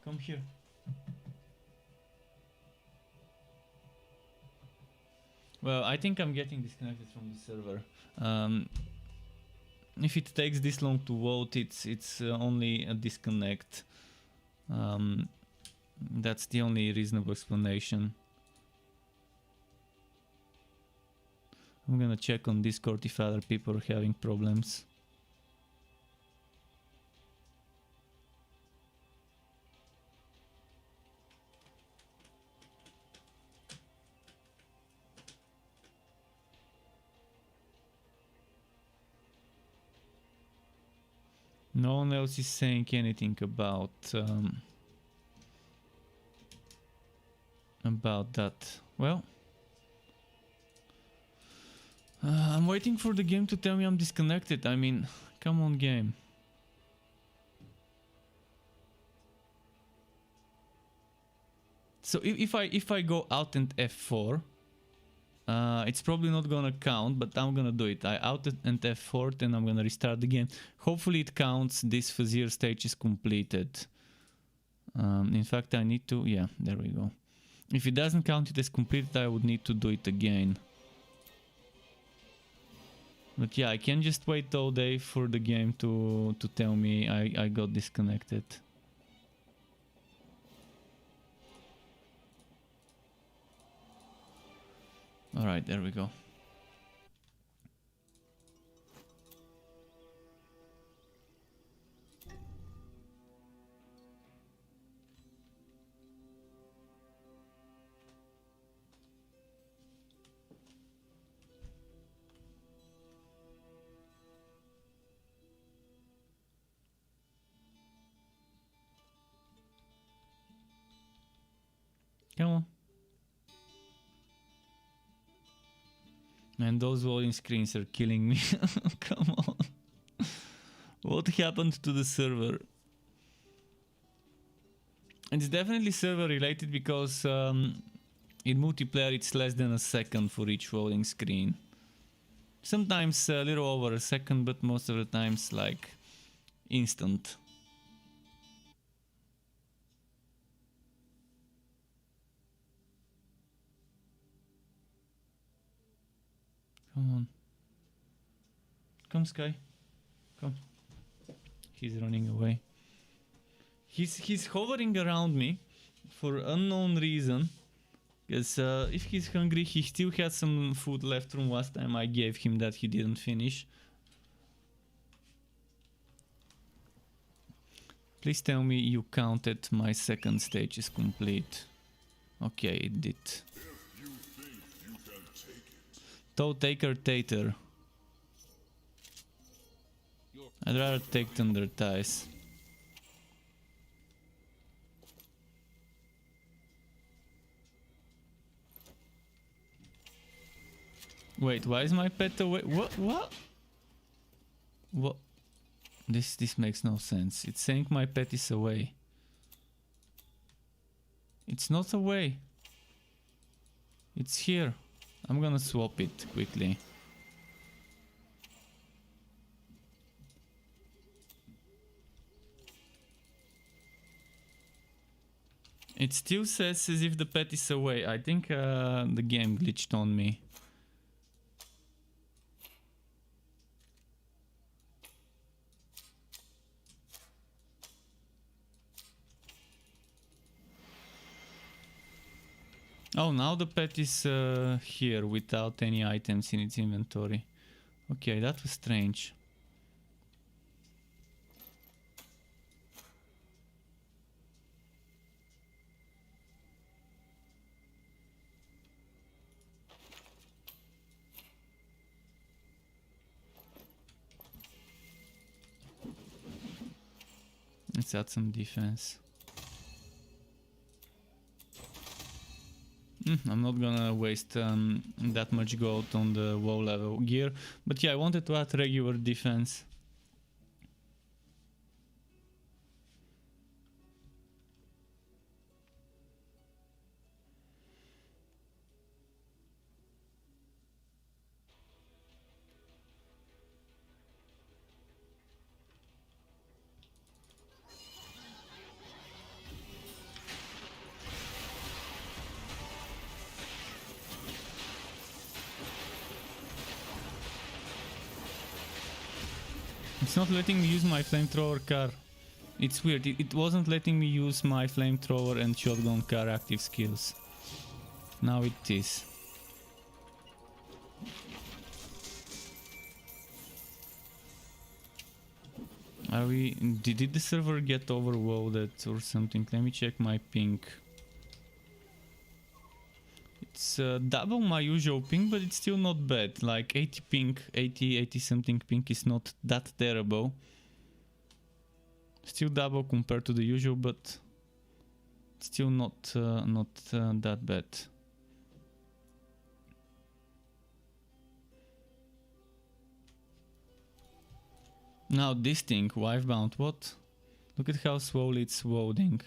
Come here. Well, I think I'm getting disconnected from the server. If it takes this long to vote, it's only a disconnect. That's the only reasonable explanation. I'm gonna check on Discord if other people are having problems. No one else is saying anything about that. Well, I'm waiting for the game to tell me I'm disconnected. I mean, come on, game. So if I go out and F4, it's probably not gonna count, but I'm gonna do it. I out and F4 and I'm gonna restart the game. Hopefully it counts this Vizier stage is completed. In fact, I need to, yeah, there we go. If it doesn't count it as completed, I would need to do it again. But yeah, I can just wait all day for the game to tell me I got disconnected. Alright, there we go. Come on. Man, those loading screens are killing me. Come on. What happened to the server? It's definitely server related because in multiplayer it's less than a second for each loading screen. Sometimes a little over a second, but most of the times like instant. Come on. Come, Sky. Come. He's running away. He's hovering around me for unknown reason. Because if he's hungry, he still has some food left from last time I gave him that he didn't finish. Please tell me you counted my second stage is complete. Okay, it did. Toe Taker Tater. I'd rather take Thunder Ties. Wait, why is my pet away? What? What? This makes no sense. It's saying my pet is away. It's not away. It's here. I'm gonna swap it quickly. It still says as if the pet is away. I think the game glitched on me. Oh, now the pet is here without any items in its inventory. Okay, that was strange. Let's add some defense. I'm not gonna waste that much gold on the WoW level gear, but yeah, I wanted to add regular defense. It's not letting me use my flamethrower car. It's weird, it wasn't letting me use my flamethrower and shotgun car active skills. Now it is. Are we... Did the server get overloaded or something? Let me check my ping. It's double my usual ping, but it's still not bad. Like 80 ping, 80 something ping is not that terrible. Still double compared to the usual, but still not that bad. Now this thing, Wivebound, what? Look at how slowly it's loading.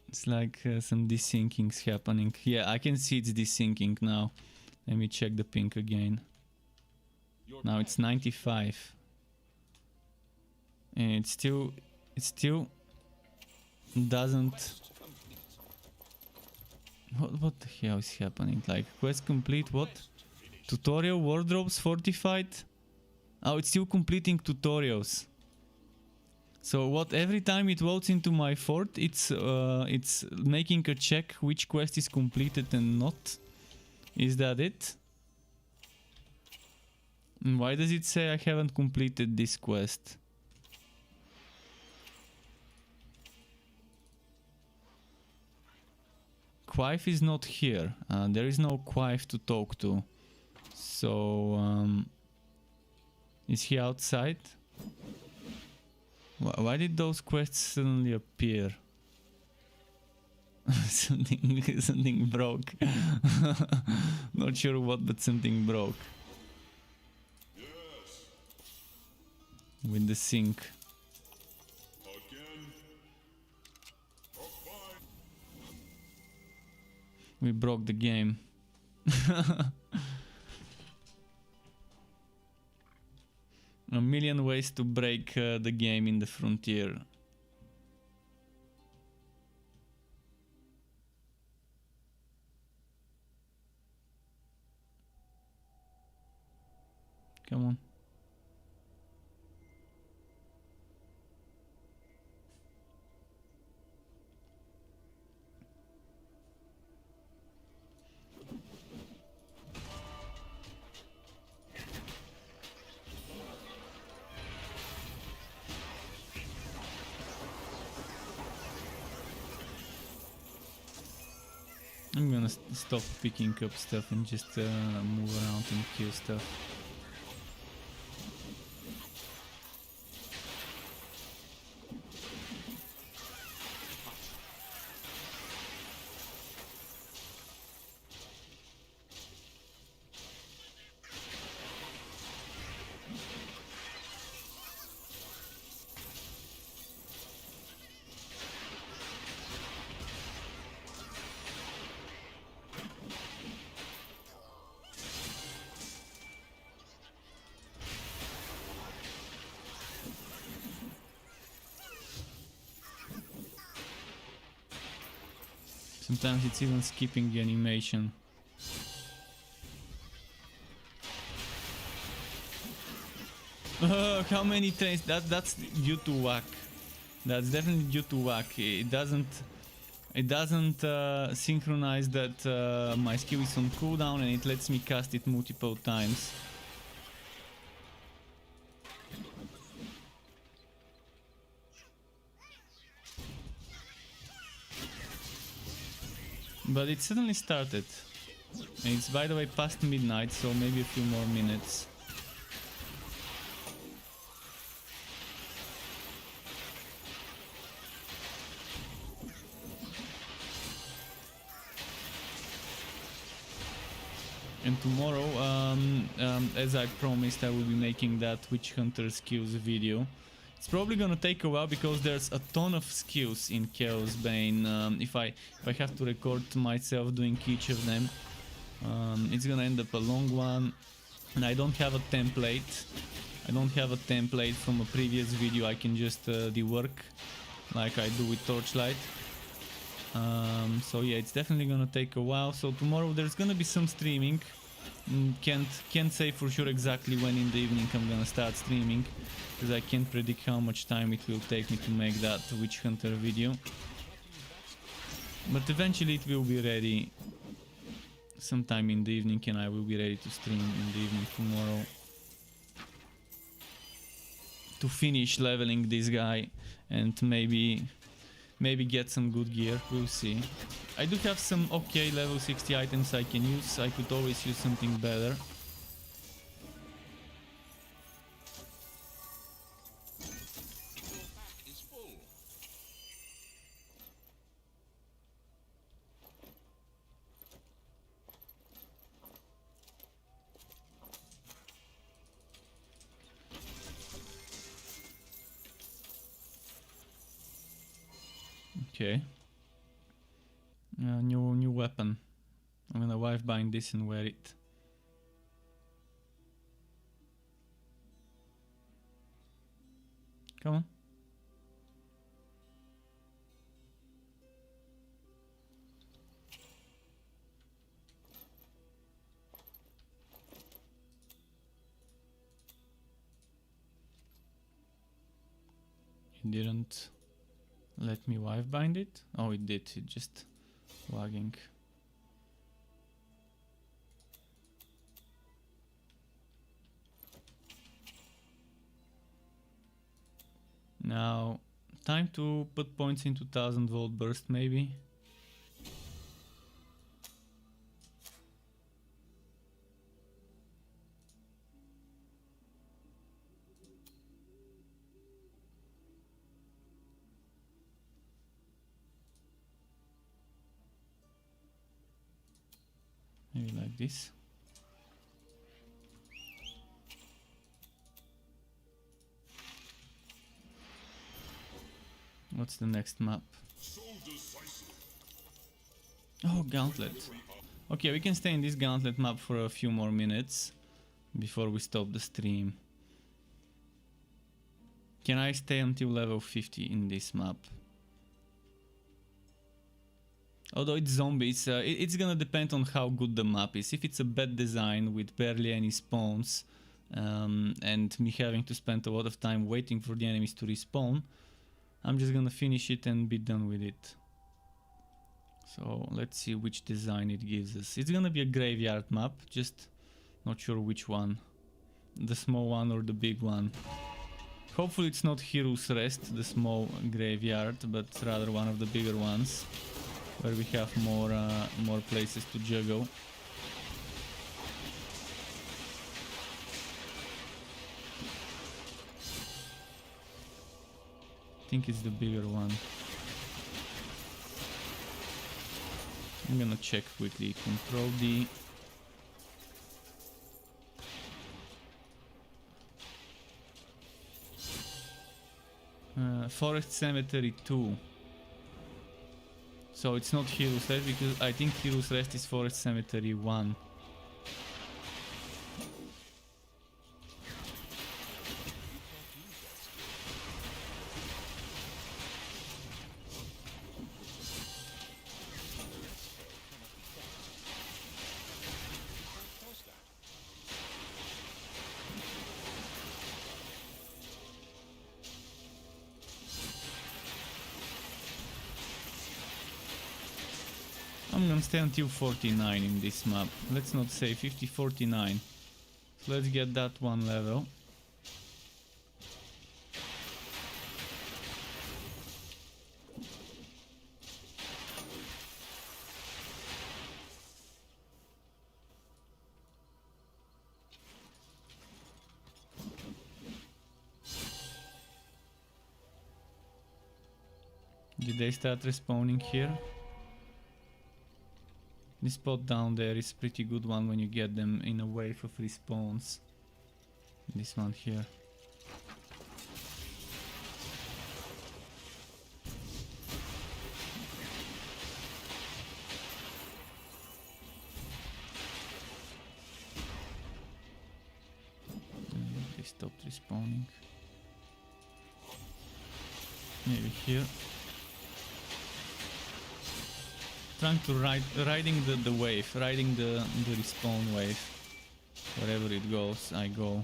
It's like some desyncing's happening. Yeah, I can see it's desyncing now. Let me check the ping again. Now it's 95. And it still doesn't... What the hell is happening? Like, quest complete, what? Tutorial wardrobes fortified? Oh, it's still completing tutorials. So what, every time it loads into my fort, it's making a check which quest is completed and not? Is that it? And why does it say I haven't completed this quest? Quife is not here. There is no Quife to talk to. So, is he outside? Why did those quests suddenly appear? something broke. Not sure what, but something broke. Yes. With the sync. Again. Oh, fine. We broke the game. A million ways to break the game in the frontier. Come on. I'm gonna stop picking up stuff and just move around and kill stuff. Sometimes it's even skipping the animation. How many trains? That's due to whack. That's definitely due to whack. It doesn't synchronize that my skill is on cooldown, and it lets me cast it multiple times. But it suddenly started. And it's, by the way, past midnight, so maybe a few more minutes. And tomorrow, as I promised, I will be making that Witch Hunter skills video. It's probably gonna take a while because there's a ton of skills in Chaos Bane. If I have to record myself doing each of them, it's gonna end up a long one. And I don't have a template. I don't have a template from a previous video. I can just rework like I do with Torchlight. So yeah, it's definitely gonna take a while. So tomorrow there's gonna be some streaming. Can't say for sure exactly when in the evening I'm gonna start streaming, because I can't predict how much time it will take me to make that Witch Hunter video. But eventually it will be ready sometime in the evening, and I will be ready to stream in the evening tomorrow to finish leveling this guy and maybe get some good gear. We'll see. I do have some okay level 60 items I can use. I could always use something better. Your pack is full. Okay. New weapon. I'm gonna wife bind this and wear it. Come on. It didn't let me wife bind it? Oh, it did. It just lagging. Now, time to put points into 1000 volt burst maybe. Maybe like this. What's the next map? Oh, Gauntlet. Okay, we can stay in this Gauntlet map for a few more minutes before we stop the stream. Can I stay until level 50 in this map? Although it's zombies, it's gonna depend on how good the map is. If it's a bad design with barely any spawns and me having to spend a lot of time waiting for the enemies to respawn, I'm just gonna finish it and be done with it. So let's see which design it gives us. It's gonna be a graveyard map, just not sure which one. The small one or the big one. Hopefully it's not Hero's Rest, the small graveyard, but rather one of the bigger ones, where we have more places to juggle. I think it's the bigger one. I'm gonna check quickly. Control D. Forest Cemetery 2. So it's not Hero's Rest, because I think Hero's Rest is Forest Cemetery 1. I'm gonna stay until 49 in this map. Let's not say 50, 49. So let's get that one level. Did they start respawning here? This spot down there is pretty good one when you get them in a wave of respawns. This one here. They stopped respawning. Maybe here. Trying to riding the wave, riding the respawn wave. Wherever it goes, I go.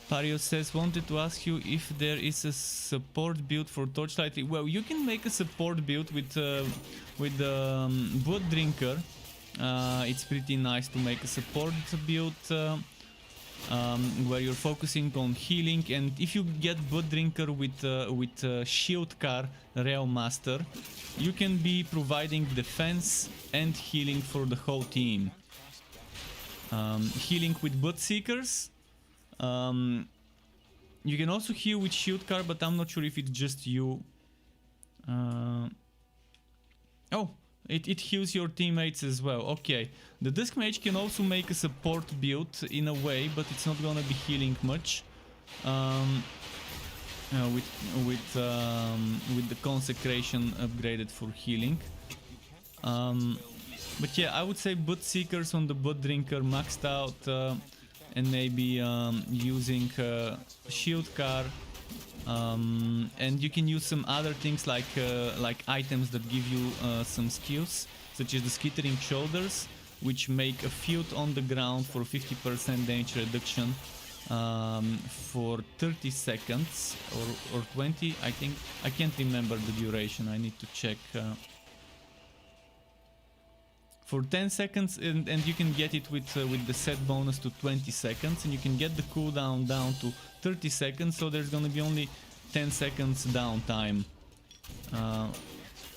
Pario says, wanted to ask you if there is a support build for Torchlight. Well, you can make a support build with the Blood Drinker. It's pretty nice to make a support build where you're focusing on healing, and if you get Blood Drinker with Shield Car Railmaster, you can be providing defense and healing for the whole team. Healing with Blood Seekers. You can also heal with Shield Car, but I'm not sure if it's just you. Oh, it heals your teammates as well. Okay, the Disc Mage can also make a support build in a way, but it's not gonna be healing much. With the Consecration upgraded for healing. But yeah, I would say Blood Seekers on the Blood Drinker maxed out, and maybe using Shield Car. And you can use some other things like items that give you some skills, such as the Skittering Shoulders, which make a field on the ground for 50% damage reduction for 30 seconds or 20, I think. I can't remember the duration, I need to check. For 10 seconds, and you can get it with the set bonus to 20 seconds, and you can get the cooldown down to 30 seconds, so there's gonna be only 10 seconds downtime.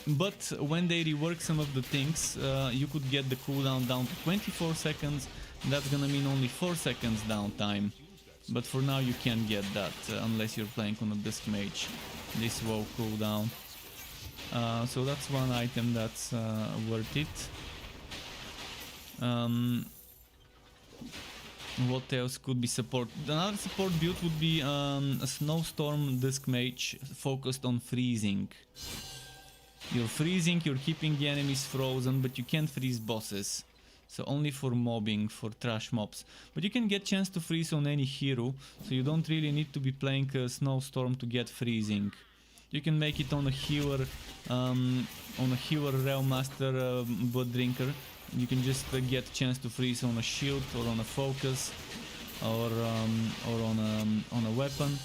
But when they rework some of the things, you could get the cooldown down to 24 seconds, and that's gonna mean only 4 seconds downtime. But for now you can't get that unless you're playing on a Disc Mage, this WoW cooldown. So that's one item that's worth it. What else could be support? Another support build would be a Snowstorm Disc Mage focused on freezing. You're freezing, you're keeping the enemies frozen, but you can't freeze bosses. So only for mobbing, for trash mobs. But you can get chance to freeze on any hero, so you don't really need to be playing a Snowstorm to get freezing. You can make it on a healer Railmaster Blood Drinker. You can just get chance to freeze on a shield or on a focus or on a weapon,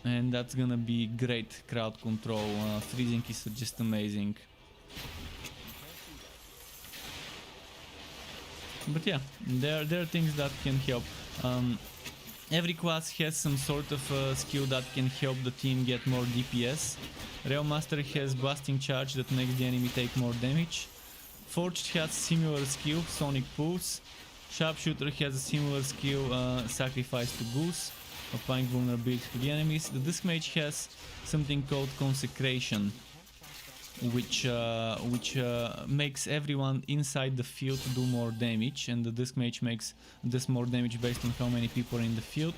and that's gonna be great crowd control. Freezing is just amazing. But yeah, there are things that can help. Every class has some sort of skill that can help the team get more DPS. Railmaster has Blasting Charge that makes the enemy take more damage. Forged has similar skill, Sonic Pulse. Sharpshooter has a similar skill, Sacrifice to Goose, applying vulnerability to the enemies. The Disc Mage has something called Consecration, which makes everyone inside the field do more damage, and the Disc Mage makes this more damage based on how many people are in the field.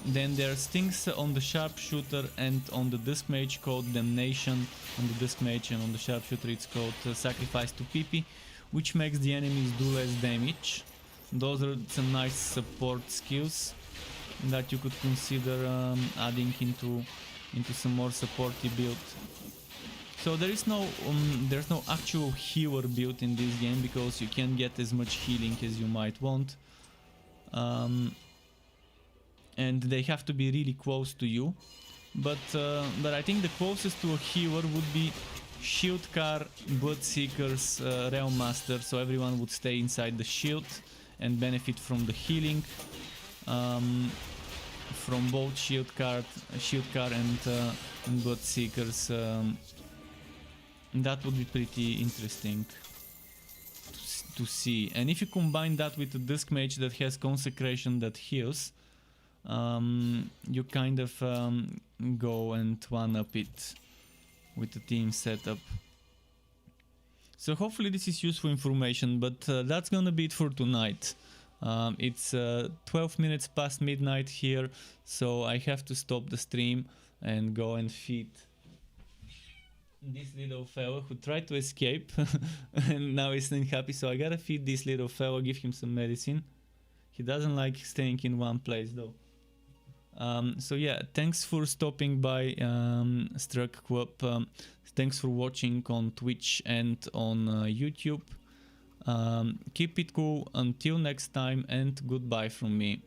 Then there's things on the Sharpshooter and on the Disc Mage called Damnation on the Disc Mage, and on the Sharpshooter it's called Sacrifice to PP, which makes the enemies do less damage. Those are some nice support skills that you could consider adding into some more supporty build. So there's no actual healer build in this game, because you can't get as much healing as you might want. and they have to be really close to you. But I think the closest to a healer would be Shield Car, Bloodseekers, Railmaster, so everyone would stay inside the shield and benefit from the healing from both Shield Car and Bloodseekers. That would be pretty interesting to see. And if you combine that with a Dusk Mage that has Consecration that heals, you kind of go and one-up it with the team setup. So hopefully this is useful information, but that's gonna be it for tonight. It's 12 minutes past midnight here, so I have to stop the stream and go and feed this little fellow who tried to escape and now he's unhappy, so I gotta feed this little fellow, give him some medicine. He doesn't like staying in one place though. So yeah, thanks for stopping by, Struck Club. Thanks for watching on Twitch and on YouTube. Keep it cool until next time, and goodbye from me.